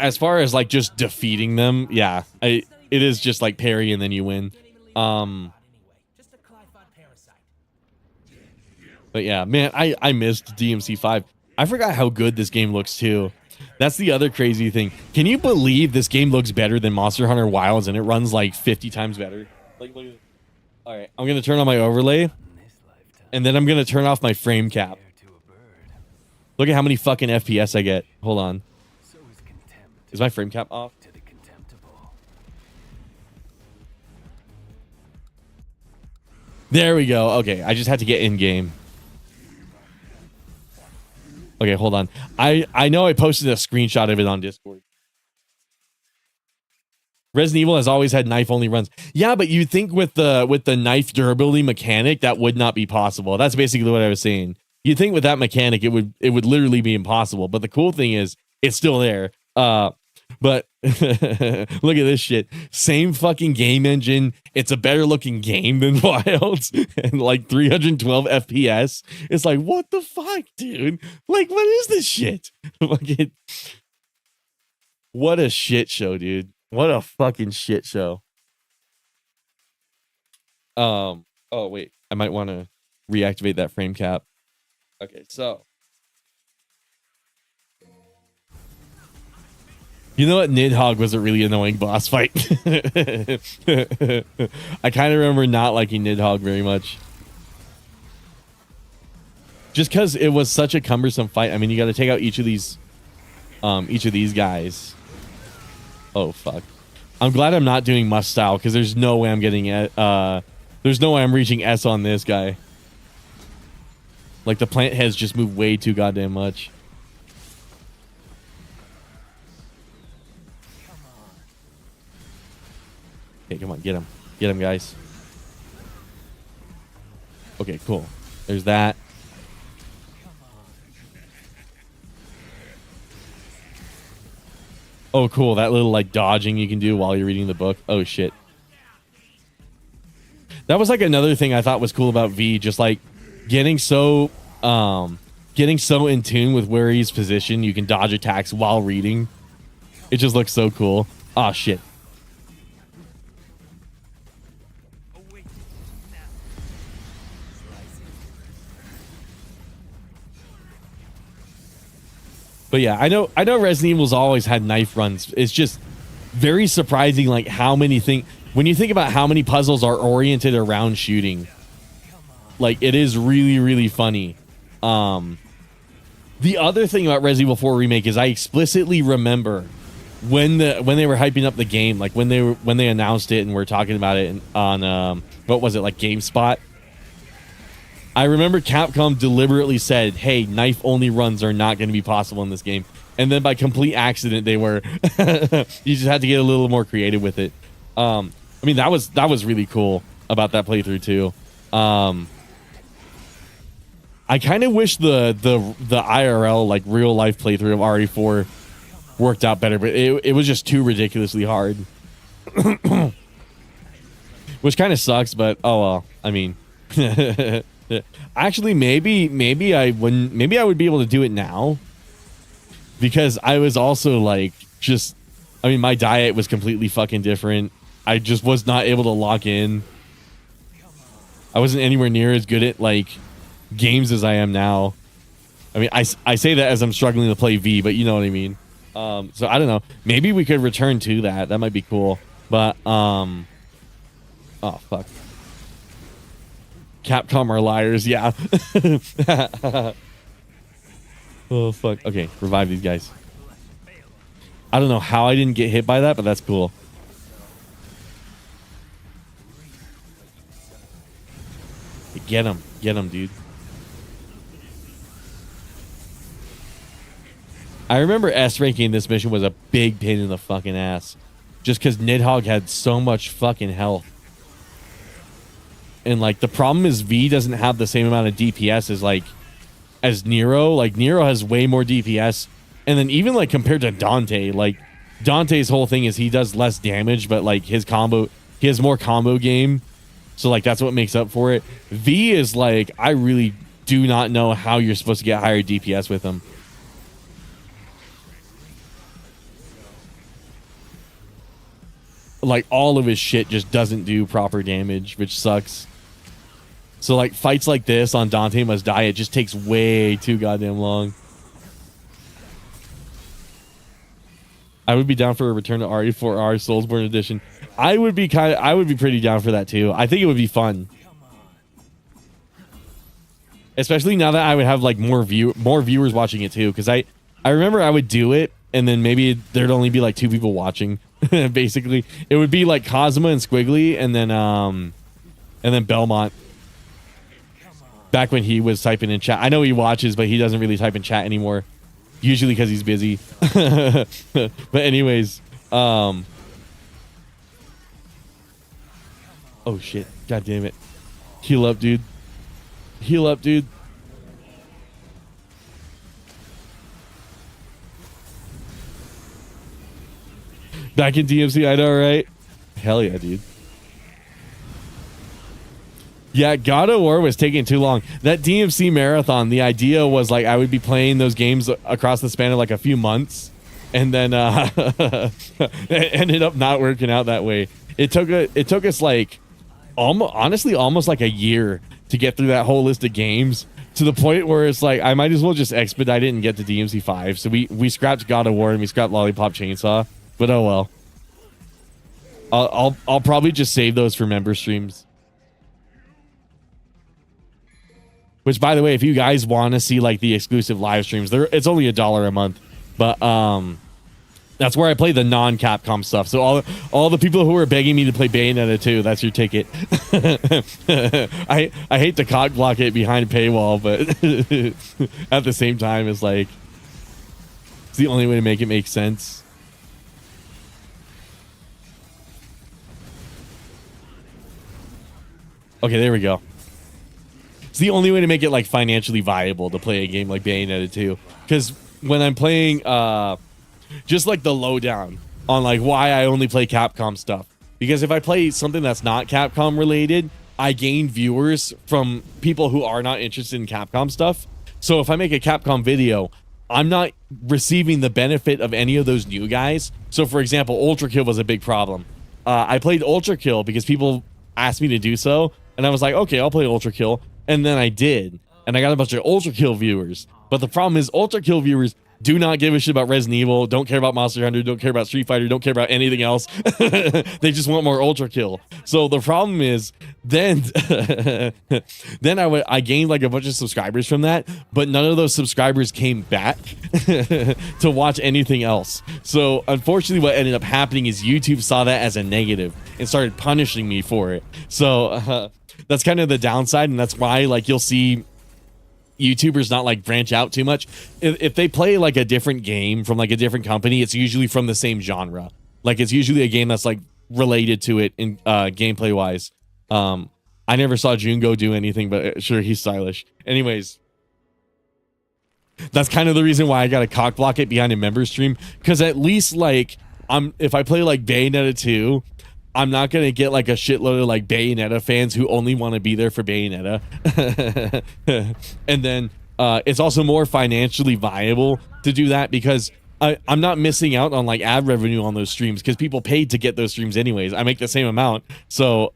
as far as like just defeating them, yeah, it is just like parry and then you win. But yeah, man, I missed DMC5. I forgot how good this game looks too. That's the other crazy thing. Can you believe this game looks better than Monster Hunter Wilds, and it runs like 50 times better? Like, look at this. All right, I'm gonna turn on my overlay, and then I'm gonna turn off my frame cap. Look at how many fucking FPS I get. Hold on. Is my frame cap off? There we go. Okay, I just had to get in game. Okay, hold on. I know I posted a screenshot of it on Discord. Resident Evil has always had knife-only runs. Yeah, but you think with the knife durability mechanic, that would not be possible. That's basically what I was saying. You'd think with that mechanic, it would literally be impossible. But the cool thing is, it's still there. But look at this shit. Same fucking game engine. It's a better looking game than Wilds, and like 312 FPS. It's like, what the fuck, dude? Like, what is this shit? What a shit show, dude. What a fucking shit show. Oh wait, I might want to reactivate that frame cap. Okay, so You know what? Nidhogg was a really annoying boss fight. I kind of remember not liking Nidhogg very much. Just because it was such a cumbersome fight. I mean, you got to take out each of these guys. Oh, fuck. I'm glad I'm not doing must style because there's no way I'm getting it. There's no way I'm reaching S on this guy. Like, the plant heads just move way too goddamn much. Okay, come on, get him. Get him, guys. Okay, cool. There's that. Oh, cool. That little, like, dodging you can do while you're reading the book. Oh, shit. That was, like, another thing I thought was cool about V. Just, like, getting so in tune with where he's positioned. You can dodge attacks while reading. It just looks so cool. Oh, shit. But yeah, I know Resident Evil's always had knife runs. It's just very surprising, like, how many things, when you think about how many puzzles are oriented around shooting, like, it is really, really funny. The other thing about Resident Evil 4 Remake is I explicitly remember when they were hyping up the game, like when they announced it and were talking about it on what was it, like GameSpot. I remember Capcom deliberately said, hey, knife-only runs are not going to be possible in this game. And then by complete accident, they were. You just had to get a little more creative with it. I mean, that was really cool about that playthrough, too. I kind of wish the IRL, like, real-life playthrough of RE4 worked out better, but it was just too ridiculously hard. Which kind of sucks, but oh well. I mean... Actually, maybe I would be able to do it now, because I was also like, just, I mean, my diet was completely fucking different. I just was not able to lock in. I wasn't anywhere near as good at, like, games as I am now. I mean, I say that as I'm struggling to play V, but you know what I mean. So I don't know. Maybe we could return to that. That might be cool. But oh fuck. Capcom are liars, yeah. Oh, fuck. Okay, revive these guys. I don't know how I didn't get hit by that, but that's cool. Get him. Get him, dude. I remember S ranking this mission was a big pain in the fucking ass. Just because Nidhogg had so much fucking health. And, like, the problem is V doesn't have the same amount of DPS as Nero. Like, Nero has way more DPS. And then even, like, compared to Dante, like, Dante's whole thing is he does less damage, but, like, he has more combo game. So, like, that's what makes up for it. V is, like, I really do not know how you're supposed to get higher DPS with him. Like, all of his shit just doesn't do proper damage, which sucks. So, like, fights like this on Dante Must Die, it just takes way too goddamn long. I would be down for a return to RE4R Soulsborne Edition. I would be pretty down for that too. I think it would be fun. Especially now that I would have, like, more viewers watching it too, because I remember I would do it and then maybe there'd only be like 2 people watching. Basically, it would be like Cosma and Squiggly and then Belmont. Back when he was typing in chat. I know he watches, but he doesn't really type in chat anymore. Usually because he's busy. But anyways, oh shit. God damn it. Heal up, dude. Heal up, dude. Back in DMC, I know, right? Hell yeah, dude. Yeah, God of War was taking too long. That DMC marathon, the idea was, like, I would be playing those games across the span of, like, a few months. And then it ended up not working out that way. It took us, like, almost like a year to get through that whole list of games. to the point where it's like I might as well just expedite it and get to DMC 5. So we scrapped God of War and we scrapped Lollipop Chainsaw. But oh well. I'll probably just save those for member streams. Which, by the way, if you guys want to see like the exclusive live streams, it's only $1 a month. But that's where I play the non-Capcom stuff. So all the people who are begging me to play Bayonetta 2, that's your ticket. I hate to cock block it behind a paywall, but at the same time, it's like it's the only way to make it make sense. Okay, there we go. It's the only way to make it like financially viable to play a game like Bayonetta 2. Because when I'm playing just like the lowdown on like why I only play Capcom stuff. Because if I play something that's not Capcom related, I gain viewers from people who are not interested in Capcom stuff. So if I make a Capcom video, I'm not receiving the benefit of any of those new guys. So for example, Ultra Kill was a big problem. I played Ultra Kill because people asked me to do so. And I was like, okay, I'll play Ultra Kill. And then I did. And I got a bunch of Ultra Kill viewers. But the problem is Ultra Kill viewers do not give a shit about Resident Evil, don't care about Monster Hunter, don't care about Street Fighter, don't care about anything else. They just want more Ultra Kill. So the problem is then I gained like a bunch of subscribers from that, but none of those subscribers came back to watch anything else. So unfortunately what ended up happening is YouTube saw that as a negative and started punishing me for it. So that's kind of the downside, and that's why like you'll see YouTubers not like branch out too much. If they play like a different game from like a different company, it's usually from the same genre. Like it's usually a game that's like related to it in gameplay wise. I never saw Jungo do anything, but sure, he's stylish. Anyways, that's kind of the reason why I gotta cock block it behind a member stream, because at least like if I play like Bayonetta 2, I'm not going to get like a shitload of like Bayonetta fans who only want to be there for Bayonetta. And then it's also more financially viable to do that because I'm not missing out on like ad revenue on those streams because people paid to get those streams anyways. I make the same amount. So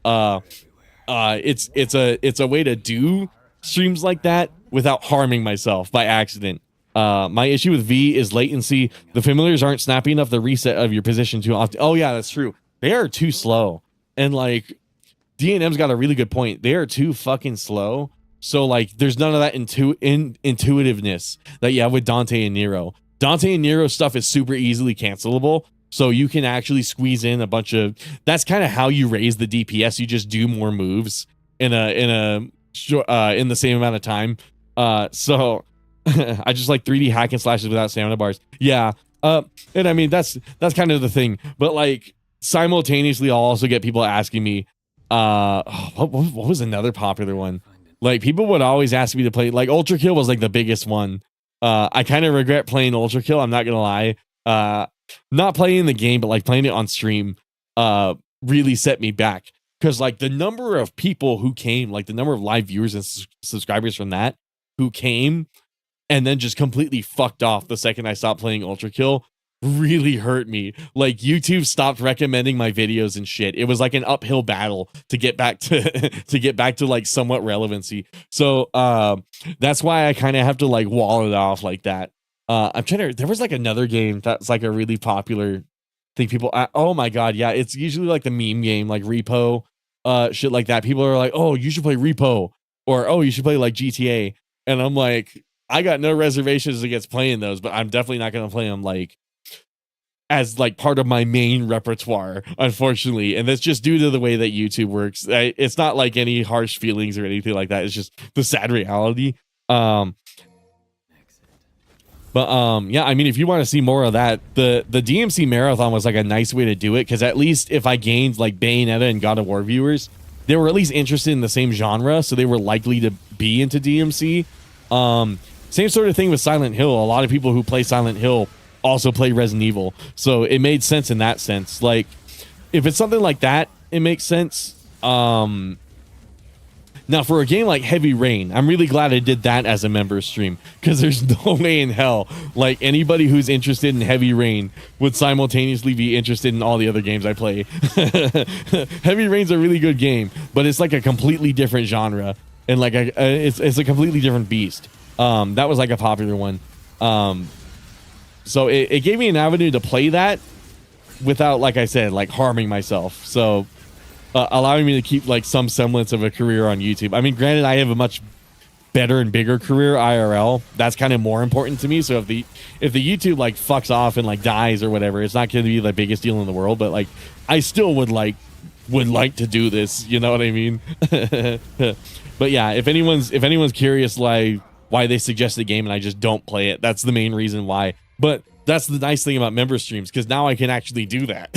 it's a way to do streams like that without harming myself by accident. My issue with V is latency. The familiars aren't snappy enough to reset of your position too often. Oh yeah, that's true. They are too slow. And like D&M's got a really good point. They are too fucking slow. So like there's none of that intuitiveness that you have with Dante and Nero. Dante and Nero stuff is super easily cancelable. So you can actually squeeze in a bunch of, that's kind of how you raise the DPS. You just do more moves in the same amount of time. So I just like 3D hack and slashes without stamina bars. Yeah. And I mean, that's kind of the thing, but like, simultaneously I'll also get people asking me what was another popular one. Like people would always ask me to play like Ultra Kill was like the biggest one. I kind of regret playing Ultra Kill, I'm not gonna lie. Not playing the game but like playing it on stream really set me back, because like the number of people who came, like the number of live viewers and subscribers from that who came and then just completely fucked off the second I stopped playing Ultra Kill really hurt me. Like YouTube stopped recommending my videos and shit. It was like an uphill battle to get back to like somewhat relevancy. So that's why I kind of have to like wall it off like that. I'm trying to, there was like another game that's like a really popular thing people oh my god, yeah, it's usually like the meme game like Repo, shit like that. People are like, oh, you should play Repo, or oh, you should play like GTA, and I'm like, I got no reservations against playing those, but I'm definitely not gonna play them like as like part of my main repertoire, unfortunately. And that's just due to the way that YouTube works. It's not like any harsh feelings or anything like that. It's just the sad reality. But yeah, I mean, if you want to see more of that, the DMC marathon was like a nice way to do it, because at least if I gained like Bayonetta and God of War viewers, they were at least interested in the same genre, so they were likely to be into DMC. Same sort of thing with Silent Hill. A lot of people who play Silent Hill also play Resident Evil, so it made sense in that sense. Like if it's something like that, it makes sense. Now for a game like Heavy Rain, I'm really glad I did that as a member stream, because there's no way in hell like anybody who's interested in Heavy Rain would simultaneously be interested in all the other games I play. Heavy Rain's a really good game, but it's like a completely different genre. and like it's a completely different beast. That was like a popular one. So it gave me an avenue to play that without, like I said, like harming myself. So allowing me to keep like some semblance of a career on YouTube. I mean, granted, I have a much better and bigger career IRL. That's kind of more important to me. So if the YouTube like fucks off and like dies or whatever, it's not going to be the biggest deal in the world. But like, I still would like to do this. You know what I mean? But yeah, if anyone's curious, like why they suggest the game and I just don't play it, that's the main reason why. But that's the nice thing about member streams, because now I can actually do that.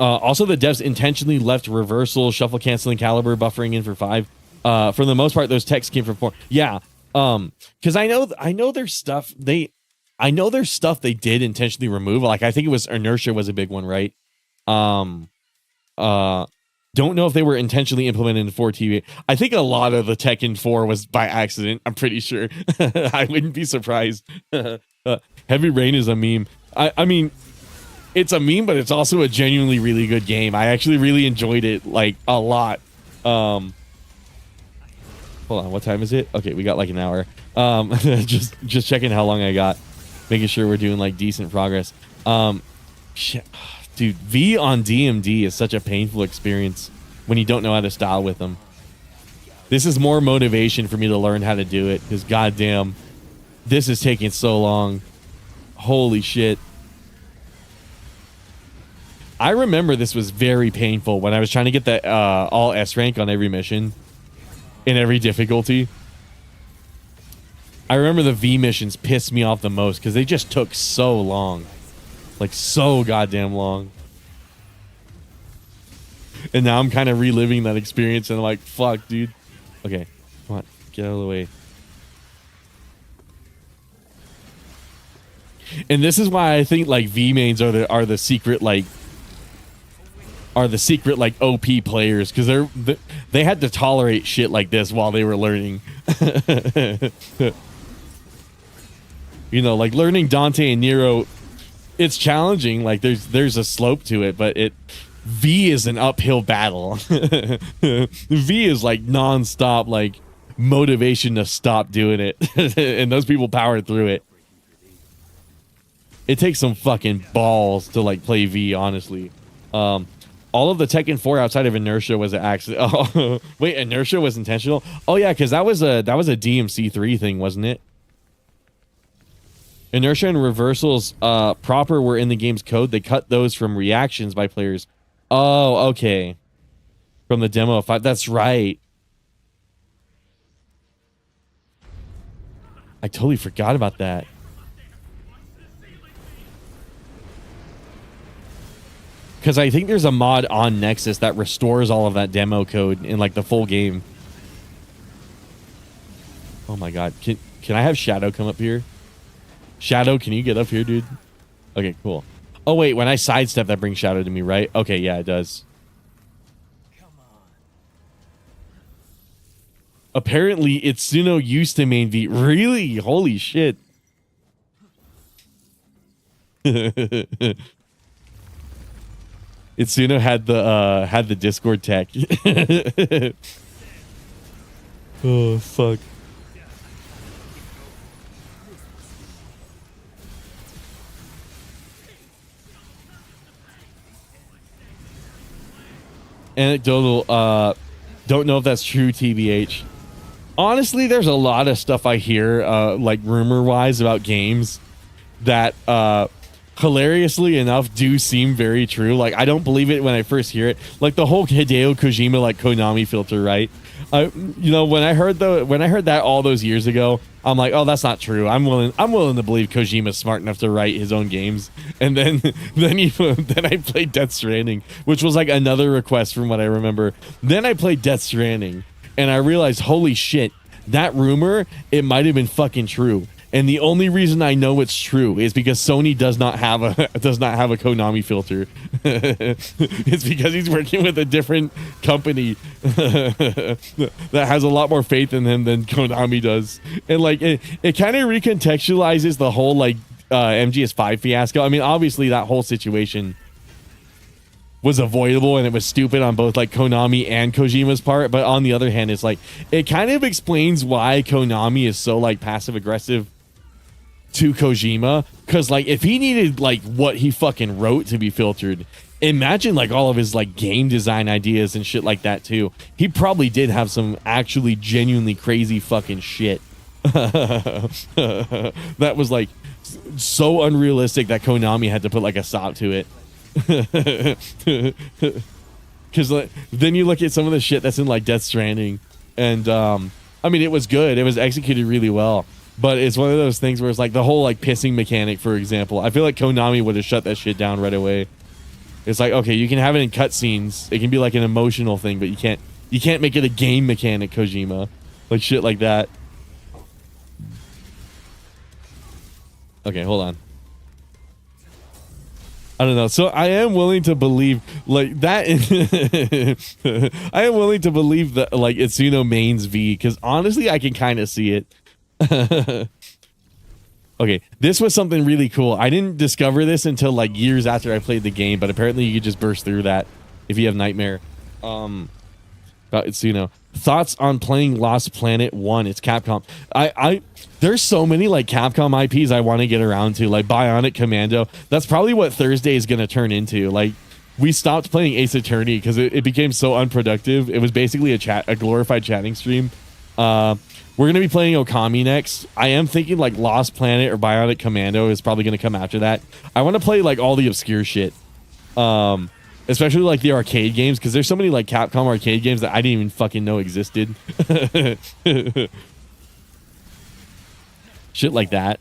Also, the devs intentionally left reversal, shuffle canceling, caliber buffering in for 5. For the most part, those texts came from 4. Yeah, because I know there's stuff they did intentionally remove. Like I think it was inertia was a big one, right? Don't know if they were intentionally implemented in 4 TV. I think a lot of the tech in 4 was by accident. I'm pretty sure. I wouldn't be surprised. Heavy Rain is a meme. I mean, it's a meme, but it's also a genuinely really good game. I actually really enjoyed it like a lot. Hold on, what time is it? Okay, we got like an hour. Just checking how long I got, making sure we're doing like decent progress. Shit. Dude, V on DMD is such a painful experience when you don't know how to style with them. This is more motivation for me to learn how to do it, because goddamn, this is taking so long. Holy shit. I remember this was very painful when I was trying to get that all S rank on every mission in every difficulty. I remember the V missions pissed me off the most because they just took so long. Like, so goddamn long. And now I'm kind of reliving that experience and I'm like, fuck, dude. Okay, come on, get out of the way. And this is why I think like V mains are the secret like OP players, because they had to tolerate shit like this while they were learning. You know, like learning Dante and Nero, it's challenging. Like there's a slope to it, but V is an uphill battle. V is like nonstop, like motivation to stop doing it, and those people power through it. It takes some fucking balls to like play V, honestly. All of the Tekken 4 outside of inertia was an accident. Oh, wait, inertia was intentional? Oh yeah, because that was a DMC3 thing, wasn't it? Inertia and reversals proper were in the game's code. They cut those from reactions by players. Oh, okay. From the demo of 5. That's right. I totally forgot about that. Because I think there's a mod on Nexus that restores all of that demo code in like the full game. Oh my god. Can I have Shadow come up here? Shadow, can you get up here, dude? Okay, cool. Oh wait, when I sidestep, that brings Shadow to me, right? Okay, yeah, it does. Apparently, Itsuno used to main V. Really? Holy shit. Itsuno had the Discord tech. Oh fuck. Anecdotal, don't know if that's true, TBH. Honestly, there's a lot of stuff I hear, like rumor-wise about games that, hilariously enough, do seem very true. Like, I don't believe it when I first hear it. Like the whole Hideo Kojima, like Konami filter, right? You know, when I heard that all those years ago, I'm like, oh, that's not true. I'm willing to believe Kojima's smart enough to write his own games. And then I played Death Stranding, which was like another request from what I remember. Then I played Death Stranding, and I realized, holy shit, that rumor, it might have been fucking true. And the only reason I know it's true is because Sony does not have a Konami filter. It's because he's working with a different company that has a lot more faith in him than Konami does. And like it kind of recontextualizes the whole like MGS5 fiasco. I mean, obviously that whole situation was avoidable and it was stupid on both like Konami and Kojima's part. But on the other hand, it's like it kind of explains why Konami is so like passive aggressive to Kojima, because like if he needed like what he fucking wrote to be filtered, imagine like all of his like game design ideas and shit like that too. He probably did have some actually genuinely crazy fucking shit that was like so unrealistic that Konami had to put like a stop to it. Because like, then you look at some of the shit that's in like Death Stranding, and I mean it was good, it was executed really well, but it's one of those things where it's like the whole like pissing mechanic, for example. I feel like Konami would have shut that shit down right away. It's like, okay, you can have it in cutscenes, it can be like an emotional thing, but you can't make it a game mechanic, Kojima, like shit like that. Okay, hold on. I don't know. So I am willing to believe like that. I am willing to believe that like Itsuno mains V, because honestly, I can kind of see it. Okay, this was something really cool. I didn't discover this until like years after I played the game, but apparently you could just burst through that if you have Nightmare. About Itsuno. Thoughts on playing Lost Planet 1? It's Capcom. There's so many like Capcom IPs I want to get around to, like Bionic Commando. That's probably what Thursday is going to turn into. Like, we stopped playing Ace Attorney because it became so unproductive. It was basically a glorified chatting stream. We're going to be playing Okami next. I am thinking like Lost Planet or Bionic Commando is probably going to come after that. I want to play like all the obscure shit. Especially like the arcade games, because there's so many like Capcom arcade games that I didn't even fucking know existed. Shit like that.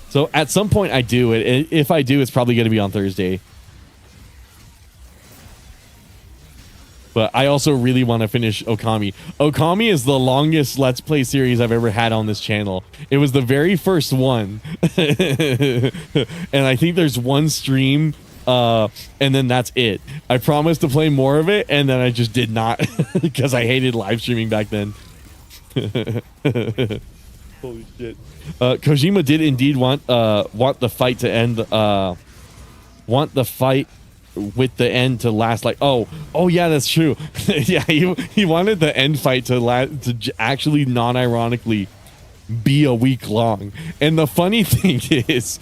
So at some point I do it. If I do, it's probably going to be on Thursday. But I also really want to finish Okami. Okami is the longest Let's Play series I've ever had on this channel. It was the very first one. And I think there's one stream, and then that's it. I promised to play more of it, and then I just did not because I hated live streaming back then. Holy shit. Kojima did indeed want the fight to end. Want the fight with the end to last like oh yeah, that's true. Yeah, he wanted the end fight to actually non-ironically be a week long. And the funny thing is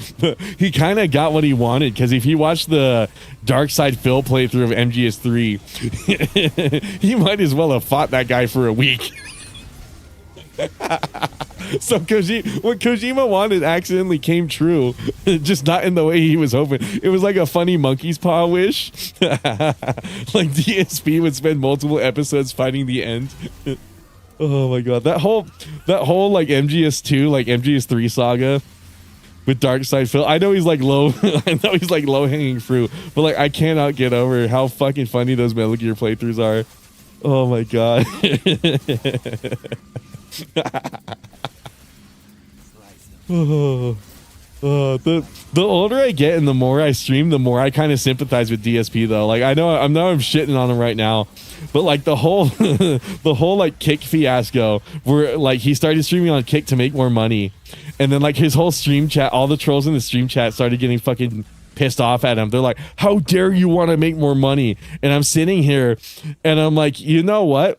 he kind of got what he wanted, because if you watch the Dark Side Phil playthrough of MGS3 he might as well have fought that guy for a week. So what Kojima wanted accidentally came true, just not in the way he was hoping. It was like a funny monkey's paw wish. Like DSP would spend multiple episodes fighting the end. Oh my god, that whole like MGS2 like MGS3 saga with Dark Side Phil. I know he's like low hanging fruit, but like I cannot get over how fucking funny those Metal Gear playthroughs are. Oh my god. The older I get and the more I stream, the more I kind of sympathize with DSP though. Like I'm shitting on him right now, but like the whole like Kick fiasco where like he started streaming on Kick to make more money, and then like his whole stream chat, all the trolls in the stream chat started getting fucking pissed off at him. They're like, how dare you want to make more money? And I'm sitting here and I'm like, you know what?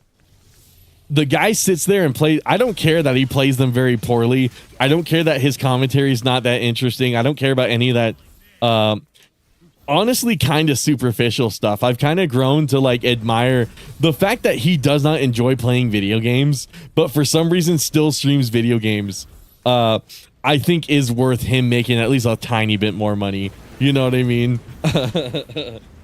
The guy sits there and plays. I don't care that he plays them very poorly. I don't care that his commentary is not that interesting. I don't care about any of that honestly kind of superficial stuff. I've kind of grown to like admire the fact that he does not enjoy playing video games, but for some reason still streams video games. I think is worth him making at least a tiny bit more money. You know what I mean?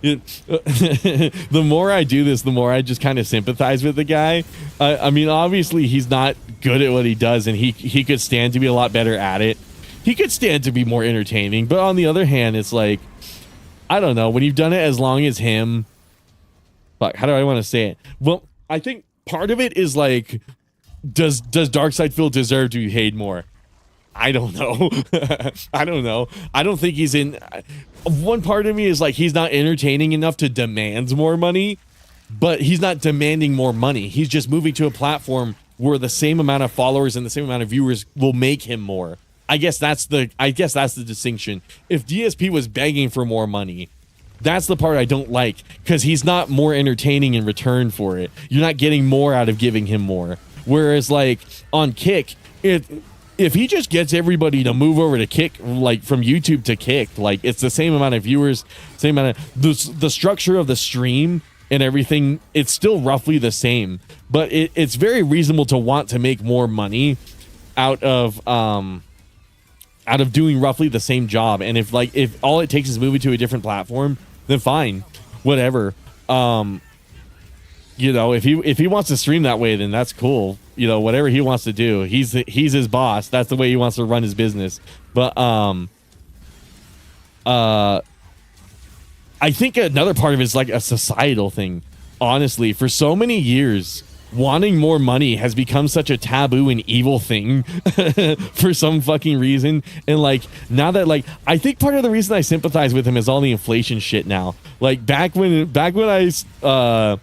The more I do this, the more I just kind of sympathize with the guy. I mean, obviously he's not good at what he does, and he could stand to be a lot better at it. He could stand to be more entertaining, but on the other hand, it's like, I don't know, when you've done it as long as him, fuck, how do I want to say it? Well, I think part of it is like, does Darkseid Phil deserve to be paid more? I don't know. I don't know. I don't think he's in. One part of me is like, he's not entertaining enough to demand more money, but he's not demanding more money. He's just moving to a platform where the same amount of followers and the same amount of viewers will make him more. I guess that's the distinction. If DSP was begging for more money, That's the part I don't like, because he's not more entertaining in return for it. You're not getting more out of giving him more. Whereas like on Kick, if he just gets everybody to move over to Kick, like from YouTube to Kick, like it's the same amount of viewers, same amount of the structure of the stream and everything, it's still roughly the same. But it's very reasonable to want to make more money out of doing roughly the same job. And if all it takes is moving to a different platform, then fine, whatever. You know, if he wants to stream that way, then that's cool. You know, whatever he wants to do, he's his boss. That's the way he wants to run his business. But I think another part of it is like a societal thing. Honestly, for so many years, wanting more money has become such a taboo and evil thing for some fucking reason. And like now that like I think part of the reason I sympathize with him is all the inflation shit now. Like back when I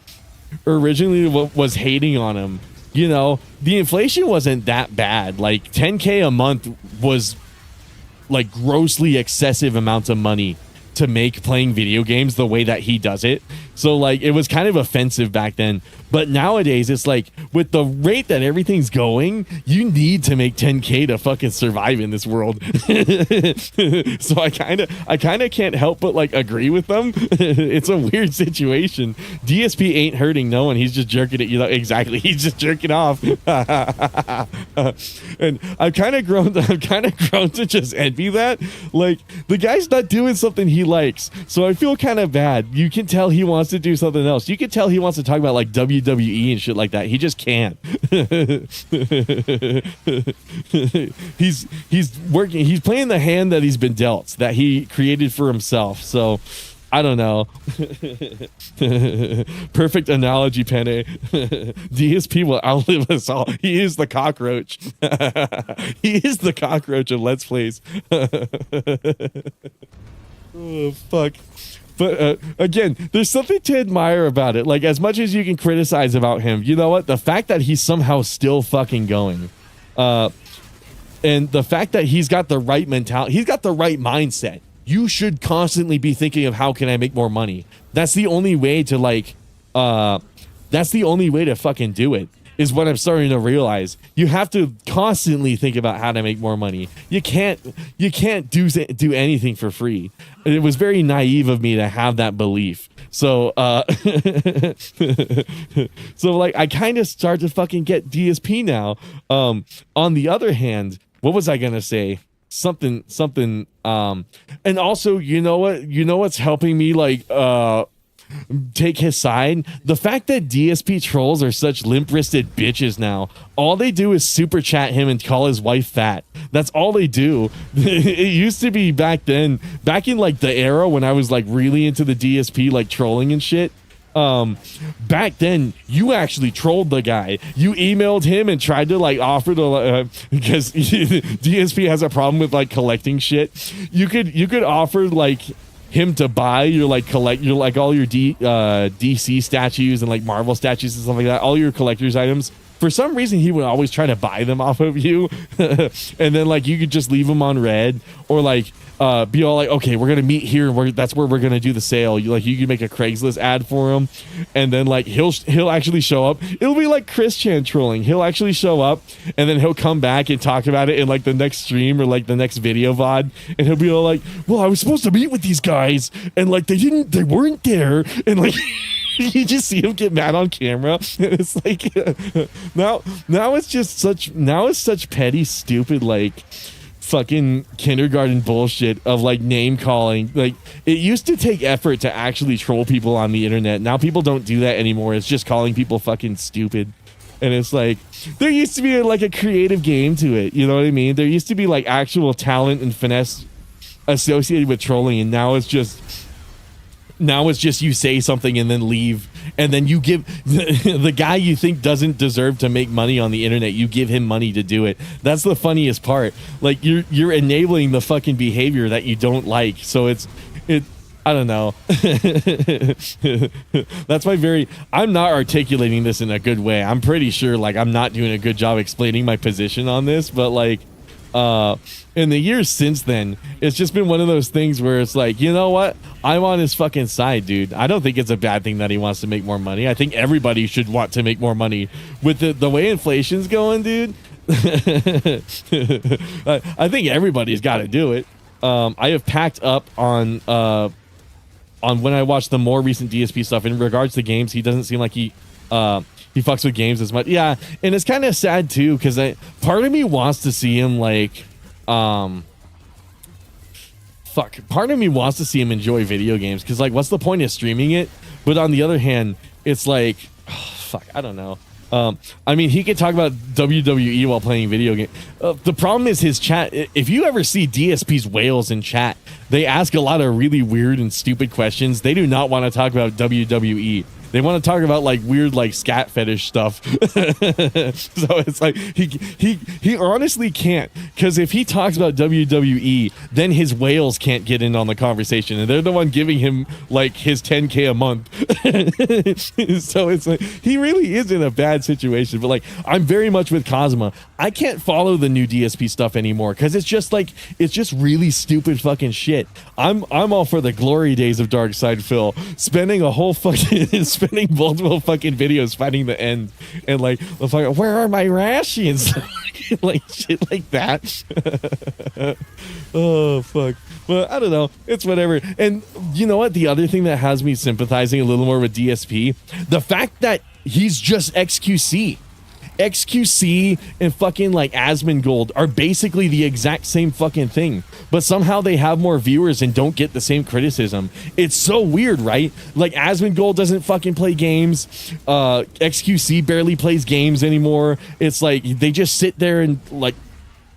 originally was hating on him, you know, the inflation wasn't that bad. Like 10K a month was like grossly excessive amounts of money to make playing video games the way that he does it. So like it was kind of offensive back then. But nowadays it's like with the rate that everything's going, you need to make 10K to fucking survive in this world. So I kind of can't help but like agree with them. It's a weird situation. DSP ain't hurting no one. He's just jerking it, you know, exactly. He's just jerking off. And I've kind of grown to just envy that. Like the guy's not doing something he likes. So I feel kind of bad. You can tell he wants to do something else. You can tell he wants to talk about like WWE and shit like that. He just can't. He's working. He's playing the hand that he's been dealt, that he created for himself. So I don't know. Perfect analogy, Penne. DSP will outlive us all. He is the cockroach. He is the cockroach of Let's Plays. Oh, fuck. But again, there's something to admire about it. Like, as much as you can criticize about him, you know what? The fact that he's somehow still fucking going. And the fact that he's got the right mentality, he's got the right mindset. You should constantly be thinking of how can I make more money. That's the only way to like, that's the only way to fucking do it, is what I'm starting to realize. You have to constantly think about how to make more money. You can't do anything for free. And it was very naive of me to have that belief. So, so like I kind of start to fucking get DSP now. On the other hand, what was I gonna say? Something, and also, you know what's helping me like, take his side? The fact that DSP trolls are such limp-wristed bitches now. All they do is super chat him and call his wife fat. That's all they do. It used to be back then, back in like the era when I was like really into the DSP like trolling and shit. Back then you actually trolled the guy. You emailed him and tried to like offer to because DSP has a problem with like collecting shit. You could offer like him to buy your like all your DC statues and like Marvel statues and stuff like that, all your collector's items. For some reason he would always try to buy them off of you. And then like you could just leave them on red, or like be all like, okay, we're gonna meet here and that's where we're gonna do the sale. You can make a Craigslist ad for him, and then like he'll actually show up. It'll be like Chris Chan trolling. He'll actually show up and then he'll come back and talk about it in like the next stream or like the next video VOD, and he'll be all like, well, I was supposed to meet with these guys and like they weren't there, and like you just see him get mad on camera. And it's like now it's such petty, stupid, like fucking kindergarten bullshit of like name calling. Like it used to take effort to actually troll people on the internet. Now people don't do that anymore. It's just calling people fucking stupid. And it's like there used to be like a creative game to it. You know what I mean? There used to be like actual talent and finesse associated with trolling, and now it's just you say something and then leave, and then you give the guy you think doesn't deserve to make money on the internet, you give him money to do it. That's the funniest part. Like you're enabling the fucking behavior that you don't like. So I don't know. That's I'm not articulating this in a good way. I'm pretty sure like I'm not doing a good job explaining my position on this, but like In the years since then, it's just been one of those things where it's like, you know what? I'm on his fucking side, dude. I don't think it's a bad thing that he wants to make more money. I think everybody should want to make more money with the way inflation's going, dude. I think everybody's got to do it. I have packed up on when I watch the more recent DSP stuff in regards to games. He doesn't seem like he fucks with games as much. Yeah, and it's kind of sad too, because part of me wants to see him like part of me wants to see him enjoy video games, because like, what's the point of streaming it? But on the other hand, it's like, I don't know. I mean, he could talk about WWE while playing video game. The problem is his chat. If you ever see DSP's whales in chat, they ask a lot of really weird and stupid questions. They do not want to talk about WWE. They want to talk about like weird, like scat fetish stuff. So it's like he honestly can't, because if he talks about WWE, then his whales can't get in on the conversation, and they're the one giving him like his 10K a month. So it's like, he really is in a bad situation. But like, I'm very much with Cosma. I can't follow the new DSP stuff anymore, because it's just really stupid fucking shit. I'm all for the glory days of Dark Side Phil, spending multiple fucking videos finding the end, and like, where are my rations? Like shit like that. Oh fuck. Well, I don't know, it's whatever. And you know what, the other thing that has me sympathizing a little more with DSP, the fact that he's just XQC and fucking like Asmongold are basically the exact same fucking thing, but somehow they have more viewers and don't get the same criticism. It's so weird, right? Like, Asmongold doesn't fucking play games. XQC barely plays games anymore. It's like they just sit there and like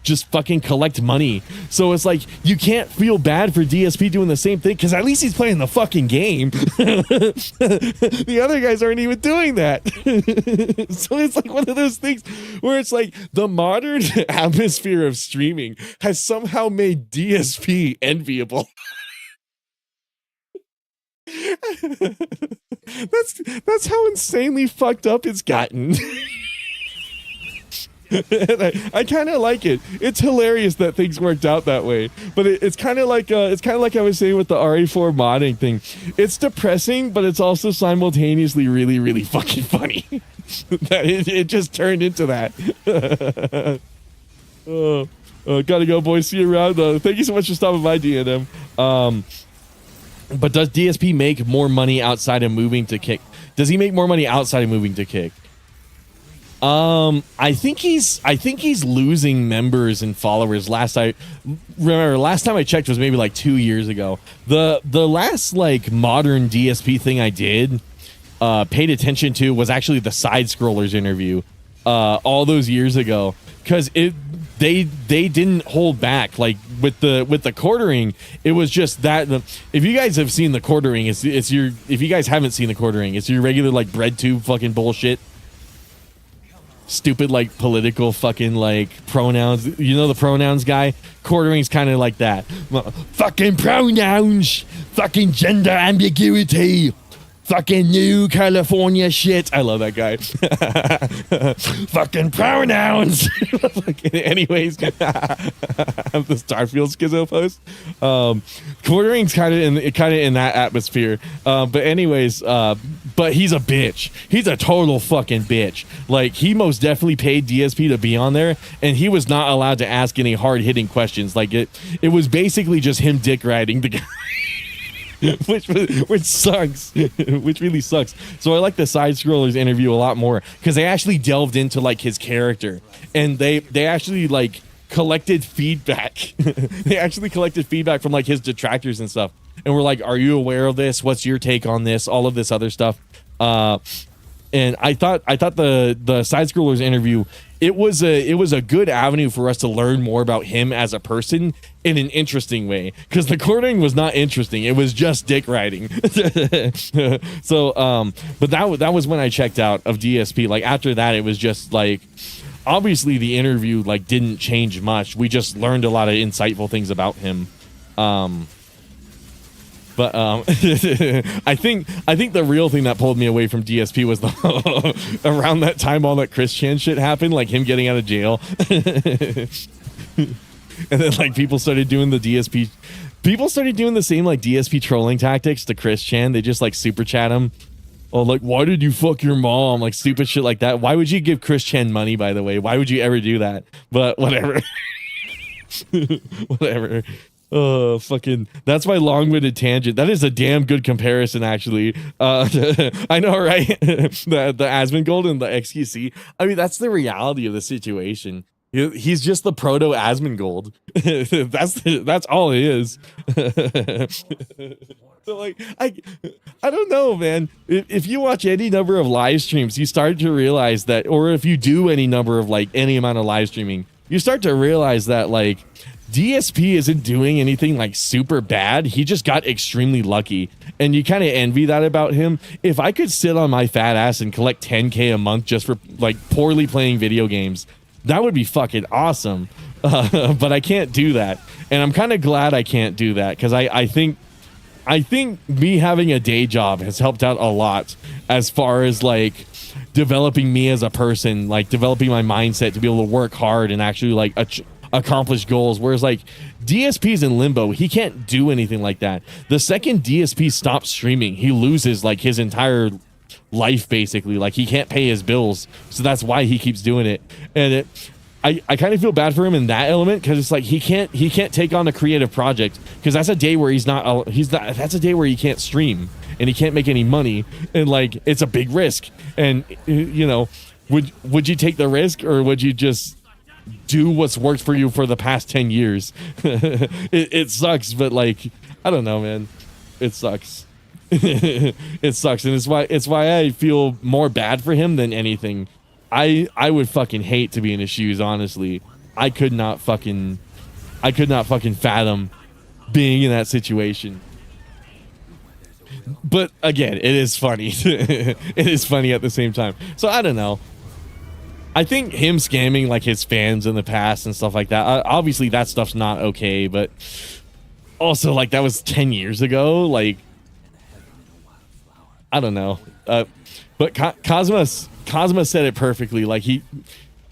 just fucking collect money. So it's like, you can't feel bad for DSP doing the same thing, because at least he's playing the fucking game. The other guys aren't even doing that. So it's like one of those things where it's like, the modern atmosphere of streaming has somehow made DSP enviable. That's how insanely fucked up it's gotten. I kind of like it. It's hilarious that things worked out that way, but it's kind of like I was saying with the RE4 modding thing. It's depressing, but it's also simultaneously really, really fucking funny. That it just turned into that. Gotta go, boys. See you around. Thank you so much for stopping by, DNM. But does DSP make more money outside of moving to Kick? Does he make more money outside of moving to Kick? I think he's losing members and followers. Last time I checked was maybe like 2 years ago. The last like modern DSP thing I did, paid attention to, was actually the Side Scrollers interview, all those years ago, because they didn't hold back. Like with the quartering, it was just that. If you guys have seen the quartering, it's your, if you guys haven't seen the quartering, it's your regular like bread tube fucking bullshit. Stupid like political fucking like pronouns. You know the pronouns guy? Quartering's kind of like that. Fucking pronouns, fucking gender ambiguity, fucking new California shit. I love that guy. Fucking pronouns. Anyways, the Starfield Schizo post. Quartering's kind of in that atmosphere. But anyways, but he's a bitch. He's a total fucking bitch. Like, he most definitely paid DSP to be on there, and he was not allowed to ask any hard hitting questions. Like, it was basically just him dick riding the guy. which sucks. Which really sucks. So I like the Side Scrollers interview a lot more, because they actually delved into like his character, and they actually like collected feedback. They actually collected feedback from like his detractors and stuff, and we're like, are you aware of this? What's your take on this? All of this other stuff. And I thought the Side Scrollers interview, it was a good avenue for us to learn more about him as a person in an interesting way, because the quartering was not interesting. It was just dick riding. So but that was when I checked out of DSP. Like, after that, it was just like, obviously the interview like didn't change much. We just learned a lot of insightful things about him. But I think the real thing that pulled me away from DSP was around that time all that Chris Chan shit happened, like him getting out of jail. And then like people started doing the DSP. People started doing the same like DSP trolling tactics to Chris Chan. They just like super chat him. Oh, like, why did you fuck your mom? Like stupid shit like that. Why would you give Chris Chan money, by the way? Why would you ever do that? But whatever. Whatever. Oh, fucking, that's my long-winded tangent. That is a damn good comparison, actually. I know, right? the Asmongold and the XQC. I mean, that's the reality of the situation. He's just the proto Asmongold. That's all it is. So like, I don't know, man. If you watch any number of live streams, you start to realize that, or if you do any number of like any amount of live streaming, you start to realize that like DSP isn't doing anything like super bad. He just got extremely lucky, and you kind of envy that about him. If I could sit on my fat ass and collect 10K a month just for like poorly playing video games, that would be fucking awesome. But I can't do that, and I'm kind of glad I can't do that, because I think me having a day job has helped out a lot as far as like developing me as a person, like developing my mindset to be able to work hard and actually like accomplish goals. Whereas like DSP's in limbo. He can't do anything like that. The second DSP stops streaming, he loses like his entire life, basically. Like he can't pay his bills, so that's why he keeps doing it. And I kind of feel bad for him in that element, because it's like he can't take on a creative project, because that's a day where that's a day where he can't stream and he can't make any money, and like it's a big risk. And you know, would you take the risk, or would you just do what's worked for you for the past 10 years? It sucks, but like, I don't know, man. It sucks. It sucks, and it's why I feel more bad for him than anything. I would fucking hate to be in his shoes, honestly. I could not fucking fathom being in that situation. But again, it is funny. It is funny at the same time. So I don't know. I think him scamming like his fans in the past and stuff like that, obviously that stuff's not okay, but also like that was 10 years ago. Like, I don't know. But Cosma said it perfectly. Like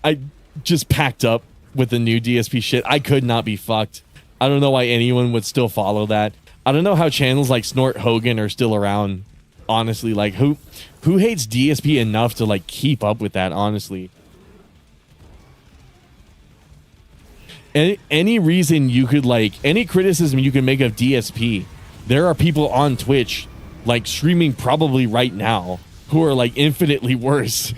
I just packed up with the new DSP shit. I could not be fucked. I don't know why anyone would still follow that. I don't know how channels like Snort Hogan are still around. Honestly, like who hates DSP enough to like keep up with that, honestly? Any reason you could like, any criticism you can make of DSP, there are people on Twitch like streaming probably right now who are like infinitely worse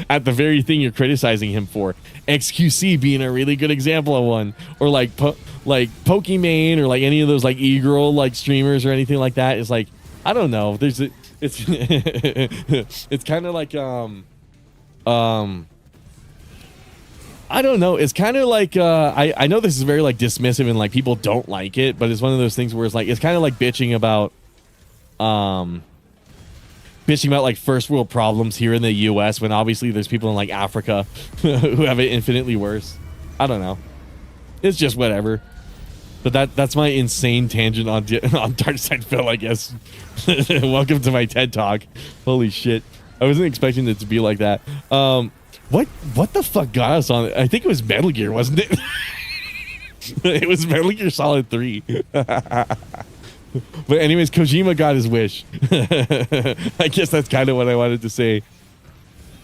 at the very thing you're criticizing him for. XQC being a really good example of one, or like Pokimane, or like any of those like e-girl like streamers or anything like that. Is like, I don't know. It's it's kind of like I don't know. It's kind of like I know this is very like dismissive and like people don't like it, but it's one of those things where it's like, it's kind of like bitching about like first world problems here in the US, when obviously there's people in like Africa who have it infinitely worse. I don't know. It's just whatever. But that's my insane tangent on Dark Side Phil, I guess. Welcome to my TED Talk. Holy shit. I wasn't expecting it to be like that. What the fuck got us on it? I think it was Metal Gear, wasn't it? It was Metal Gear Solid 3. But anyways, Kojima got his wish. I guess that's kind of what I wanted to say.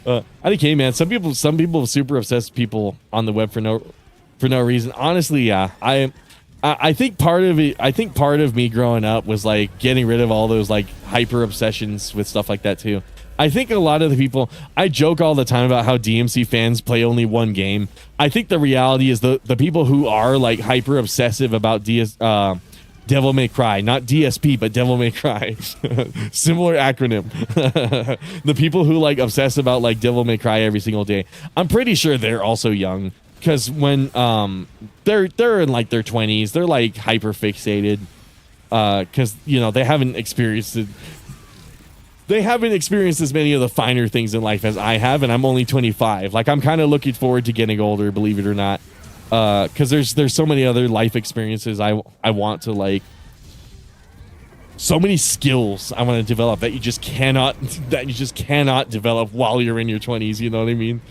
IDK, man, some people super obsessed people on the web for no reason. Honestly, yeah. I think part of it, part of me growing up was like getting rid of all those like hyper obsessions with stuff like that too. I think a lot of the people, I joke all the time about how DMC fans play only one game. I think the reality is the people who are like hyper obsessive about Devil May Cry, not DSP, but Devil May Cry. Similar acronym. The people who like obsess about like Devil May Cry every single day, I'm pretty sure they're also young, because when they're in like their 20s, they're like hyper fixated, because you know they haven't experienced as many of the finer things in life as I have, and I'm only 25. Like, I'm kind of looking forward to getting older, believe it or not. Because there's so many other life experiences I want to like, so many skills I want to develop that you just cannot develop while you're in your 20s. You know what I mean?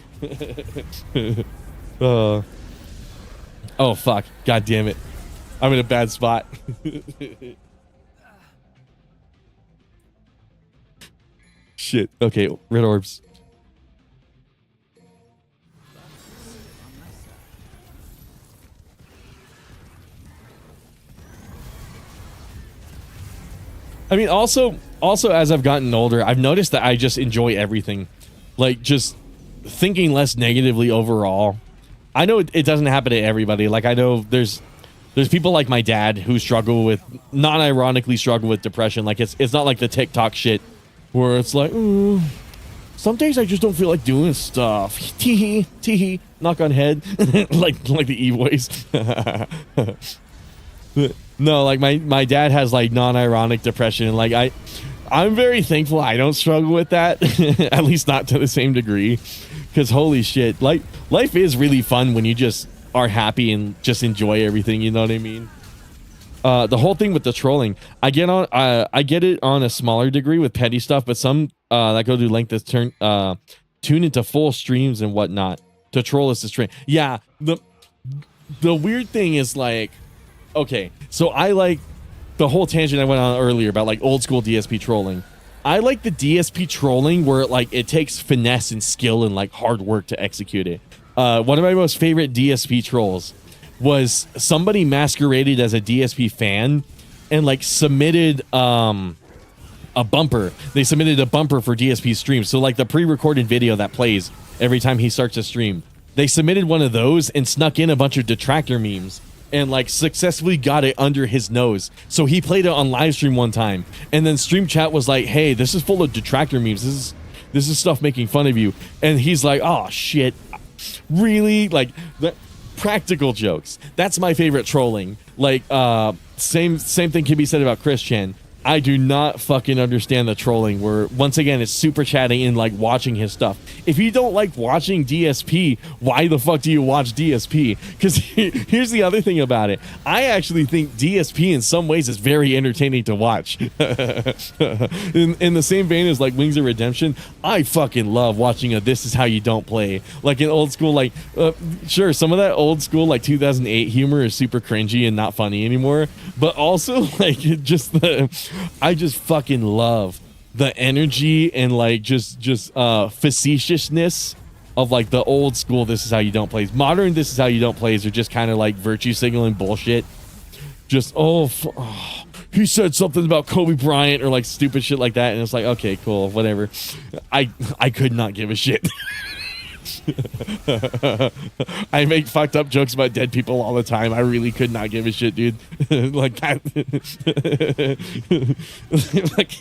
Oh fuck! God damn it! I'm in a bad spot. Shit. Okay, red orbs. I mean, also as I've gotten older, I've noticed that I just enjoy everything, like just thinking less negatively overall. I know it doesn't happen to everybody. Like I know there's people like my dad who struggle with, non-ironically struggle with depression. Like it's not like the TikTok shit where it's like, ooh, some days I just don't feel like doing stuff. Tee hee, knock on head, like the E voice. No, like my dad has like non-ironic depression, and like I'm very thankful I don't struggle with that, at least not to the same degree, because holy shit, like life is really fun when you just are happy and just enjoy everything, you know what I mean? The whole thing with the trolling, I get it on a smaller degree with petty stuff, but some that go to length is tune into full streams and whatnot to troll us to stream. Yeah, the weird thing is like, okay, so I like the whole tangent I went on earlier about like old school DSP trolling. I like the DSP trolling where it takes finesse and skill and like hard work to execute it. One of my most favorite DSP trolls was somebody masqueraded as a DSP fan and like submitted a bumper. They submitted a bumper for DSP stream. So like the pre-recorded video that plays every time he starts a stream. They submitted one of those and snuck in a bunch of detractor memes and like successfully got it under his nose. So he played it on live stream one time, and then stream chat was like, hey, this is full of detractor memes. This is stuff making fun of you. And he's like, oh shit, really? Like the practical jokes. That's my favorite trolling. Like same thing can be said about Chris Chan. I do not fucking understand the trolling where, once again, it's super chatting and like watching his stuff. If you don't like watching DSP, why the fuck do you watch DSP? Because here's the other thing about it. I actually think DSP in some ways is very entertaining to watch. In the same vein as like Wings of Redemption, I fucking love watching a This Is How You Don't Play. Like in old school, like, sure, some of that old school like 2008 humor is super cringy and not funny anymore. But also like just I just fucking love the energy and like just facetiousness of like the old school This Is How You Don't Plays. Modern This Is How You Don't Plays are just kind of like virtue signaling bullshit. Just he said something about Kobe Bryant or like stupid shit like that, and it's like, okay, cool, whatever. I could not give a shit. I make fucked up jokes about dead people all the time. I really could not give a shit, dude. Like that. Like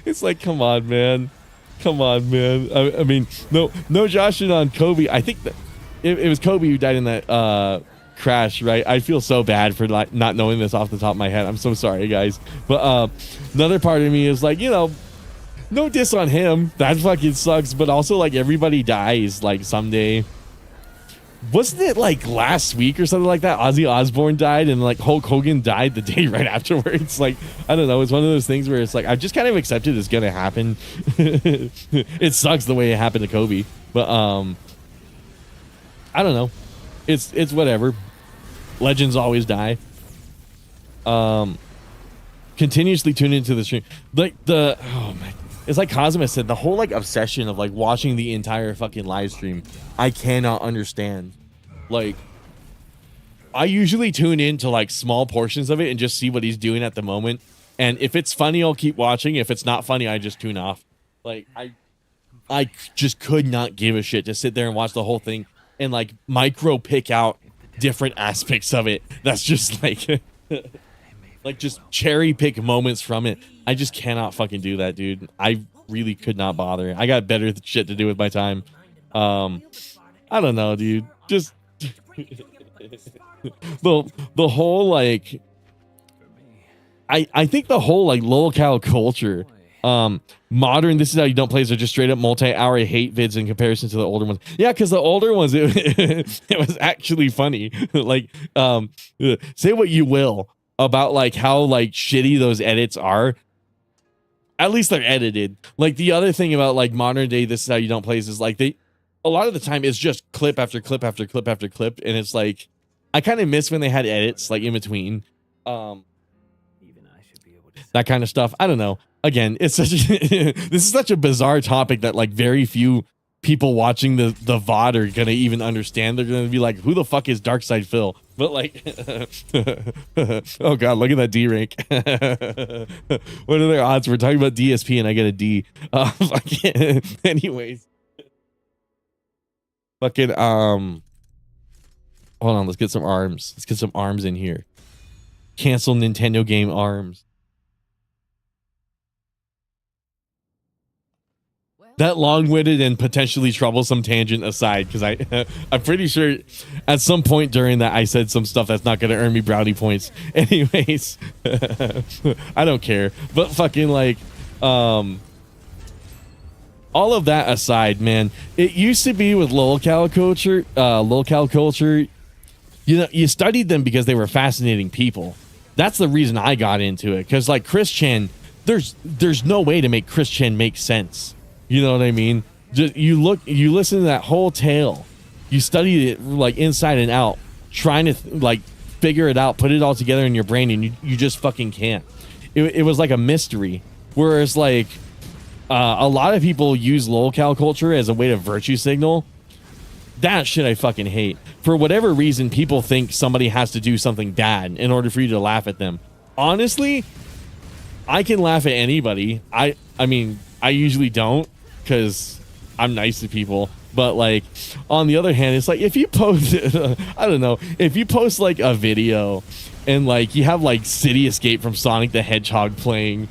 it's like, come on, man. I mean, no joshing on Kobe. I think that it was Kobe who died in that crash, right? I feel so bad for like not knowing this off the top of my head. I'm so sorry, guys. But another part of me is like, you know, no diss on him. That fucking sucks. But also, like, everybody dies, like, someday. Wasn't it, like, last week or something like that? Ozzy Osbourne died, and, like, Hulk Hogan died the day right afterwards. Like, I don't know. It's one of those things where it's like, I've just kind of accepted it's going to happen. It sucks the way it happened to Kobe. But, I don't know. It's whatever. Legends always die. Continuously tune into the stream. Like, oh, my. It's like Cosmo said, the whole like obsession of like watching the entire fucking live stream, I cannot understand. Like, I usually tune in to like small portions of it and just see what he's doing at the moment. And if it's funny, I'll keep watching. If it's not funny, I just tune off. Like, I just could not give a shit to sit there and watch the whole thing and like micro pick out different aspects of it. That's just like like just cherry pick moments from it. I just cannot fucking do that, dude. I really could not bother. I got better shit to do with my time. I don't know, dude. Just the whole like I think the whole like lolcow culture, modern This Is How You Don't Plays are just straight up multi-hour hate vids in comparison to the older ones. Yeah, because the older ones it was actually funny. Like say what you will about like how like shitty those edits are. At least they're edited. Like the other thing about like modern day This Is How You Don't Plays is like a lot of the time it's just clip after clip after clip after clip, and it's like I kind of miss when they had edits like in between. That kind of stuff. I don't know. Again, it's such a, this is such a bizarre topic that like very few people watching the VOD are gonna even understand. They're gonna be like, who the fuck is Darkside Phil? But like oh god, look at that D rank. What are their odds? We're talking about DSP and I get a D. Anyways. Fucking hold on, let's get some arms. Let's get some arms in here. Cancel Nintendo game arms. That long-witted and potentially troublesome tangent aside, because I'm pretty sure at some point during that I said some stuff that's not going to earn me brownie points. Anyways, I don't care. But fucking like, all of that aside, man, it used to be with lolcow culture. You know, you studied them because they were fascinating people. That's the reason I got into it. Because like Chris Chen, there's no way to make Chris Chen make sense. You know what I mean? Just you listen to that whole tale, you study it like inside and out, trying to like figure it out, put it all together in your brain, and you just fucking can't. It was like a mystery. Whereas like a lot of people use lolcow culture as a way to virtue signal. That shit I fucking hate. For whatever reason, people think somebody has to do something bad in order for you to laugh at them. Honestly, I can laugh at anybody. I mean, I usually don't, because I'm nice to people. But like on the other hand, it's like if you post I don't know, if you post like a video and like you have like City Escape from Sonic the Hedgehog playing,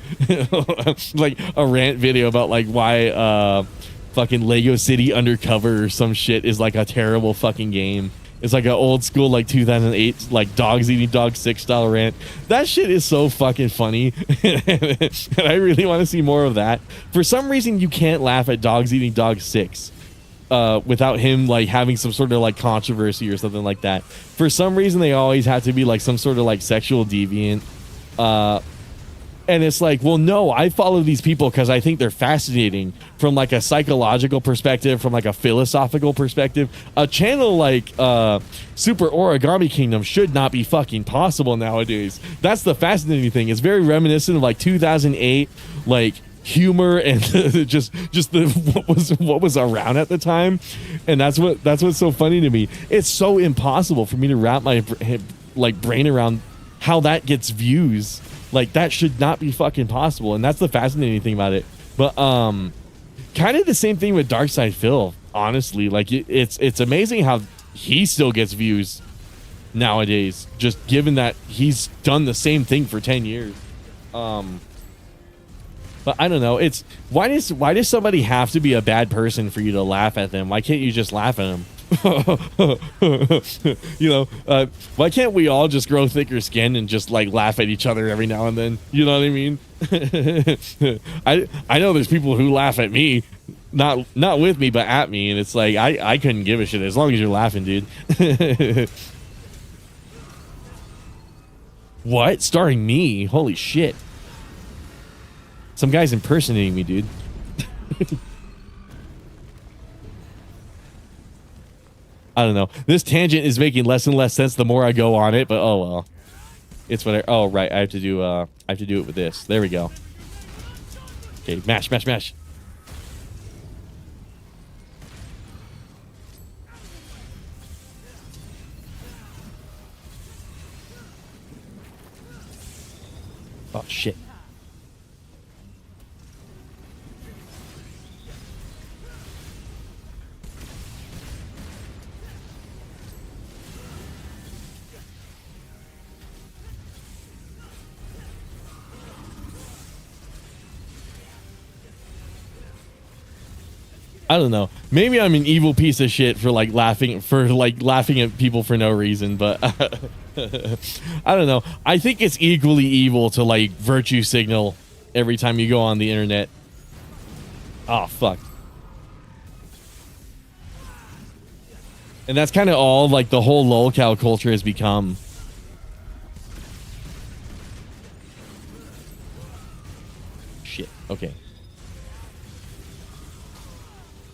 like a rant video about like why fucking Lego City Undercover or some shit is like a terrible fucking game. It's like an old school like 2008 like Dogs Eating Dog 6 style rant. That shit is so fucking funny. And I really want to see more of that. For some reason you can't laugh at Dogs Eating Dog 6 without him like having some sort of like controversy or something like that. For some reason they always have to be like some sort of like sexual deviant. And it's like, well, no, I follow these people because I think they're fascinating from like a psychological perspective, from like a philosophical perspective. A channel like Super Origami Kingdom should not be fucking possible nowadays. That's the fascinating thing. It's very reminiscent of like 2008, like humor and just the what was around at the time. And that's what's so funny to me. It's so impossible for me to wrap my like brain around how that gets views. Like that should not be fucking possible, and that's the fascinating thing about it. But kind of the same thing with Darkside Phil. Honestly, like it's amazing how he still gets views nowadays, just given that he's done the same thing for 10 years. But I don't know. It's why does somebody have to be a bad person for you to laugh at them? Why can't you just laugh at them? You know, why can't we all just grow thicker skin and just like laugh at each other every now and then? You know what I mean? I know there's people who laugh at me, not with me, but at me, and it's like I couldn't give a shit as long as you're laughing, dude. What? Starring me? Holy shit! Some guy's impersonating me, dude. I don't know. This tangent is making less and less sense the more I go on it, but oh well. It's what oh right, I have to do it with this. There we go. Okay, mash, mash, mash. Oh shit. I don't know. Maybe I'm an evil piece of shit for laughing at people for no reason, but I don't know. I think it's equally evil to like virtue signal every time you go on the internet. Oh fuck. And that's kind of all like the whole lolcow culture has become. Shit. Okay.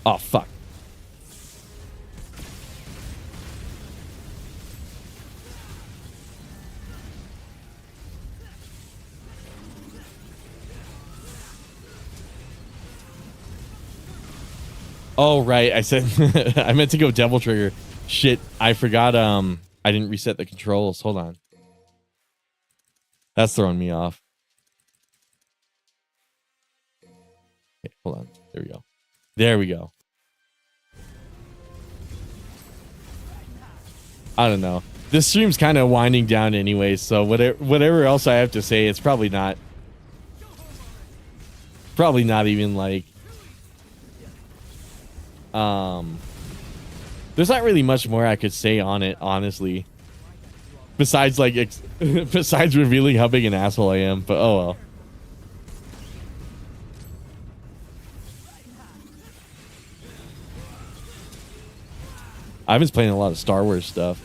Oh, fuck. Oh, right. I said I meant to go Devil Trigger. Shit, I forgot. I didn't reset the controls. Hold on. That's throwing me off. Okay, hold on. There we go. There we go. I don't know. This stream's kind of winding down anyway, so whatever else I have to say, it's probably not even like there's not really much more I could say on it, honestly. Besides like besides revealing how big an asshole I am, but oh well. I've been playing a lot of Star Wars stuff.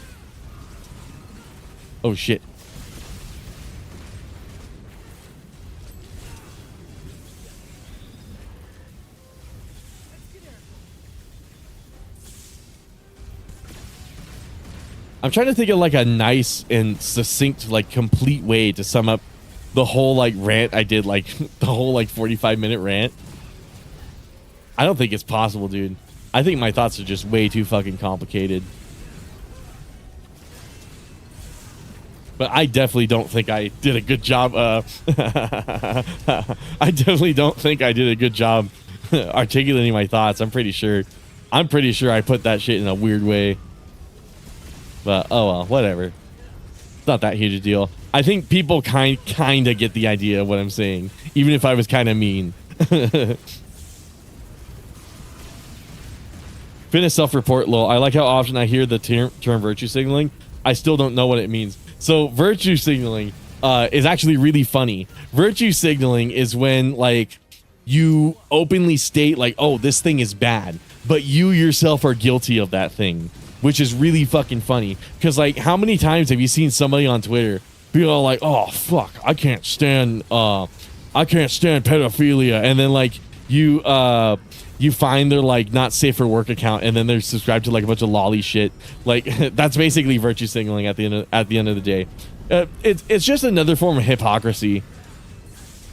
Oh shit. I'm trying to think of like a nice and succinct, like complete way to sum up the whole like rant I did, like the whole like 45-minute rant. I don't think it's possible, dude. I think my thoughts are just way too fucking complicated. But I definitely don't think I did a good job. I definitely don't think I did a good job articulating my thoughts. I'm pretty sure I put that shit in a weird way. But oh well, whatever. It's not that huge a deal. I think people kind of get the idea of what I'm saying, even if I was kind of mean. Finish self-report, lol. I like how often I hear the term virtue signaling. I still don't know what it means. So virtue signaling is actually really funny. Virtue signaling is when like you openly state like, oh, this thing is bad, but you yourself are guilty of that thing, which is really fucking funny. Because like, how many times have you seen somebody on Twitter be all like, oh fuck, I can't stand pedophilia, and then like you find their like not safe for work account, and then they're subscribed to like a bunch of lolly shit. Like that's basically virtue signaling at the end of the day. It's just another form of hypocrisy,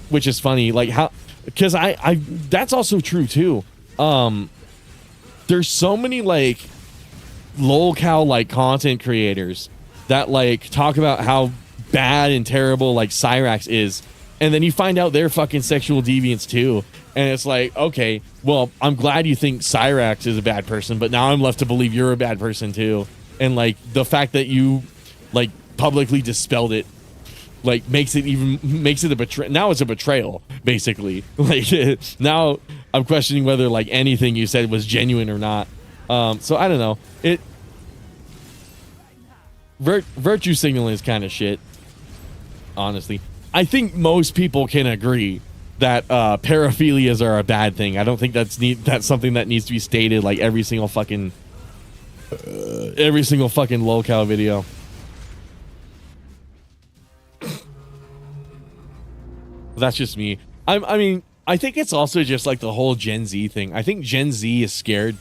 which is funny. Like how, because I that's also true too. There's so many like lolcow like content creators that like talk about how bad and terrible like Cyrax is, and then you find out they're fucking sexual deviants too. And it's like, okay, well, I'm glad you think Cyrax is a bad person, but now I'm left to believe you're a bad person too. And like the fact that you like publicly dispelled it, like makes it a betrayal. Now it's a betrayal, basically. Like now I'm questioning whether like anything you said was genuine or not. So I don't know. Virtue signaling is kind of shit, honestly. I think most people can agree that paraphilias are a bad thing. I don't think that's something that needs to be stated like every single fucking lolcow video. That's just me. I mean, I think it's also just like the whole Gen Z thing. I think Gen Z is scared,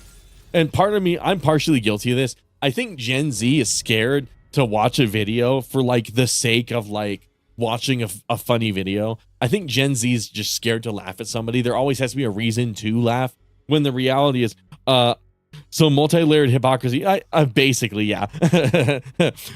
and part of me, I'm partially guilty of this. I think Gen Z is scared to watch a video for like the sake of like watching a funny video. I think Gen Z is just scared to laugh at somebody. There always has to be a reason to laugh, when the reality is so multi-layered hypocrisy. I basically, yeah.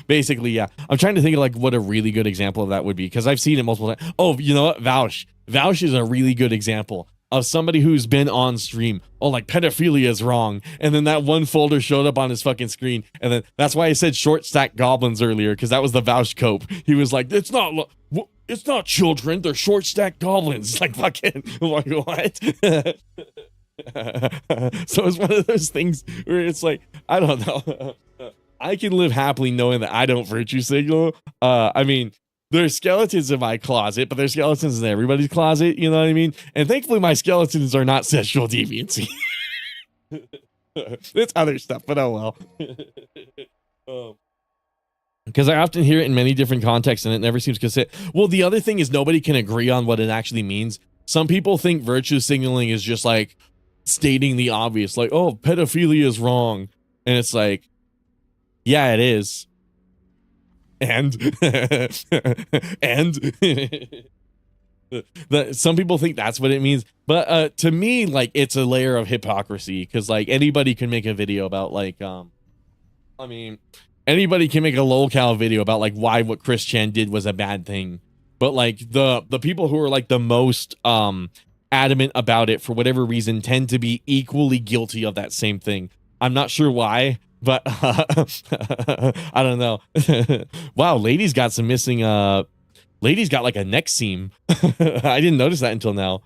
Basically, yeah. I'm trying to think of like what a really good example of that would be, because I've seen it multiple times. Oh, you know what? Vouch is a really good example of somebody who's been on stream. Oh, like pedophilia is wrong, and then that one folder showed up on his fucking screen, and then that's why I said short stack goblins earlier, because that was the Vouch cope. He was like, it's not children, they're short stack goblins. Like fucking like what? So it's one of those things where it's like, I don't know. I can live happily knowing that I don't virtue signal. I mean, there's skeletons in my closet, but there's skeletons in everybody's closet, you know what I mean? And thankfully my skeletons are not sexual deviancy. It's other stuff, but oh well. Because I often hear it in many different contexts and it never seems consistent. Well, the other thing is nobody can agree on what it actually means. Some people think virtue signaling is just like stating the obvious, like, oh, pedophilia is wrong. And it's like, yeah, it is. And Some people think that's what it means, but to me, like, it's a layer of hypocrisy, because like anybody can make a video about like I mean, anybody can make a lolcow video about like why what Chris Chan did was a bad thing, but like the people who are like the most adamant about it for whatever reason tend to be equally guilty of that same thing. I'm not sure why, but I don't know. Wow, lady's got some missing lady's got like a neck seam. I didn't notice that until now.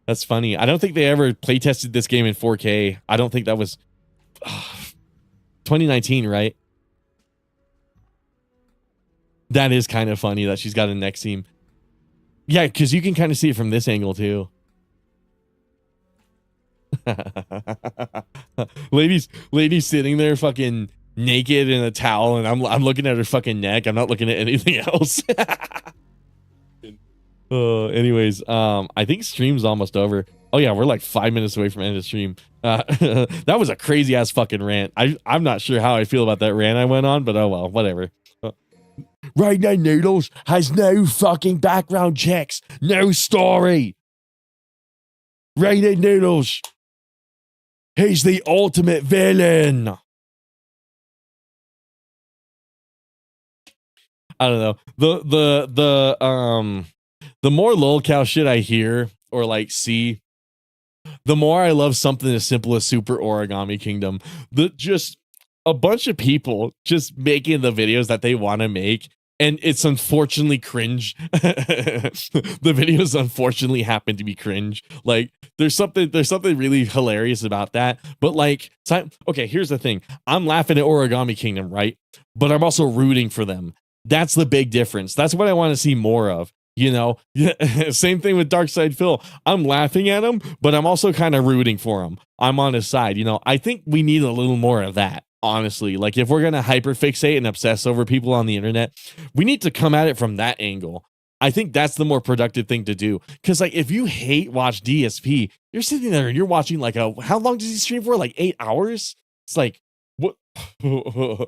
That's funny. I don't think they ever play tested this game in 4K. I don't think that was 2019, right? That is kind of funny that she's got a neck seam. Yeah, because you can kind of see it from this angle too. ladies sitting there fucking naked in a towel, and I'm looking at her fucking neck. I'm not looking at anything else. Anyways, I think stream's almost over. Oh yeah, we're like 5 minutes away from end of stream. That was a crazy ass fucking rant. I'm not sure how I feel about that rant I went on, but oh well, whatever. Right Now Noodles has no fucking background checks, no story. Right Now Noodles, he's the ultimate villain. I don't know. The more lolcow shit I hear or like see, the more I love something as simple as Super Origami Kingdom. Just a bunch of people just making the videos that they want to make, and it's unfortunately cringe. The videos unfortunately happen to be cringe. Like there's something really hilarious about that. But like, okay, here's the thing. I'm laughing at Origami Kingdom, right? But I'm also rooting for them. That's the big difference. That's what I want to see more of. You know, same thing with Darkside Phil. I'm laughing at him, but I'm also kind of rooting for him. I'm on his side. You know, I think we need a little more of that, honestly. Like, if we're going to hyperfixate and obsess over people on the internet, we need to come at it from that angle. I think that's the more productive thing to do. Because, like, if you hate watch DSP, you're sitting there and you're watching, like, how long does he stream for? Like 8 hours? It's like, what? You're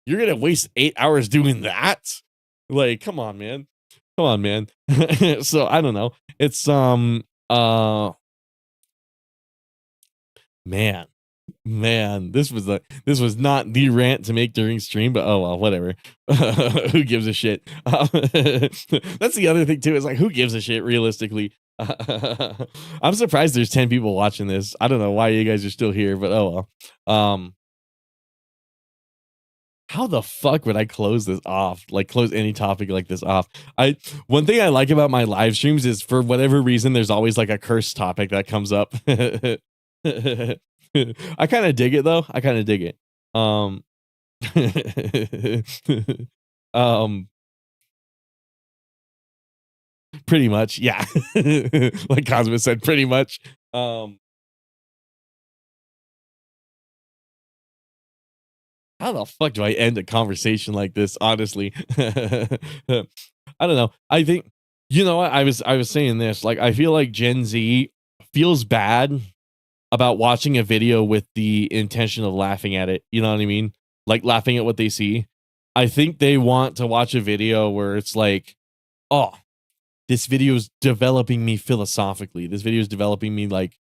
going to waste 8 hours doing that? Like, come on, man. Come on, man. So I don't know. It's man, this was not the rant to make during stream, but oh well, whatever. Who gives a shit? That's the other thing too. Is like, who gives a shit? Realistically, I'm surprised there's 10 people watching this. I don't know why you guys are still here, but oh well. How the fuck would I close this off? Like, close any topic like this off? One thing I like about my live streams is, for whatever reason, there's always like a cursed topic that comes up. I kind of dig it though. I kind of dig it. Pretty much, yeah. Like Cosmo said, pretty much. How the fuck do I end a conversation like this? Honestly, I don't know. I think, you know what, I was saying this. Like, I feel like Gen Z feels bad about watching a video with the intention of laughing at it. You know what I mean? Like laughing at what they see. I think they want to watch a video where it's like, oh, this video is developing me philosophically. This video is developing me like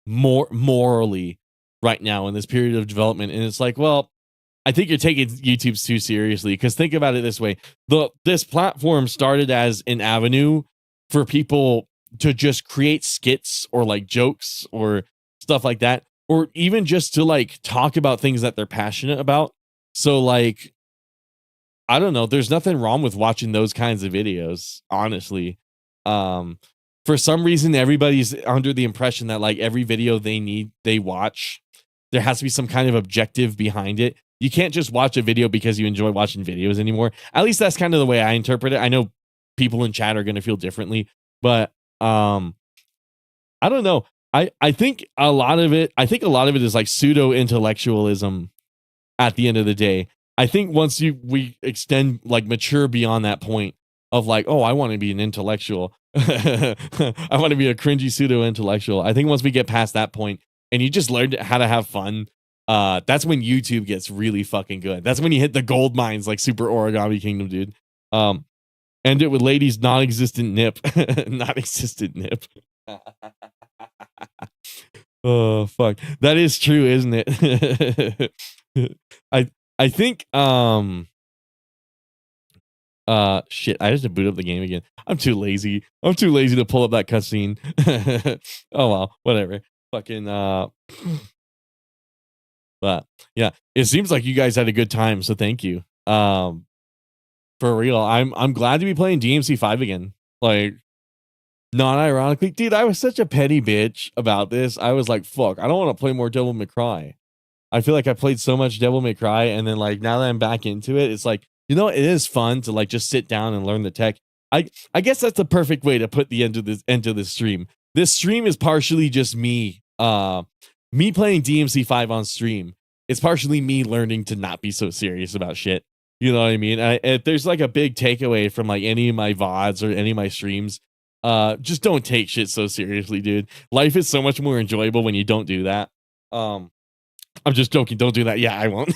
more morally right now in this period of development. And it's like, well, I think you're taking YouTube's too seriously, because think about it this way. This platform started as an avenue for people to just create skits or like jokes or stuff like that, or even just to like talk about things that they're passionate about. So like, I don't know, there's nothing wrong with watching those kinds of videos, honestly. For some reason, everybody's under the impression that like every video they watch, there has to be some kind of objective behind it. You can't just watch a video because you enjoy watching videos anymore. At least that's kind of the way I interpret it. I know people in chat are going to feel differently, but I don't know. I think a lot of it is like pseudo intellectualism at the end of the day. I think once we extend, like, mature beyond that point of like, oh, I want to be an intellectual. I want to be a cringy pseudo intellectual. I think once we get past that point and you just learn how to have fun, that's when YouTube gets really fucking good. That's when you hit the gold mines like Super Origami Kingdom, dude. End it with ladies non-existent nip. Non-existent nip. Oh fuck. That is true, isn't it? I think shit, I just have to boot up the game again. I'm too lazy. I'm too lazy to pull up that cutscene. Oh well, whatever. Fucking but yeah, it seems like you guys had a good time, so thank you. For real. I'm glad to be playing DMC 5 again. Like, not ironically, dude, I was such a petty bitch about this. I was like, fuck, I don't want to play more Devil May Cry. I feel like I played so much Devil May Cry, and then like now that I'm back into it, it's like, you know, it is fun to like just sit down and learn the tech. I guess that's the perfect way to put the end of this stream. This stream is partially just me me playing DMC 5 on stream. It's partially me learning to not be so serious about shit. You know what I mean? If there's like a big takeaway from like any of my VODs or any of my streams, just don't take shit so seriously, dude. Life is so much more enjoyable when you don't do that. I'm just joking. Don't do that. Yeah, I won't.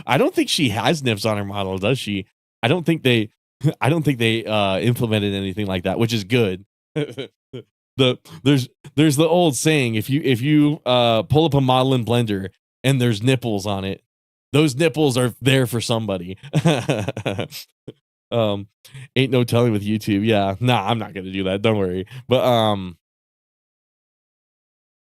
I don't think she has nips on her model, does she? I don't think they implemented anything like that, which is good. There's the old saying, if you pull up a model in Blender and there's nipples on it, those nipples are there for somebody. Ain't no telling with YouTube. Yeah, nah, I'm not gonna do that. Don't worry. But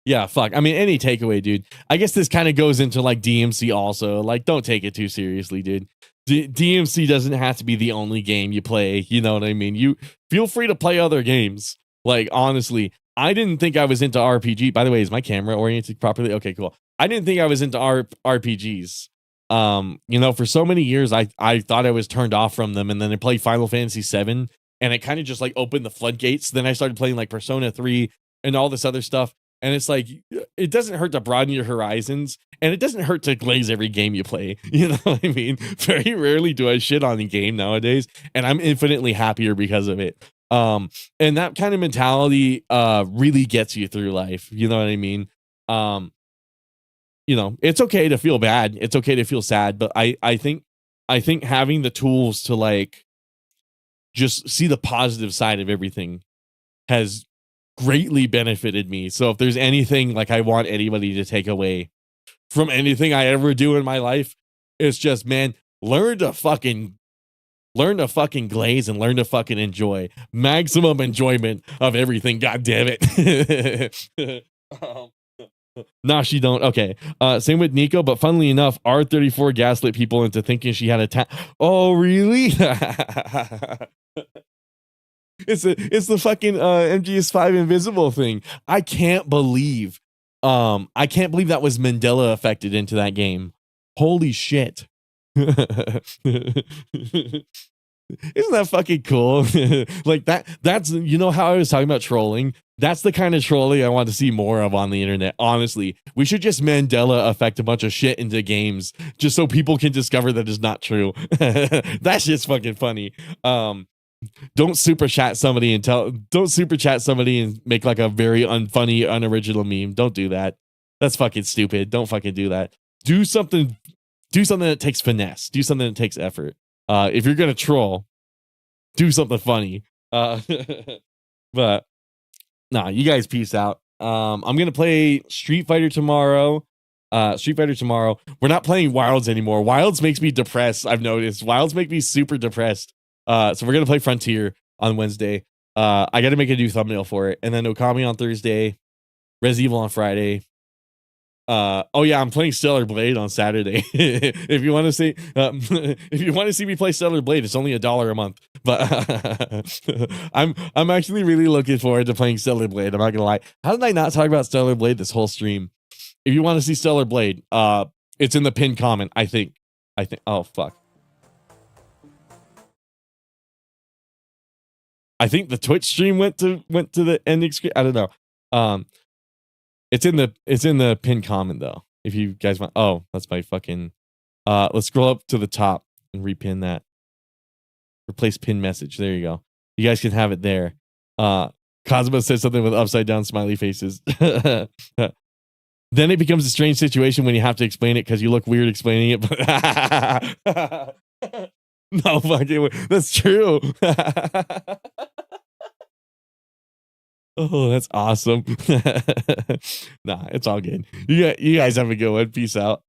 yeah, fuck. I mean, any takeaway, dude. I guess this kind of goes into like DMC also. Like, don't take it too seriously, dude. DMC doesn't have to be the only game you play. You know what I mean? You feel free to play other games. Like, honestly, I didn't think I was into RPG. By the way, is my camera oriented properly? Okay, cool. I didn't think I was into RPGs. You know, for so many years, I thought I was turned off from them, and then I played Final Fantasy VII, and it kind of just like opened the floodgates. Then I started playing like Persona 3 and all this other stuff. And it's like, it doesn't hurt to broaden your horizons, and it doesn't hurt to glaze every game you play. You know what I mean? Very rarely do I shit on a game nowadays, and I'm infinitely happier because of it. And that kind of mentality really gets you through life. You know what I mean? You know, it's okay to feel bad. It's okay to feel sad, but I think having the tools to like just see the positive side of everything has greatly benefited me. So if there's anything like I want anybody to take away from anything I ever do in my life, it's just, man, learn to fucking glaze and learn to fucking enjoy. Maximum enjoyment of everything, god damn it. Nah, she don't. Okay. Same with Nico, but funnily enough, R34 gaslit people into thinking she had a Oh, really? It's the fucking MGS5 invisible thing. I can't believe that was Mandela affected into that game. Holy shit. Isn't that fucking cool? Like that's, you know how I was talking about trolling? That's the kind of trolling I want to see more of on the internet. Honestly, we should just Mandela affect a bunch of shit into games just so people can discover that it's not true. That shit's fucking funny. Don't super chat somebody and make like a very unfunny, unoriginal meme. Don't do that. That's fucking stupid. Don't fucking do that. Do something that takes finesse. Do something that takes effort. If you're gonna troll, do something funny. But nah, you guys peace out. I'm gonna play Street Fighter tomorrow. We're not playing Wilds anymore. Wilds makes me depressed. I've noticed Wilds make me super depressed. So we're gonna play Frontier on Wednesday. I gotta make a new thumbnail for it, and then Okami on Thursday, Res Evil on Friday. Oh yeah, I'm playing Stellar Blade on Saturday. If you want to see, me play Stellar Blade, it's only $1 a month. But I'm actually really looking forward to playing Stellar Blade. I'm not gonna lie. How did I not talk about Stellar Blade this whole stream? If you want to see Stellar Blade, it's in the pinned comment. I think. Oh fuck. I think the Twitch stream went to the ending screen. I don't know. It's in the pinned comment though. If you guys want, oh, that's my fucking. Let's scroll up to the top and repin that. Replace pin message. There you go. You guys can have it there. Cosmo said something with upside down smiley faces. Then it becomes a strange situation when you have to explain it because you look weird explaining it. No fucking way. That's true. Oh, that's awesome. Nah, it's all good. You guys have a good one. Peace out.